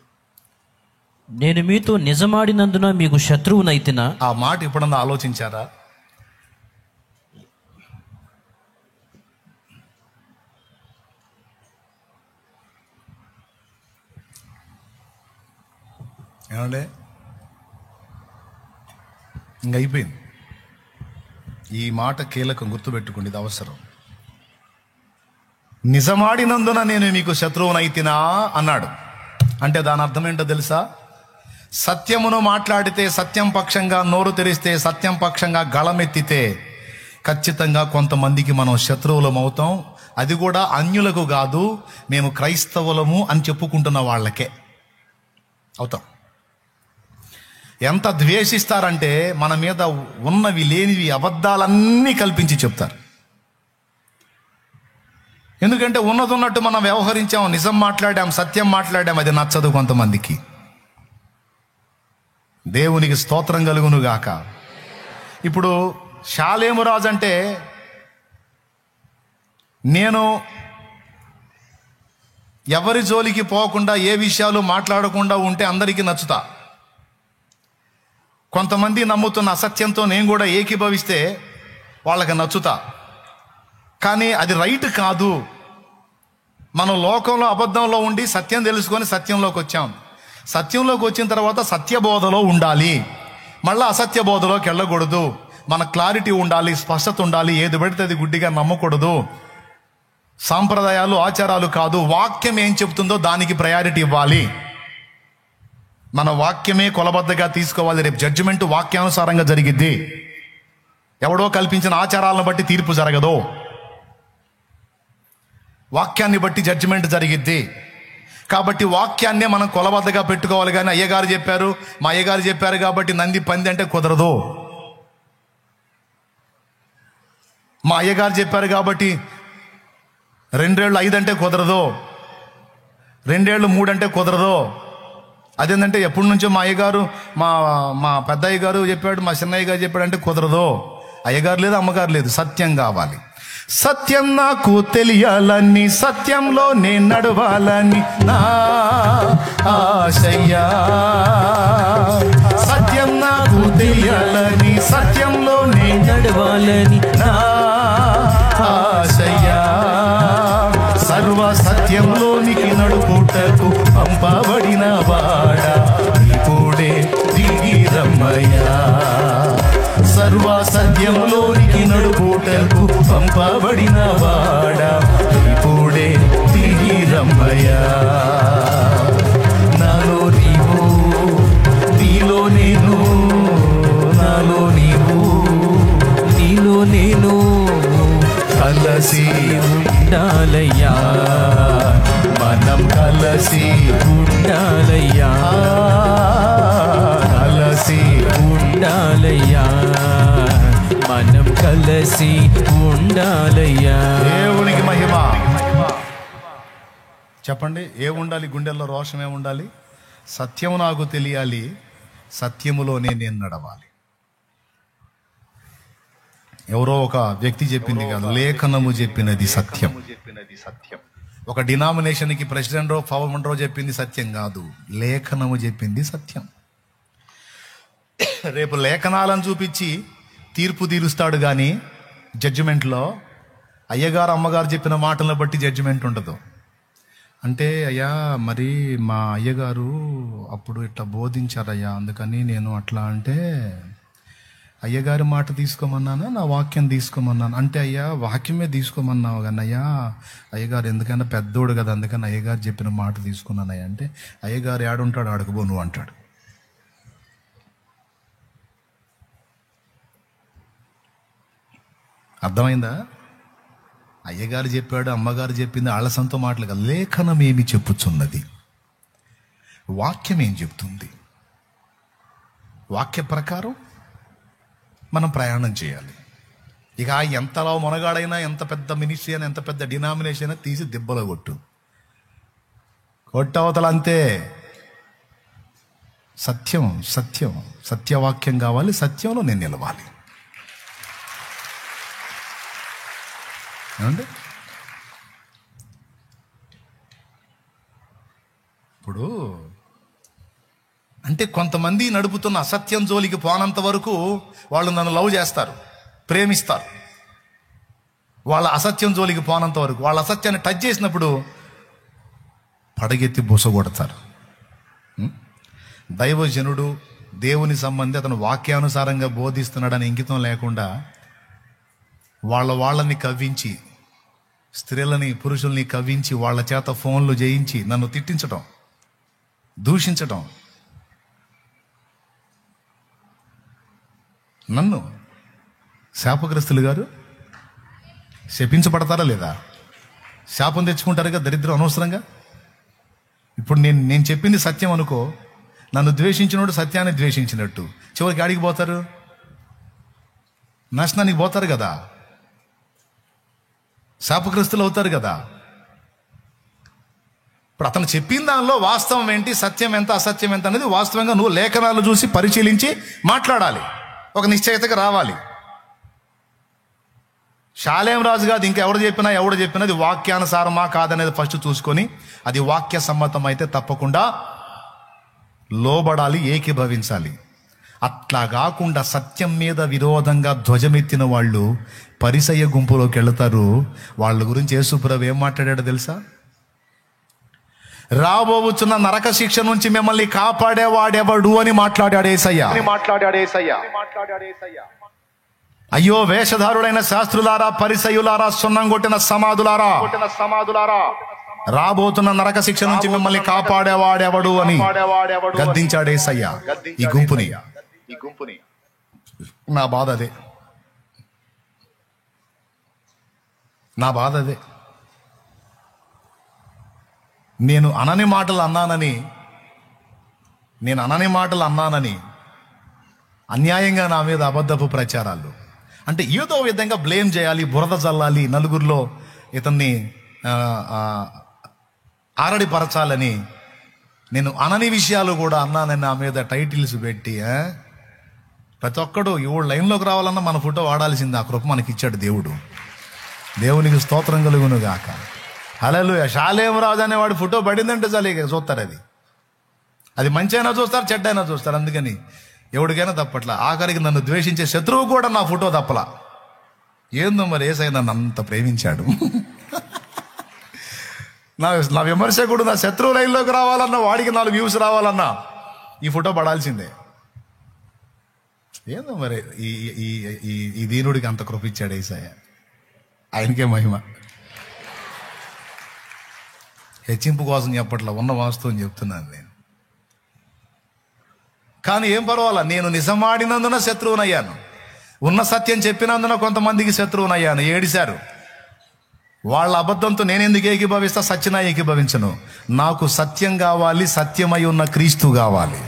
నేను మీతో నిజమాడినందున మీకు శత్రువునైతినా. ఆ మాట ఎప్పుడన్నా ఆలోచించారా? ఏమండే, ఇంకైపోయింది. ఈ మాట కీలకం, గుర్తుపెట్టుకోండి, ఇది అవసరం. నిజమాడినందున నేను మీకు శత్రువునైతినా అన్నాడు. అంటే దాని అర్థం ఏంటో తెలుసా? సత్యమును మాట్లాడితే, సత్యం పక్షంగా నోరు తెరిస్తే, సత్యం పక్షంగా గళమెత్తితే ఖచ్చితంగా కొంతమందికి మనం శత్రువులం అవుతాం. అది కూడా అన్యులకు కాదు, మేము క్రైస్తవులము అని చెప్పుకుంటున్న వాళ్ళకే అవుతాం. ఎంత ద్వేషిస్తారంటే మన మీద ఉన్నవి లేనివి అబద్ధాలన్నీ కల్పించి చెప్తారు. ఎందుకంటే ఉన్నట్టు మనం వ్యవహరించాం, నిజం మాట్లాడాం, సత్యం మాట్లాడాం, అది నచ్చదు కొంతమందికి. దేవునికి స్తోత్రం కలుగును గాక. ఇప్పుడు షాలేము రాజు అంటే, నేను ఎవరి జోలికి పోకుండా ఏ విషయాలు మాట్లాడకుండా ఉంటే అందరికీ నచ్చుతా. కొంతమంది నమ్ముతున్న అసత్యంతో నేను కూడా ఏకీభవిస్తే వాళ్ళకి నచ్చుతా. కానీ అది రైట్ కాదు. మనం లోకంలో అబద్ధంలో ఉండి సత్యం తెలుసుకొని సత్యంలోకి వచ్చాం. సత్యంలోకి వచ్చిన తర్వాత సత్యబోధలో ఉండాలి, మళ్ళీ అసత్య బోధలోకి వెళ్ళకూడదు. మన క్లారిటీ ఉండాలి, స్పష్టత ఉండాలి. ఏది పడితే అది గుడ్డిగా నమ్మకూడదు. సాంప్రదాయాలు, ఆచారాలు కాదు, వాక్యం ఏం చెప్తుందో దానికి ప్రయారిటీ ఇవ్వాలి. మన వాక్యమే కొలబద్దగా తీసుకోవాలి. రేపు జడ్జిమెంట్ వాక్యానుసారంగా జరిగిద్ది. ఎవడో కల్పించిన ఆచారాలను బట్టి తీర్పు జరగదు. వాక్యాన్ని బట్టి జడ్జిమెంట్ జరిగిద్ది. కాబట్టి వాక్యాన్నే మనం కొలబద్దగా పెట్టుకోవాలి. కానీ అయ్యగారు చెప్పారు, మా అయ్యగారు చెప్పారు కాబట్టి నంది పంది అంటే కుదరదు. మా అయ్యగారు చెప్పారు కాబట్టి 2 ఏళ్ళు 5 అంటే కుదరదు, 2 ఏళ్ళు 3 అంటే కుదరదు. అదేంటంటే ఎప్పటి నుంచో మా అయ్యగారు, మా పెద్ద అయ్యగారు చెప్పాడు, మా చిన్నయ్య గారు చెప్పాడు అంటే కుదరదు. అయ్యగారు లేదు, అమ్మగారు లేదు, సత్యం కావాలి. సత్యం నాకు తెలియాలని, సత్యంలో నేను నడవాలని నా ఆశయ్యా. సత్యం నాకు తెలియాలని, సత్యంలో నేను నడవాలని నా ఆశయ్యా. సర్వ సత్యంలోనికి నడుపుటకు పంపబడిన వాడా, ఇప్పుడే దిగి రమ్మయ్యా. సర్వ సత్యంలోనికి నడుపుటకు పంపబడిన వాడా, ఇప్పుడే దిగి రమ్మయ్యా. నాలో నీవు, నీలో నేను, నాలో నీవు, నీలో నేను కలసి ఉండాలయ్యా. మనం కలసి ఉండాలయ్యా, కలసి ఉండాలయ్యా, మనం కలసి ఉండాలయ్యా. దేవునికి మహిమ. చెప్పండి, ఏ ఉండాలి? గుండెల్లో రోషం ఏముండాలి? సత్యము నాకు తెలియాలి, సత్యములోనే నేను నడవాలి. ఎవరో ఒక వ్యక్తి చెప్పింది కాదు, లేఖనము చెప్పినది సత్యం. ఒక డినామినేషన్కి ప్రెసిడెంట్ ఫౌండరో చెప్పింది సత్యం కాదు, లేఖనము చెప్పింది సత్యం. రేపు లేఖనాలను చూపించి తీర్పు తీరుస్తాడు కానీ జడ్జిమెంట్లో అయ్యగారు అమ్మగారు చెప్పిన మాటలను బట్టి జడ్జిమెంట్ ఉండదు. అంటే అయ్యా మరి మా అయ్యగారు అప్పుడు ఇట్లా బోధించారయ్యా, అందుకని నేను అట్లా అంటే అయ్యగారి మాట తీసుకోమన్నానా, నా వాక్యం తీసుకోమన్నాను అంటే, అయ్యా వాక్యమే తీసుకోమన్నావు కానీ అయ్యా అయ్యగారు ఎందుకైనా పెద్దోడు కదా, అందుకని అయ్యగారు చెప్పిన మాట తీసుకున్నానయ్యా అంటే, అయ్యగారు ఏడుంటాడు ఆడుకోబో నువ్వు అంటాడు. అర్థమైందా? అయ్యగారు చెప్పాడు, అమ్మగారు చెప్పింది వాళ్ళ సొంత మాటలు కదా. లేఖనం ఏమి చెప్పుచున్నది, వాక్యం ఏం చెప్తుంది, వాక్య ప్రకారం మనం ప్రయాణం చేయాలి. ఇక ఎంతలా మొనగాడైనా, ఎంత పెద్ద మినిస్ట్రీ అయినా, ఎంత పెద్ద డినామినేషన్ అయినా తీసి దెబ్బలో కొట్టవతల అంతే. సత్యం సత్యం సత్యవాక్యం కావాలి, సత్యంలో నేను నిలవాలి. ఏమండి? ఇప్పుడు అంటే కొంతమంది నడుపుతున్న అసత్యం జోలికి పోనంత వరకు వాళ్ళు నన్ను లవ్ చేస్తారు, ప్రేమిస్తారు. వాళ్ళ అసత్యం జోలికి పోనంత వరకు, వాళ్ళ అసత్యాన్ని టచ్ చేసినప్పుడు పడగెత్తి బుసగొడతారు. దైవజనుడు, దేవుని సంబంధి, అతను వాక్యానుసారంగా బోధిస్తున్నాడని ఇంకితం లేకుండా వాళ్ళని కవ్వించి, స్త్రీలని పురుషుల్ని కవ్వించి, వాళ్ళ చేత ఫోన్లు చేయించి నన్ను తిట్టించడం, దూషించడం. నన్ను శాపగ్రస్తులు గారు శపించబడతారా లేదా? శాపం తెచ్చుకుంటారుగా దరిద్రం అనవసరంగా. ఇప్పుడు నేను చెప్పింది సత్యం అనుకో, నన్ను ద్వేషించినోడు సత్యాన్ని ద్వేషించినట్టు చివరికి ఆడికి పోతారు, నాశనానికి పోతారు కదా, శాపగ్రస్తులు అవుతారు కదా. ఇప్పుడు అతను చెప్పిన దానిలో వాస్తవం ఏంటి, సత్యం ఎంత, అసత్యం ఎంత అనేది వాస్తవంగా నువ్వు లేఖనాలు చూసి పరిశీలించి మాట్లాడాలి, ఒక నిశ్చయితగా రావాలి. షాలేం రాజు కాదు, ఇంకెవరు చెప్పినా ఎవడు చెప్పినా అది వాక్యానుసారమా కాదనేది ఫస్ట్ చూసుకొని అది వాక్య సమ్మతం అయితే తప్పకుండా లోబడాలి, ఏకీభవించాలి. అట్లా కాకుండా సత్యం మీద విరోధంగా ధ్వజమెత్తిన వాళ్ళు పరిసయ్య గుంపులోకి వెళతారు. వాళ్ళ గురించి యేసుప్రభు ఏం మాట్లాడాడో తెలుసా? రాబోతున్న నరక శిక్ష నుంచి మిమ్మల్ని కాపాడేవాడెవడు అని మాట్లాడాడు యేసయ్య. అయ్యో వేషధారుడైన శాస్త్రులారా, పరిసయ్యులారా, సున్నం కొట్టిన సమాధులారా, రాబోతున్న నరక శిక్ష నుంచి మిమ్మల్ని కాపాడేవాడెవడు అని గద్దించాడు యేసయ్య ఈ గుంపుని. నా బాధ అదే, నా బాధ అదే. నేను అనని మాటలు అన్నానని అన్యాయంగా నా మీద అబద్ధపు ప్రచారాలు, అంటే ఏదో విధంగా బ్లేమ్ చేయాలి, బురద చల్లాలి, నలుగురిలో ఇతన్ని ఆరడిపరచాలని నేను అనని విషయాలు కూడా అన్నానని నా మీద టైటిల్స్ పెట్టి ప్రతి ఒక్కడు ఎవడు లైన్లోకి రావాలన్నా మన ఫోటో వాడాల్సింది. ఆ కృప మనకి ఇచ్చాడు దేవుడు. దేవునికి స్తోత్రం కలుగును గాక. హల్లెలూయా. షాలేం రాజు అనేవాడు ఫోటో పడిందంటే చాలు ఇక చూస్తారు. అది మంచి అయినా చూస్తారు, చెడ్డ అయినా చూస్తారు. అందుకని ఎవడికైనా తప్పట్లా. ఆఖరికి నన్ను ద్వేషించే శత్రువు కూడా నా ఫోటో తప్పలా. ఏందో మరి యేసయ్య నన్ను అంత ప్రేమించాడు. నా విమర్శకుడు నా శత్రువు లైన్లోకి రావాలన్నా, వాడికి 4 వ్యూస్ రావాలన్నా ఈ ఫోటో పడాల్సిందే. ఏందో మరి ఈ దీనుడికి అంత కృపించాడు యేసయ్య. ఆయనకే మహిమ. హెచ్చింపు కోసం చెప్పట్లా, ఉన్న వాస్తవం చెప్తున్నాను నేను. కానీ ఏం పర్వాలా, నేను నిజమాడినందున శత్రువునయ్యాను, ఉన్న సత్యం చెప్పినందున కొంతమందికి శత్రువునయ్యాను. ఏడిశారు. వాళ్ళ అబద్ధంతో నేను ఎందుకు ఏకీభవిస్తా? సత్యనా ఏకీభవించను. నాకు సత్యం కావాలి, సత్యమై ఉన్న క్రీస్తు కావాలి.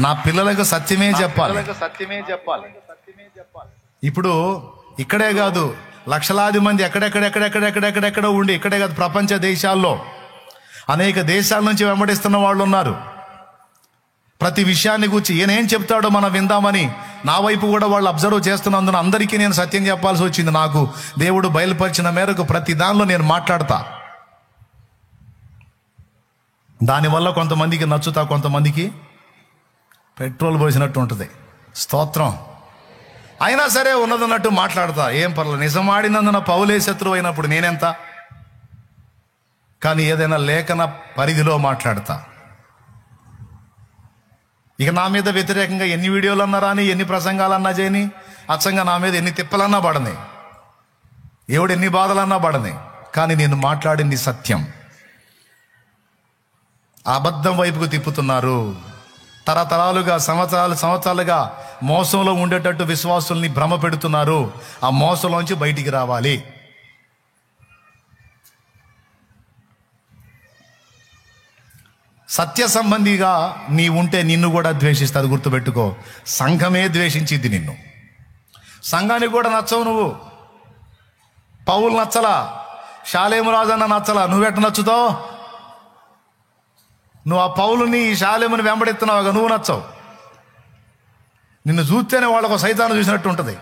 నా పిల్లలకు సత్యమే చెప్పాలి. ఇప్పుడు ఇక్కడే కాదు, లక్షలాది మంది ఎక్కడెక్కడెక్కడెక్కడెక్కడెక్కడెక్కడ ఉండి, ఇక్కడే కాదు ప్రపంచ దేశాల్లో అనేక దేశాల నుంచి వెంబడిస్తున్న వాళ్ళు ఉన్నారు. ప్రతి విషయాన్ని గురించి ఈయనేం చెప్తాడో మనం విందామని నా వైపు కూడా వాళ్ళు అబ్జర్వ్ చేస్తున్నందున అందరికీ నేను సత్యం చెప్పాల్సి వచ్చింది. నాకు దేవుడు బయలుపరిచిన మేరకు ప్రతి దానిలో నేను మాట్లాడతా. దానివల్ల కొంతమందికి నచ్చుతా, కొంతమందికి పెట్రోల్ పోసినట్టు ఉంటుంది. స్తోత్రం. అయినా సరే ఉన్నదన్నట్టు మాట్లాడతా, ఏం పర్లేదు. నిజమాడినందున పౌలే శత్రువు అయినప్పుడు నేనెంత? కానీ ఏదైనా లేఖన పరిధిలో మాట్లాడతా. ఇక నా మీద వ్యతిరేకంగా ఎన్ని వీడియోలు అన్నా రాని, ఎన్ని ప్రసంగాలన్నా చేయని, అచ్చంగా నా మీద ఎన్ని తిప్పలన్నా పడని, ఎవడు ఎన్ని బాధలన్నా పడని, కానీ నేను మాట్లాడింది సత్యం. అబద్ధం వైపుకు తిప్పుతున్నారు. తరతరాలుగా సంవత్సరాలుగా మోసంలో ఉండేటట్టు విశ్వాసుల్ని భ్రమ పెడుతున్నారు. ఆ మోసంలోంచి బయటికి రావాలి. సత్య సంబంధిగా నీ ఉంటే నిన్ను కూడా ద్వేషిస్తుంది, గుర్తుపెట్టుకో. సంఘమే ద్వేషించిద్ది నిన్ను. సంఘానికి కూడా నచ్చవు నువ్వు. పౌలు నచ్చలా, షాలేము రాజన్న నచ్చలా, నువ్వెట్ట నచ్చుతావు? నువ్వు ఆ పౌలుని, ఈ షాలేముని వెంబడెత్తున్నావుగా, నువ్వు నచ్చవు. నిన్ను చూస్తేనే వాళ్ళకు సైతాను చూసినట్టు ఉంటుంది.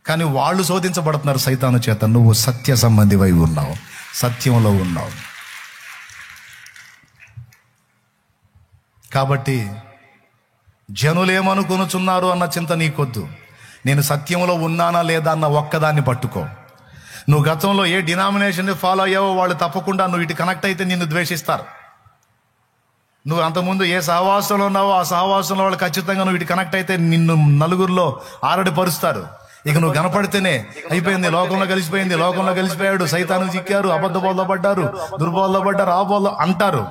కానీ వాళ్ళు శోధించబడుతున్నారు సైతాను చేత. నువ్వు సత్య సంబంధివై ఉన్నావు, సత్యంలో ఉన్నావు. కాబట్టి జనులేమనుకొనుచున్నారు అన్న చింత నీకొద్దు. నేను సత్యంలో ఉన్నానా లేదా అన్న ఒక్కదాన్ని పట్టుకో. నువ్వు గతంలో ఏ డినామినేషన్ ఫాలో అయ్యావో వాళ్ళు తప్పకుండా నువ్వు ఇటు కనెక్ట్ అయితే నిన్ను ద్వేషిస్తారు. నువ్వు అంతకుముందు ఏ సహవాసంలో ఉన్నావో ఆ సహవాసంలో వాళ్ళు ఖచ్చితంగా నువ్వు ఇటు కనెక్ట్ అయితే నిన్ను నలుగురిలో ఆరడిపరుస్తారు. ఇక నువ్వు కనపడితేనే అయిపోయింది, లోకంలో కలిసిపోయాడు, సైతాను చిక్కారు, అబద్ధ బోధలో పడ్డారు, దుర్బోధలో పడ్డారు, ఆ బోధలో అంటారు.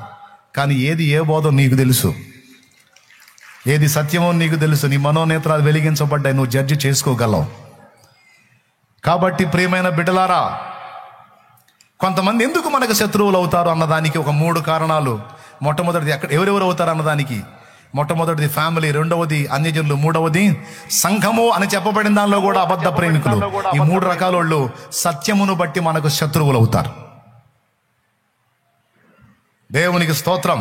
కానీ ఏది ఏ బోధో నీకు తెలుసు, ఏది సత్యమో నీకు తెలుసు. నీ మనోనేత్రాలు వెలిగించబడ్డాయి, నువ్వు జడ్జి చేసుకోగలవు. కాబట్టి ప్రియమైన బిడ్డలారా, కొంతమంది ఎందుకు మనకు శత్రువులు అవుతారు అన్నదానికి ఒక 3 కారణాలు. మొట్టమొదటిది ఎవరెవరు అవుతారు అన్నదానికి మొట్టమొదటిది ఫ్యామిలీ, రెండవది అన్యజనులు, మూడవది సంఘము అని చెప్పబడిన దానిలో కూడా అబద్ధ ప్రేమికులు. ఈ 3 రకాల వాళ్ళు సత్యమును బట్టి మనకు శత్రువులు అవుతారు. దేవునికి స్తోత్రం.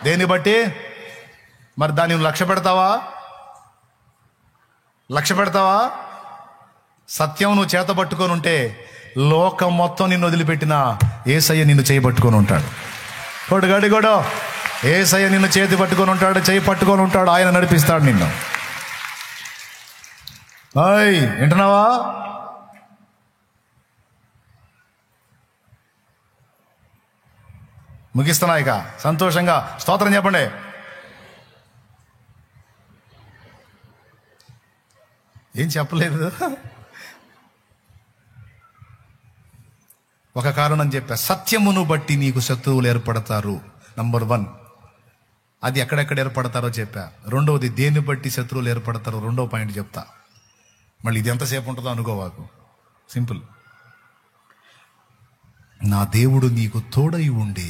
దేన్ని బట్టి? మరి దాన్ని నువ్వు లక్ష్య పెడతావా? సత్యం నువ్వు చేత పట్టుకొని ఉంటే లోకం మొత్తం నిన్ను వదిలిపెట్టిన యేసయ్య నిన్ను చేయి పట్టుకొని ఉంటాడు. కొడుగడిగోడో, యేసయ్య నిన్ను చేతి పట్టుకొని ఉంటాడు, చేయి పట్టుకొని ఉంటాడు. ఆయన నడిపిస్తాడు నిన్ను. వింటున్నావా? ముగిస్తున్నా ఇక. సంతోషంగా స్తోత్రం చెప్పండి. ఏం చెప్పలేదు. ఒక కారణం చెప్పా, సత్యమును బట్టి నీకు శత్రువులు ఏర్పడతారు. నంబర్ 1 అది ఎక్కడెక్కడ ఏర్పడతారో చెప్పా. రెండవది దేన్ని బట్టి శత్రువులు ఏర్పడతారో రెండో పాయింట్ చెప్తా. మళ్ళీ ఇది ఎంతసేపు ఉంటుందో అనుకోవాకు. సింపుల్. నా దేవుడు నీకు తోడై ఉండి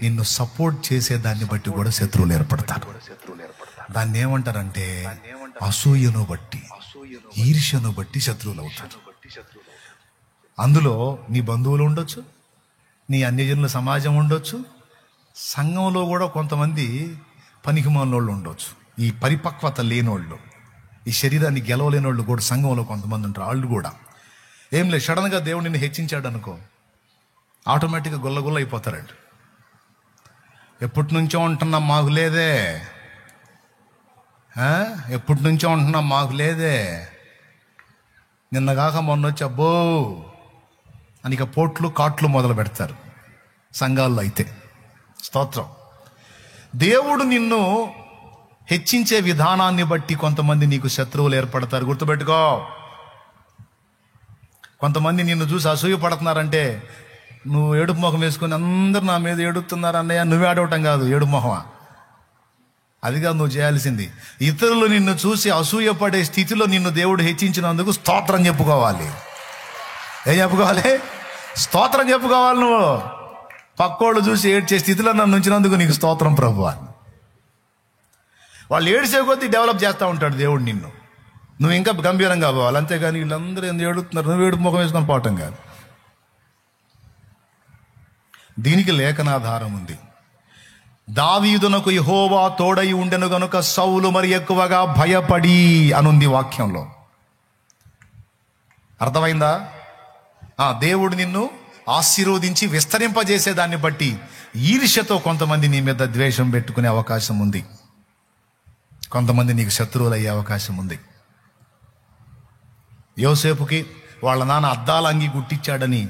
నిన్ను సపోర్ట్ చేసే దాన్ని బట్టి కూడా శత్రువులు ఏర్పడతారు. దాన్ని ఏమంటారంటే అసూయను బట్టి, ఈర్ష్యను బట్టి శత్రువులు అవుతారు. అందులో నీ బంధువులు ఉండొచ్చు, నీ అన్యజనుల సమాజం ఉండొచ్చు, సంఘంలో కూడా కొంతమంది పనికిమాలినోళ్ళు ఉండొచ్చు. ఈ పరిపక్వత లేనోళ్ళు, ఈ శరీరాన్ని గెలవలేనోళ్ళు కూడా సంఘంలో కొంతమంది ఉంటారు. వాళ్ళు కూడా ఏం లేదు, సడన్గా దేవుడు నిన్ను హెచ్చించాడు అనుకో, ఆటోమేటిక్గా గుల్లగుల్ల అయిపోతారండి. ఎప్పటి నుంచో ఉంటున్నా మాకు లేదే, ఎప్పటి నుంచో ఉంటున్నా మాకు లేదే, నిన్నగాక మొన్న వచ్చి అబ్బో అని ఇక పోట్లు కాట్లు మొదలు పెడతారు సంఘాల్లో అయితే. స్తోత్రం. దేవుడు నిన్ను హెచ్చించే విధానాన్ని బట్టి కొంతమంది నీకు శత్రువులు ఏర్పడతారు. గుర్తుపెట్టుకో. కొంతమంది నిన్ను చూసి అసూయ పడుతున్నారంటే నువ్వు ఏడుపు మొహం వేసుకొని అందరు నా మీద ఏడుస్తున్నారు అన్నయ్య, నువ్వే ఆడవటం కాదు, ఏడుపు మొహమా. అది కాదు నువ్వు చేయాల్సింది. ఇతరులు నిన్ను చూసి అసూయ పడే స్థితిలో నిన్ను దేవుడు హెచ్చించినందుకు స్తోత్రం చెప్పుకోవాలి. ఏం చెప్పుకోవాలి? స్తోత్రం చెప్పుకోవాలి. నువ్వు పక్కోళ్ళు చూసి ఏడ్చే స్థితిలో నన్ను ఉంచినందుకు నీకు స్తోత్రం ప్రభువా. వాళ్ళు ఏడ్చే కొద్దీ డెవలప్ చేస్తూ ఉంటాడు దేవుడు నిన్ను. నువ్వు ఇంకా గంభీరంగా పోవాలి. అంతేగాని వీళ్ళందరూ ఎందుకు ఏడుతున్నారు, నువ్వు ఏడుపు ముఖం వేసుకొని పోవటం కాదు. దీనికి లేఖనాధారం ఉంది. దావీదునకు యెహోవా తోడై ఉండెను గనుక సౌలు మరి ఎక్కువగా భయపడి అనుంది వాక్యంలో. అర్థమైందా? దేవుడు నిన్ను ఆశీర్వదించి విస్తరింపజేసే దాన్ని బట్టి ఈర్ష్యతో కొంతమంది నీ మీద ద్వేషం పెట్టుకునే అవకాశం ఉంది. కొంతమంది నీకు శత్రువులు అయ్యే అవకాశం ఉంది. యోసేపుకి వాళ్ళ నాన్న అద్దాల అంగి గుట్టించాడని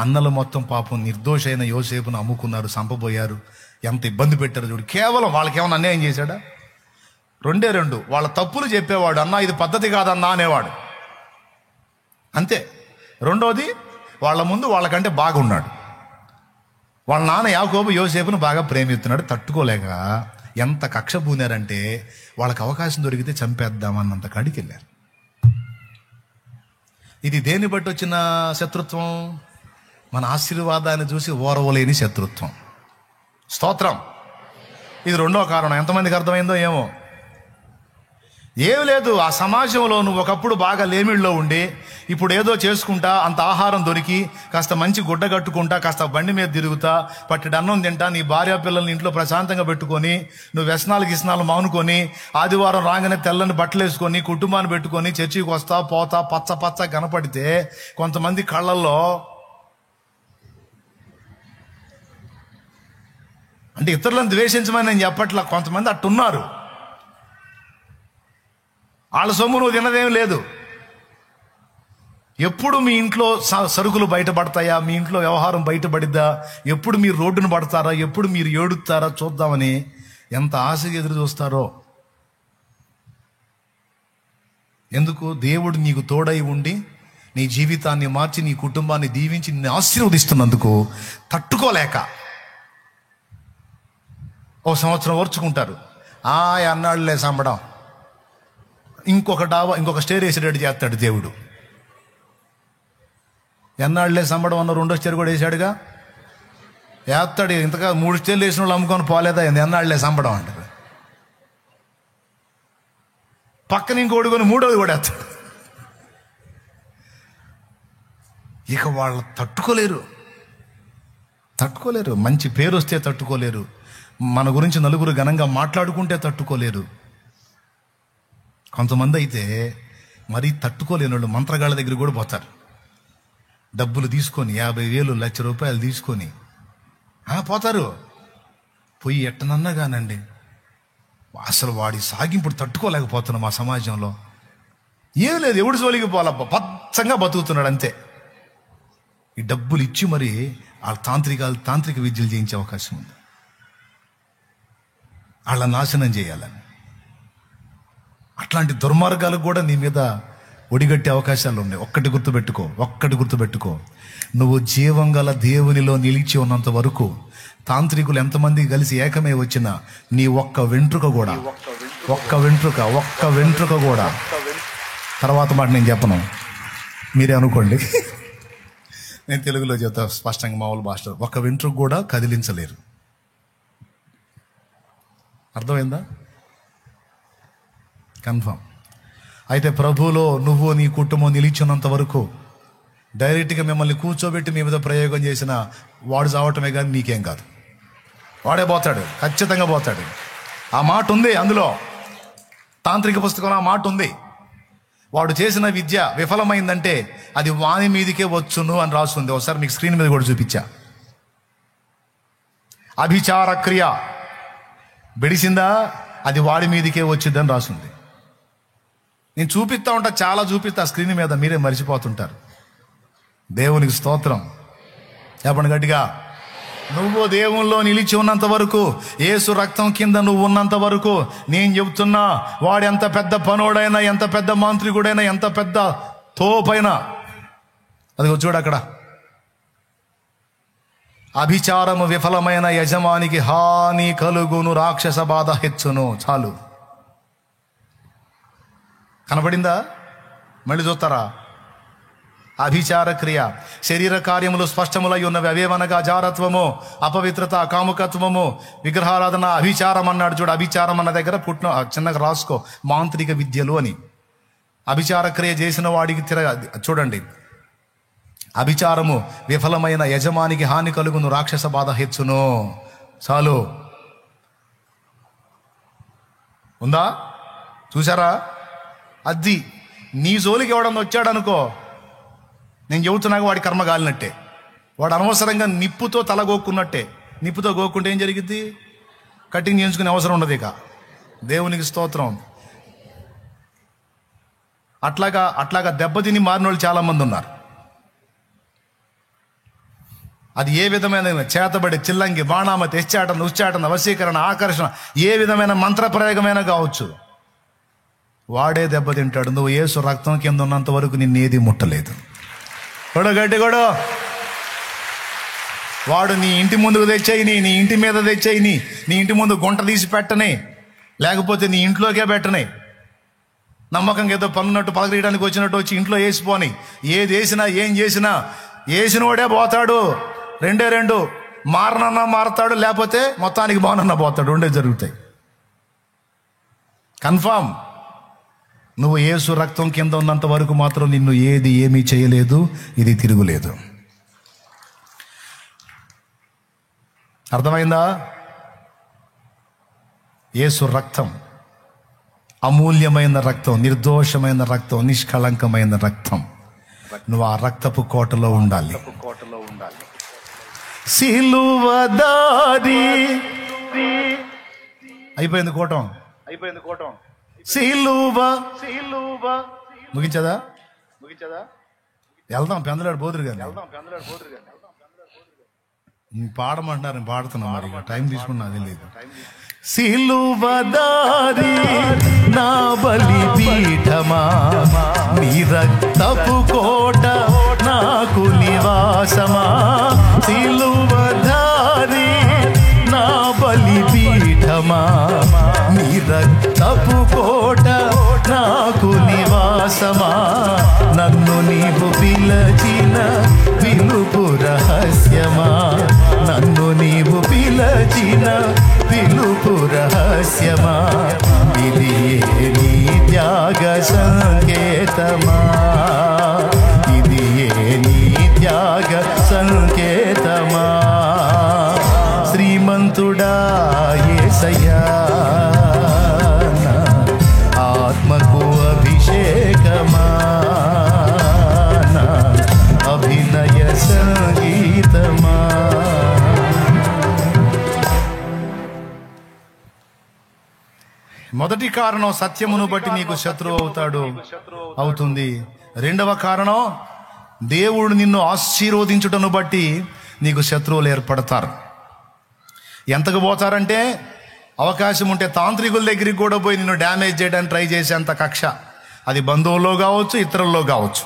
అన్నలు మొత్తం పాపం నిర్దోషైన యోసేపును అమ్ముకున్నారు, చంపబోయారు. ఎంత ఇబ్బంది పెట్టారు చూడు. కేవలం వాళ్ళకేమైనా అన్యాయం చేశాడా? 2 వాళ్ళ తప్పులు చెప్పేవాడు. అన్నా ఇది పద్ధతి కాదన్నా అనేవాడు, అంతే. రెండోది వాళ్ళ ముందు వాళ్ళకంటే బాగున్నాడు. వాళ్ళ నాన్న యాకోబు యోసేపును బాగా ప్రేమిస్తున్నాడు. తట్టుకోలేక ఎంత కక్ష పూనారంటే వాళ్ళకి అవకాశం దొరికితే చంపేద్దామన్నంత కాడికి వెళ్ళారు. ఇది దేన్ని బట్టి వచ్చిన శత్రుత్వం? మన ఆశీర్వాదాన్ని చూసి ఓరవలేని శత్రుత్వం. స్తోత్రం. ఇది రెండో కారణం. ఎంతమందికి అర్థమైందో ఏమో. ఏమి లేదు, ఆ సమాజంలో నువ్వు ఒకప్పుడు బాగా లేమిళ్ళలో ఉండి ఇప్పుడు ఏదో చేసుకుంటా, అంత ఆహారం దొరికి, కాస్త మంచి గుడ్డ కట్టుకుంటా, కాస్త బండి మీద తిరుగుతా, పట్టెడు అన్నం తింటా, నీ భార్య పిల్లల్ని ఇంట్లో ప్రశాంతంగా పెట్టుకొని, నువ్వు వ్యసనాలు మానుకొని, ఆదివారం రాగానే తెల్లని బట్టలు వేసుకొని, కుటుంబాన్ని పెట్టుకొని చర్చికి వస్తా పోతా పచ్చ కనపడితే కొంతమంది కళ్ళల్లో అంటే ఇతరులను ద్వేషించమని నేను చెప్పట్లా, కొంతమంది అట్టున్నారు. వాళ్ళ సొమ్ము నువ్వు తినదేం లేదు. ఎప్పుడు మీ ఇంట్లో సరుకులు బయటపడతాయా, మీ ఇంట్లో వ్యవహారం బయటపడిద్దా, ఎప్పుడు మీరు రోడ్డును పడతారా, ఎప్పుడు మీరు ఏడుస్తారా చూద్దామని ఎంత ఆశగా ఎదురు చూస్తారో. ఎందుకు? దేవుడు నీకు తోడై ఉండి నీ జీవితాన్ని మార్చి నీ కుటుంబాన్ని దీవించి నిన్ను ఆశీర్వదిస్తున్నందుకు తట్టుకోలేక ఓ సంవత్సరం ఓర్చుకుంటారు. అన్నాళ్ళే సంబడం, ఇంకొక స్టేర్ వేసేటట్టు చేస్తాడు దేవుడు. ఎన్నాళ్ళే సంబడం అన్న 2వ స్టేర్ కూడా వేసాడుగా, వేస్తాడు. ఇంతగా 3 స్టేర్లు వేసిన వాళ్ళు అమ్ముకొని పోలేదా? ఎన్నాళ్ళే సంబడం అంటారు. పక్కన ఇంకోటి కొని 3వది కూడా వేస్తాడు. ఇక వాళ్ళు తట్టుకోలేరు. తట్టుకోలేరు. మంచి పేరు వస్తే తట్టుకోలేరు. మన గురించి నలుగురు ఘనంగా మాట్లాడుకుంటే తట్టుకోలేరు. కొంతమంది అయితే మరీ తట్టుకోలేని వాళ్ళు మంత్రగాళ్ళ దగ్గర కూడా పోతారు. డబ్బులు తీసుకొని 50,000 1,00,000 రూపాయలు తీసుకొని పోతారు. పోయి ఎట్టనన్నా కానండి, అసలు వాడి సాగింపుడు తట్టుకోలేకపోతున్నాం మా సమాజంలో. ఏం లేదు, ఎవడు జోలికి పోవాలబ్బా, పచ్చంగా బతుకుతున్నాడు అంతే. ఈ డబ్బులు ఇచ్చి మరి వాళ్ళ తాంత్రిక విద్యలు చేయించే అవకాశం ఉంది, వాళ్ళ నాశనం చేయాలని. అట్లాంటి దుర్మార్గాలకు కూడా నీ మీద ఒడిగట్టే అవకాశాలు ఉన్నాయి. ఒక్కటి గుర్తుపెట్టుకో, నువ్వు జీవం గల దేవునిలో నిలిచి ఉన్నంత వరకు తాంత్రికులు ఎంతమంది కలిసి ఏకమే వచ్చినా నీ ఒక్క వెంట్రుక కూడా తర్వాత మాట నేను చెప్పను, మీరే అనుకోండి. నేను తెలుగులో చెప్తా స్పష్టంగా, మామూలు భాషలో, ఒక్క వెంట్రుక కూడా కదిలించలేరు. అర్థమైందా? కన్ఫర్మ్. అయితే ప్రభువులో నువ్వు నీ కుటుంబం నిలిచినంత వరకు డైరెక్ట్గా మిమ్మల్ని కూర్చోబెట్టి మీ మీద ప్రయోగం చేసిన వాడు చావటమే కానీ నీకేం కాదు. వాడే పోతాడు, ఖచ్చితంగా పోతాడు. ఆ మాట ఉంది అందులో, తాంత్రిక పుస్తకంలో ఆ మాట ఉంది. వాడు చేసిన విద్య విఫలమైందంటే అది వాని మీదకే వచ్చును అని రాస్తుంది. ఒకసారి మీకు స్క్రీన్ మీద కూడా చూపించా. అభిచార క్రియ బెడిసిందా, అది వాడి మీదకే వచ్చిందని రాస్తుంది. నేను చూపిస్తా ఉంటా, చాలా చూపిస్తా స్క్రీన్ మీద, మీరే మర్చిపోతుంటారు. దేవునికి స్తోత్రం. చెప్పండి గట్టిగా. నువ్వు దేవుల్లో నిలిచి ఉన్నంత వరకు, యేసు రక్తం కింద నువ్వు ఉన్నంత వరకు, నేను చెబుతున్నా, వాడు ఎంత పెద్ద పనోడైనా, ఎంత పెద్ద మాంత్రికుడైనా, ఎంత పెద్ద తోపైనా, అది చూడు అక్కడ, అభిచారము విఫలమైన యజమానికి హాని కలుగును, రాక్షస బాధ హెచ్చును. చాలు, కనపడిందా? మళ్ళీ చూస్తారా? అభిచార క్రియ, శరీర కార్యములు స్పష్టములై ఉన్నవి. అవేవనగా జారత్వము, అపవిత్రత, కాముకత్వము, విగ్రహారాధన, అభిచారం అన్నాడు చూడు. అభిచారం అన్న దగ్గర చిన్నగా రాసుకో, మాంత్రిక విద్యలు అని. అభిచార క్రియ చేసిన వాడికి చూడండి, అభిచారము విఫలమైన యజమానికి హాని కలుగును, రాక్షస బాధ హెచ్చును. చాలు, ఉందా? చూసారా? అది నీ జోలికి ఎవడన్నా వచ్చాడనుకో, నేను చెబుతున్నాక వాడి కర్మ కాలినట్టే. వాడు అనవసరంగా నిప్పుతో తల గోక్కున్నట్టే. నిప్పుతో గోక్కుంటే ఏం జరిగింది? కటింగ్ చేయించుకునే అవసరం ఉండదు ఇక. దేవునికి స్తోత్రం. అట్లాగా దెబ్బతిని మారిన వాళ్ళు చాలా మంది ఉన్నారు. అది ఏ విధమైన చేతబడి, చిల్లంగి, బాణామతి, ఎచ్చాటన, ఉచ్చాటన, వశీకరణ, ఆకర్షణ, ఏ విధమైన మంత్ర ప్రయోగమైనా కావచ్చు, వాడే దెబ్బతింటాడు. నువ్వు యేసు రక్తం కింద ఉన్నంత వరకు నిన్నేది ముట్టలేదు. గడ్డి కూడా వాడు నీ ఇంటి ముందుకు తెచ్చేయని, నీ ఇంటి మీద తెచ్చేయని, నీ ఇంటి ముందు గుంట తీసి పెట్టని, లేకపోతే నీ ఇంట్లోకే పెట్టని, నమ్మకంగా ఏదో పన్నున్నట్టు పలకరీయడానికి వచ్చినట్టు వచ్చి ఇంట్లో వేసిపోని, ఏది వేసినా ఏం చేసినా వేసినోడే పోతాడు. రెండు మారనన్నా మారతాడు, లేకపోతే మొత్తానికి బాగునన్నా పోతాడు. రెండే జరుగుతాయి. కన్ఫామ్. నువ్వు యేసు రక్తం కింద ఉన్నంత వరకు మాత్రం నిన్ను ఏమీ చేయలేదు. ఇది తిరుగులేదు. అర్థమైందా? యేసు రక్తం అమూల్యమైన రక్తం, నిర్దోషమైన రక్తం, నిష్కళంకమైన రక్తం. నువ్వు ఆ రక్తపు కోటలో ఉండాలి. సిలువదారి అయిపోయింది కోటం. సిలువ ముగించదా? వెళ్దాం, పెందలాడు బోదురు కానీ పాడమంటున్నారు, నేను పాడుతున్నా. మరి టైం తీసుకున్నా, అది లేదు. సిలువదారి నా బలి పీఠమా, నీ రక్తపు కోట నాకు నివాసమా. సిలువదారి నా బలి పీఠమా, నీ రక్తపు కోట నాకు నివాసమా. నన్ను నీవు పిలచిన పిలుపు రహస్యమా, నన్ను నీవు పిలచిన పిలుపు రహస్యమా. ఇది నీ త్యాగ సంకేతమా, ఇది నీ త్యాగ సంకేతమా. బలవంతుడా యేసయ్యా, నా ఆత్మకు అభిషేకమా, నా అభినయ సంగీతమా. మొదటి కారణం సత్యమును బట్టి నీకు శత్రువు అవుతుంది. రెండవ కారణం దేవుడు నిన్ను ఆశీర్వదించుటను బట్టి నీకు శత్రువులు ఏర్పడతారు. ఎంతకు పోతారంటే అవకాశం ఉంటే తాంత్రికుల దగ్గరికి కూడా పోయి నిన్ను డ్యామేజ్ చేయడానికి ట్రై చేసేంత కక్ష. అది బంధువుల్లో కావచ్చు, ఇతరుల్లో కావచ్చు.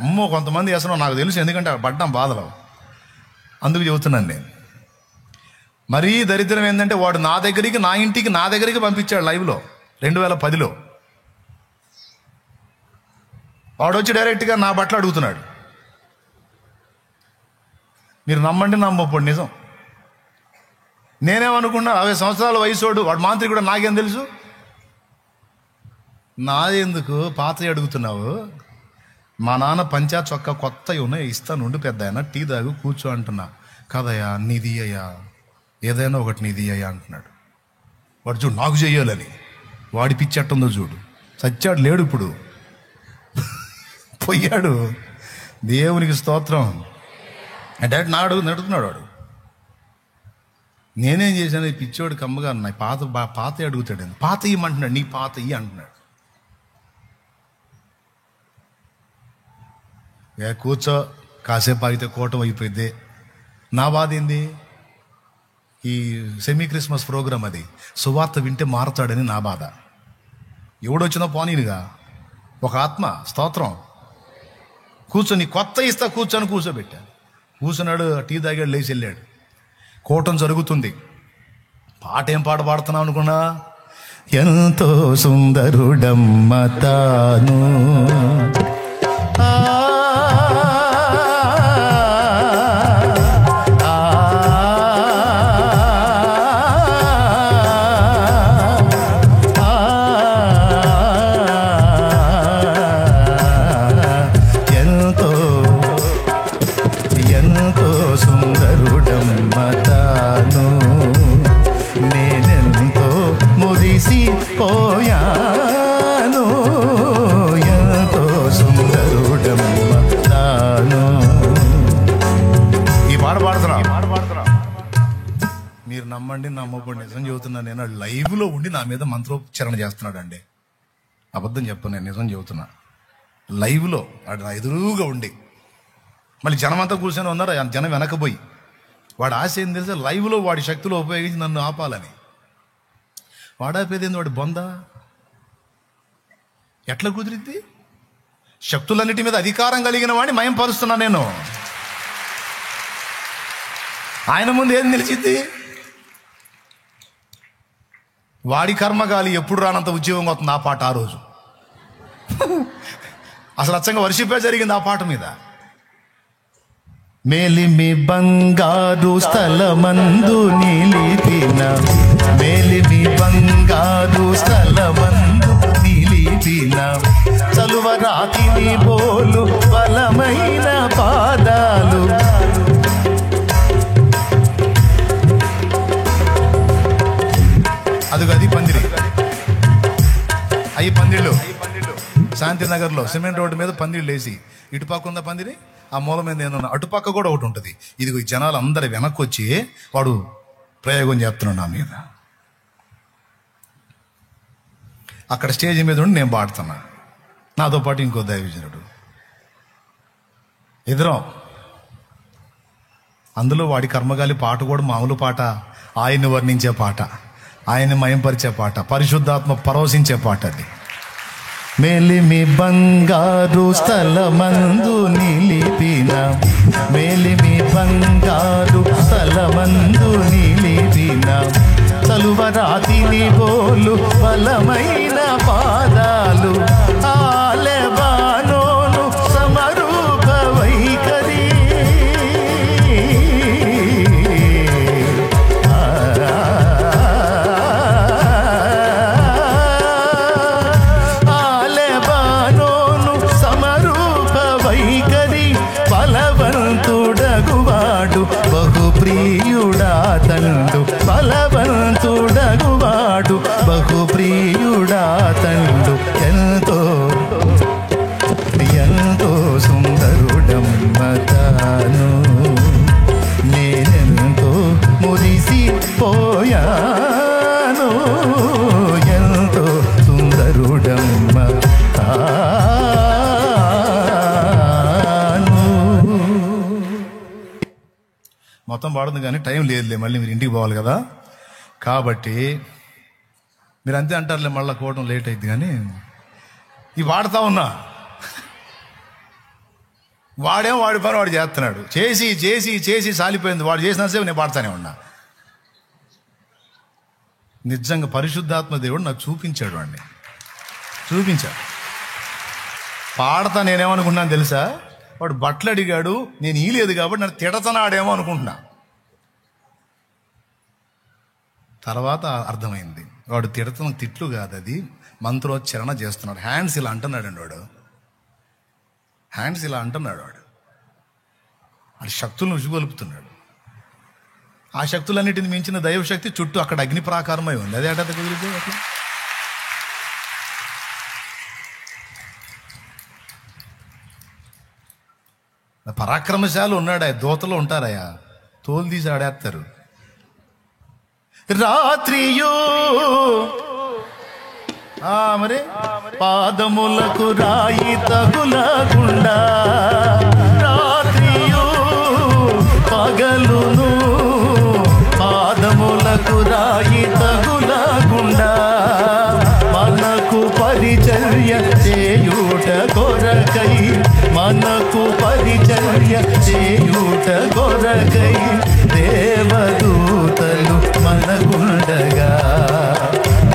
అమ్మో కొంతమంది అసలు నాకు తెలుసు, ఎందుకంటే పడ్డాం బాధలో, అందుకు చెబుతున్నాను నేను. మరీ దరిద్రం ఏంటంటే వాడు నా దగ్గరికి పంపించాడు లైవ్లో 2010లో. వాడు వచ్చి డైరెక్ట్గా నా బట్టలు అడుగుతున్నాడు. మీరు నమ్మండి నమ్మప్పుడు నిజం. నేనేమనుకున్నా 60 సంవత్సరాల వయసోడు వాడు మాంత్రికుడు, నాకేం తెలుసు. నాదెందుకు పాత అడుగుతున్నావు, మా నాన్న పంచా చొక్కా కొత్తవి ఉన్నాయి ఇస్తాను ఉండు పెద్ద ఆయన, టీ తాగు కూర్చో అంటున్నా. కదయ్యా నిధి అయ్యా, ఏదైనా ఒకటి నిధి అయ్యా అంటున్నాడు. వాడు చూడు నాకు చెయ్యాలని, వాడి పిచ్చెట్టుందో చూడు. చచ్చాడు లేడు, ఇప్పుడు పోయాడు. దేవునికి స్తోత్రం. డైరెక్ట్ నా నడుతున్నాడు వాడు. నేనేం చేశాను, పిచ్చోడు కమ్మగా నా పాత అడుగుతాడు. పాత ఇమ్మంటున్నాడు, నీ పాత ఇయ్యి అంటున్నాడు. కూర్చో, కాసేపు ఆగితే కూటం అయిపోయింది. నా బాధ ఏంది, ఈ సెమీ క్రిస్మస్ ప్రోగ్రాం అది సువార్త వింటే మారుతాడని నా బాధ. ఎవడొచ్చినా పోనీనుగా ఒక ఆత్మ స్తోత్రం. కూర్చొని కొత్త ఇస్తా కూర్చోబెట్టా. కూర్చున్నాడు, టీ తాగాడు, లేచి వెళ్ళాడు. కూటం జరుగుతుంది. పాట ఏం పాట పాడుతున్నావు అనుకున్నా, ఎంతో సుందరుడమ్మ తాను, పోయాను ఎంతో సుందరుడమ్మ తాను. ఈ పాట పాడుతున్నా. మీరు నమ్మండి నమ్మకండి, నిజం చెబుతున్నా. నేను లైవ్లో ఉండి నా మీద మంత్రోచ్చరణ చేస్తున్నాడు అండి. అబద్ధం చెప్పను, నేను నిజం చెబుతున్నా. లైవ్లో వాడు నా ఎదురుగా ఉండి, మళ్ళీ జనం అంతా కూర్చొని ఉన్నారు. జనం వెనకపోయి వాడు ఆశ ఏం తెలుసా, లైవ్లో వాడి శక్తులు ఉపయోగించి నన్ను ఆపాలని. వాడాపేదేంది వాడి బొంద. ఎట్లా కుదిరిద్ది? శక్తులన్నిటి మీద అధికారం కలిగిన వాడిని మయంపరుస్తున్నా నేను. ఆయన ముందు ఏం నిలిచిద్ది? వాడి కర్మగాలి ఎప్పుడు రానంత ఉద్యోగం అవుతుంది ఆ పాట. ఆ రోజు అసలు అచ్చంగా వర్షిపే జరిగింది ఆ పాట మీద. మేలిమి బంగారు స్థలమందు నిలిపిన, మేలిమి బంగారు స్థలమందు నిలిపిన, చలువరాతిని బోలు బలమైన పాదాలు, అది పందిరి. అవి పందిళ్ళు శాంతినగర్లో సిమెంట్ రోడ్డు మీద పందిళ్ళు వేసి, ఇటుపక్క ఉన్న పందిరి, ఆ మూల మీద నేను అటుపక్క కూడా ఒకటి ఉంటుంది. ఇదిగో ఈ జనాలు అందరు వెనక్కి వచ్చి వాడు ప్రయోగం చేస్తున్నాడు నా మీద. అక్కడ స్టేజ్ మీద ఉండి నేను పాడుతున్నా, నాతో పాటు ఇంకో దైవజనుడు, ఇద్దరం. అందులో వాడి కర్మగాలి పాట కూడా మామూలు పాట, ఆయన్ని వర్ణించే పాట, ఆయన్ని మయంపరిచే పాట, పరిశుద్ధాత్మ పరవశించే పాట అది. మేలిమి బంగారు స్థలమందు నిలిపిన, మేలిమి బంగారు స్థలమందు నిలిపిన, చలువరాతిని బోలు బలమైన పాదాలు, ఆలెబానోను సమరూప వైఖరి, బలవంతుడగువాడు బహుప్రియుడా మొత్తం పాడుతుంది కానీ టైం లేదులే, మళ్ళీ మీరు ఇంటికి పోవాలి కదా. కాబట్టి మీరు అంతే అంటారులే, మళ్ళీ కోవడం లేట్ అయింది. కానీ ఇవి వాడుతూ ఉన్నా, వాడేమో వాడి పని వాడు చేస్తున్నాడు. చేసి చేసి చేసి సాలిపోయింది. వాడు చేసినంతసేపు నేను పాడుతానే ఉన్నా. నిజంగా పరిశుద్ధాత్మ దేవుడు నాకు చూపించాడు, వాడిని చూపించాడు. పాడతా నేనేమనుకున్నాను తెలుసా, వాడు బట్టలు అడిగాడు, నేను ఈలేదు కాబట్టి నన్ను తిడతనాడేమో అనుకుంటున్నా. తర్వాత అర్థమైంది, వాడు తిడతన తిట్లు కాదు, అది మంత్రోచ్చరణ చేస్తున్నాడు. హ్యాండ్స్ ఇలా అంటున్నాడు అండి వాడు, హ్యాండ్స్ ఇలా అంటున్నాడు వాడు. వాడి శక్తులను ఉసిగొలుపుతున్నాడు. ఆ శక్తులన్నిటిని మించిన దైవశక్తి చుట్టూ అక్కడ అగ్ని ప్రాకారమై ఉంది. అదే అట కుదిరితే అట్లా. పరాక్రమశాలు ఉన్నాడా, దోతలు ఉంటారయా, తోలు తీసి ఆడేస్తారు. రాత్రియో మరి పాదములకు రాయి తగులకుండా, రాత్రియో పగలును పాదములకు రాయి తగులకుండా, మనకు పరిచర్య చేయుట కొరకై, మనకు పరిచర్య చేయుట కొరకై దేవదూతలు మనకుండగా,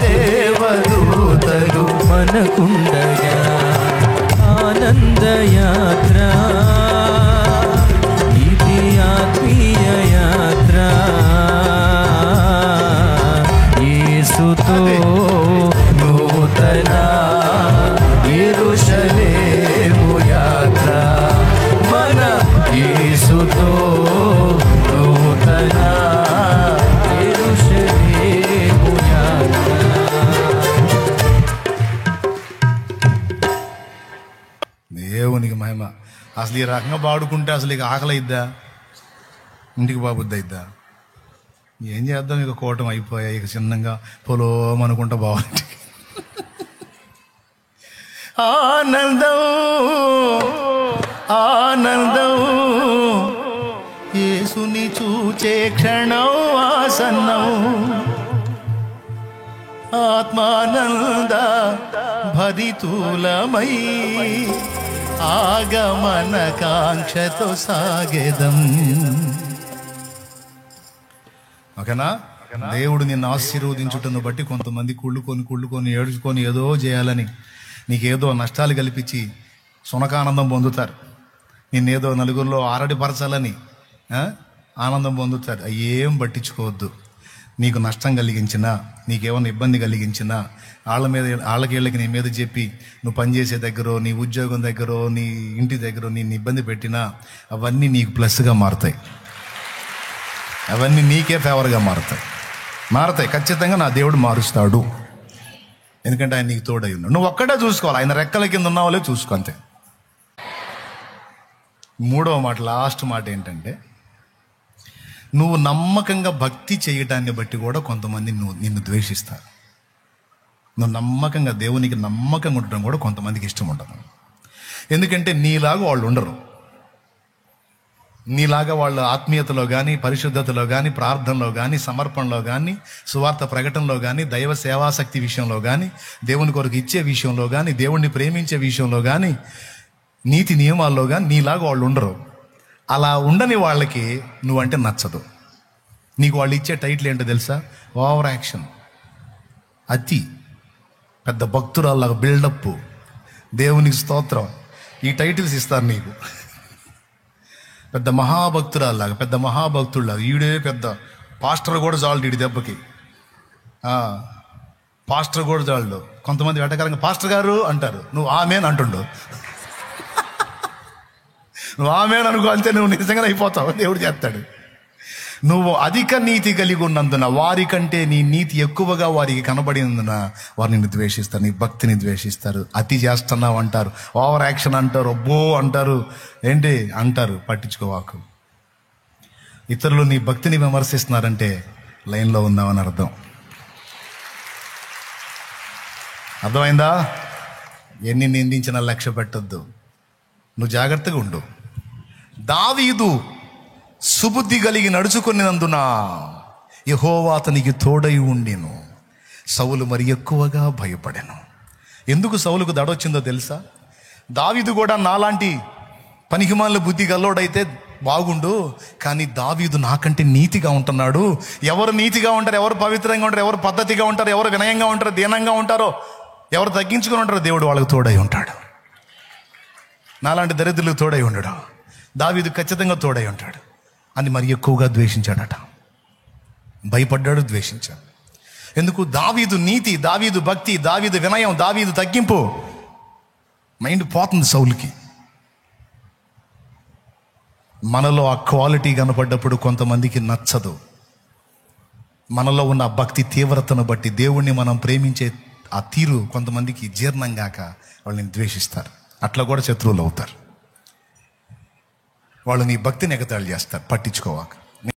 దేవదూతలు మనకుండగా. ఆనందయాత్ర ఇది ఆత్మీయ యాత్ర, యేసుతో నూతన యెరూషలేము యాత్ర, మన యేసుతో నూతన యెరూషలేము యాత్ర. దేవునికి మహిమ. అసలు ఈ రకంగా పాడుకుంటే అసలు ఇక ఆకలి అయిద్దా, ఇంటికి బాబుద్ది అయిద్దా? ఏం చేద్దాం, ఇక కోటం అయిపోయాయి, ఇక చిన్నంగా పొలోమనుకుంటా బాగుంది. ఆనందం ఆనందం యేసుని చూచే క్షణం ఆసన్నం, ఆత్మానంద భరితులమై ఆగమన కాంక్షతో సాగెదం. ఓకేనా? దేవుడు నిన్ను ఆశీర్వదించుటను బట్టి కొంతమంది కుళ్ళుకొని ఏడుచుకొని ఏదో చేయాలని, నీకేదో నష్టాలు కల్పించి సునకానందం పొందుతారు. నిన్నేదో నలుగురిలో ఆరడిపరచాలని ఆనందం పొందుతారు. అవి ఏం పట్టించుకోవద్దు. నీకు నష్టం కలిగించినా, నీకేమైనా ఇబ్బంది కలిగించినా, వాళ్ళకేళ్ళకి నీ మీద చెప్పి నువ్వు పనిచేసే దగ్గర, నీ ఉద్యోగం దగ్గర, నీ ఇంటి దగ్గర నిన్ను ఇబ్బంది పెట్టినా అవన్నీ నీకు ప్లస్గా మారుతాయి. అవన్నీ నీకే ఫేవర్గా మారుతాయి. ఖచ్చితంగా నా దేవుడు మారుస్తాడు. ఎందుకంటే ఆయన నీకు తోడై ఉన్నాడు. నువ్వు ఒక్కడే చూసుకోవాలి, ఆయన రెక్కల కింద ఉన్నావాలే చూసుకో, అంతే. మూడవ మాట, లాస్ట్ మాట ఏంటంటే, నువ్వు నమ్మకంగా భక్తి చేయటాన్ని బట్టి కూడా కొంతమంది నిన్ను ద్వేషిస్తారు. నువ్వు నమ్మకంగా దేవునికి నమ్మకంగా ఉండటం కూడా కొంతమందికి ఇష్టం ఉండదు. ఎందుకంటే నీలాగా వాళ్ళు ఉండరు. నీలాగా వాళ్ళు ఆత్మీయతలో కానీ, పరిశుద్ధతలో కానీ, ప్రార్థనలో కానీ, సమర్పణలో కానీ, సువార్త ప్రకటనలో కానీ, దైవ సేవాశక్తి విషయంలో కానీ, దేవుని కొరకు ఇచ్చే విషయంలో కానీ, దేవుణ్ణి ప్రేమించే విషయంలో కానీ, నీతి నియమాల్లో కానీ నీలాగా వాళ్ళు ఉండరు. అలా ఉండని వాళ్ళకి నువ్వంటే నచ్చదు. నీకు వాళ్ళు ఇచ్చే టైటిల్ ఏంటో తెలుసా? ఓవర్ యాక్షన్, అతి, పెద్ద భక్తురాల్లాగా బిల్డప్, దేవునికి స్తోత్రం, ఈ టైటిల్స్ ఇస్తారు నీకు. పెద్ద మహాభక్తురాల్లాగా, పెద్ద మహాభక్తుల్లాగా, ఈడే పెద్ద పాస్టర్ కూడా చాలు ఈడి దెబ్బకి. పాస్టర్ కూడా చాలు. కొంతమంది వెటకారంగా పాస్టర్ గారు అంటారు, నువ్వు ఆమెన్ అంటుండు. నువ్వు ఆమెన్ అనుకో, అంతే, నువ్వు నిజంగానే అయిపోతావు, దేవుడు చేస్తాడు. నువ్వు అధిక నీతి కలిగి ఉన్నందున, వారికంటే నీ నీతి ఎక్కువగా వారికి కనబడినందున వారు నిన్ను ద్వేషిస్తారు, నీ భక్తిని ద్వేషిస్తారు. అతి చేస్తున్నావు అంటారు, ఓవర్ యాక్షన్ అంటారు, అబ్బో అంటారు, ఏంటి అంటారు. పట్టించుకోవాకు. ఇతరులు నీ భక్తిని విమర్శిస్తున్నారంటే లైన్లో ఉన్నావని అర్థం. అర్థమైందా? ఎన్ని నిందించినా లక్ష్య పెట్టొద్దు, నువ్వు జాగ్రత్తగా ఉండు. దావీదు సుబుద్ధి కలిగి నడుచుకునేందున యెహోవా అతనికి తోడై ఉండెను. సౌలు మరి ఎక్కువగా భయపడెను. ఎందుకు సౌలుకు దడొచ్చిందో తెలుసా? దావీదు కూడా నాలాంటి పనికిమాలిన బుద్ధి గల్లోడైతే బాగుండు, కానీ దావీదు నాకంటే నీతిగా ఉంటున్నాడు. ఎవరు నీతిగా ఉంటారు, ఎవరు పవిత్రంగా ఉంటారు, ఎవరు పద్ధతిగా ఉంటారు, ఎవరు వినయంగా ఉంటారో, దీనంగా ఉంటారో, ఎవరు తగ్గించుకుని ఉంటారో దేవుడు వాళ్ళకు తోడై ఉంటాడు. నాలాంటి దరిద్రులకు తోడై ఉండడు, దావీదు ఖచ్చితంగా తోడై ఉంటాడు అని మరి ఎక్కువగా ద్వేషించాడట. భయపడ్డాడు, ద్వేషించాడు. ఎందుకు? దావీదు నీతి, దావీదు భక్తి, దావీదు వినయం, దావీదు తగ్గింపు మైండ్ పోతుంది సౌలుకి. మనలో ఆ క్వాలిటీ కనపడ్డప్పుడు కొంతమందికి నచ్చదు. మనలో ఉన్న భక్తి తీవ్రతను బట్టి దేవుణ్ణి మనం ప్రేమించే ఆ తీరు కొంతమందికి జీర్ణం కాక వాళ్ళని ద్వేషిస్తారు. అట్లా కూడా శత్రువులు అవుతారు. వాళ్ళు నీ భక్తిని ఎగతాళి చేస్తారు, పట్టించుకోవాక.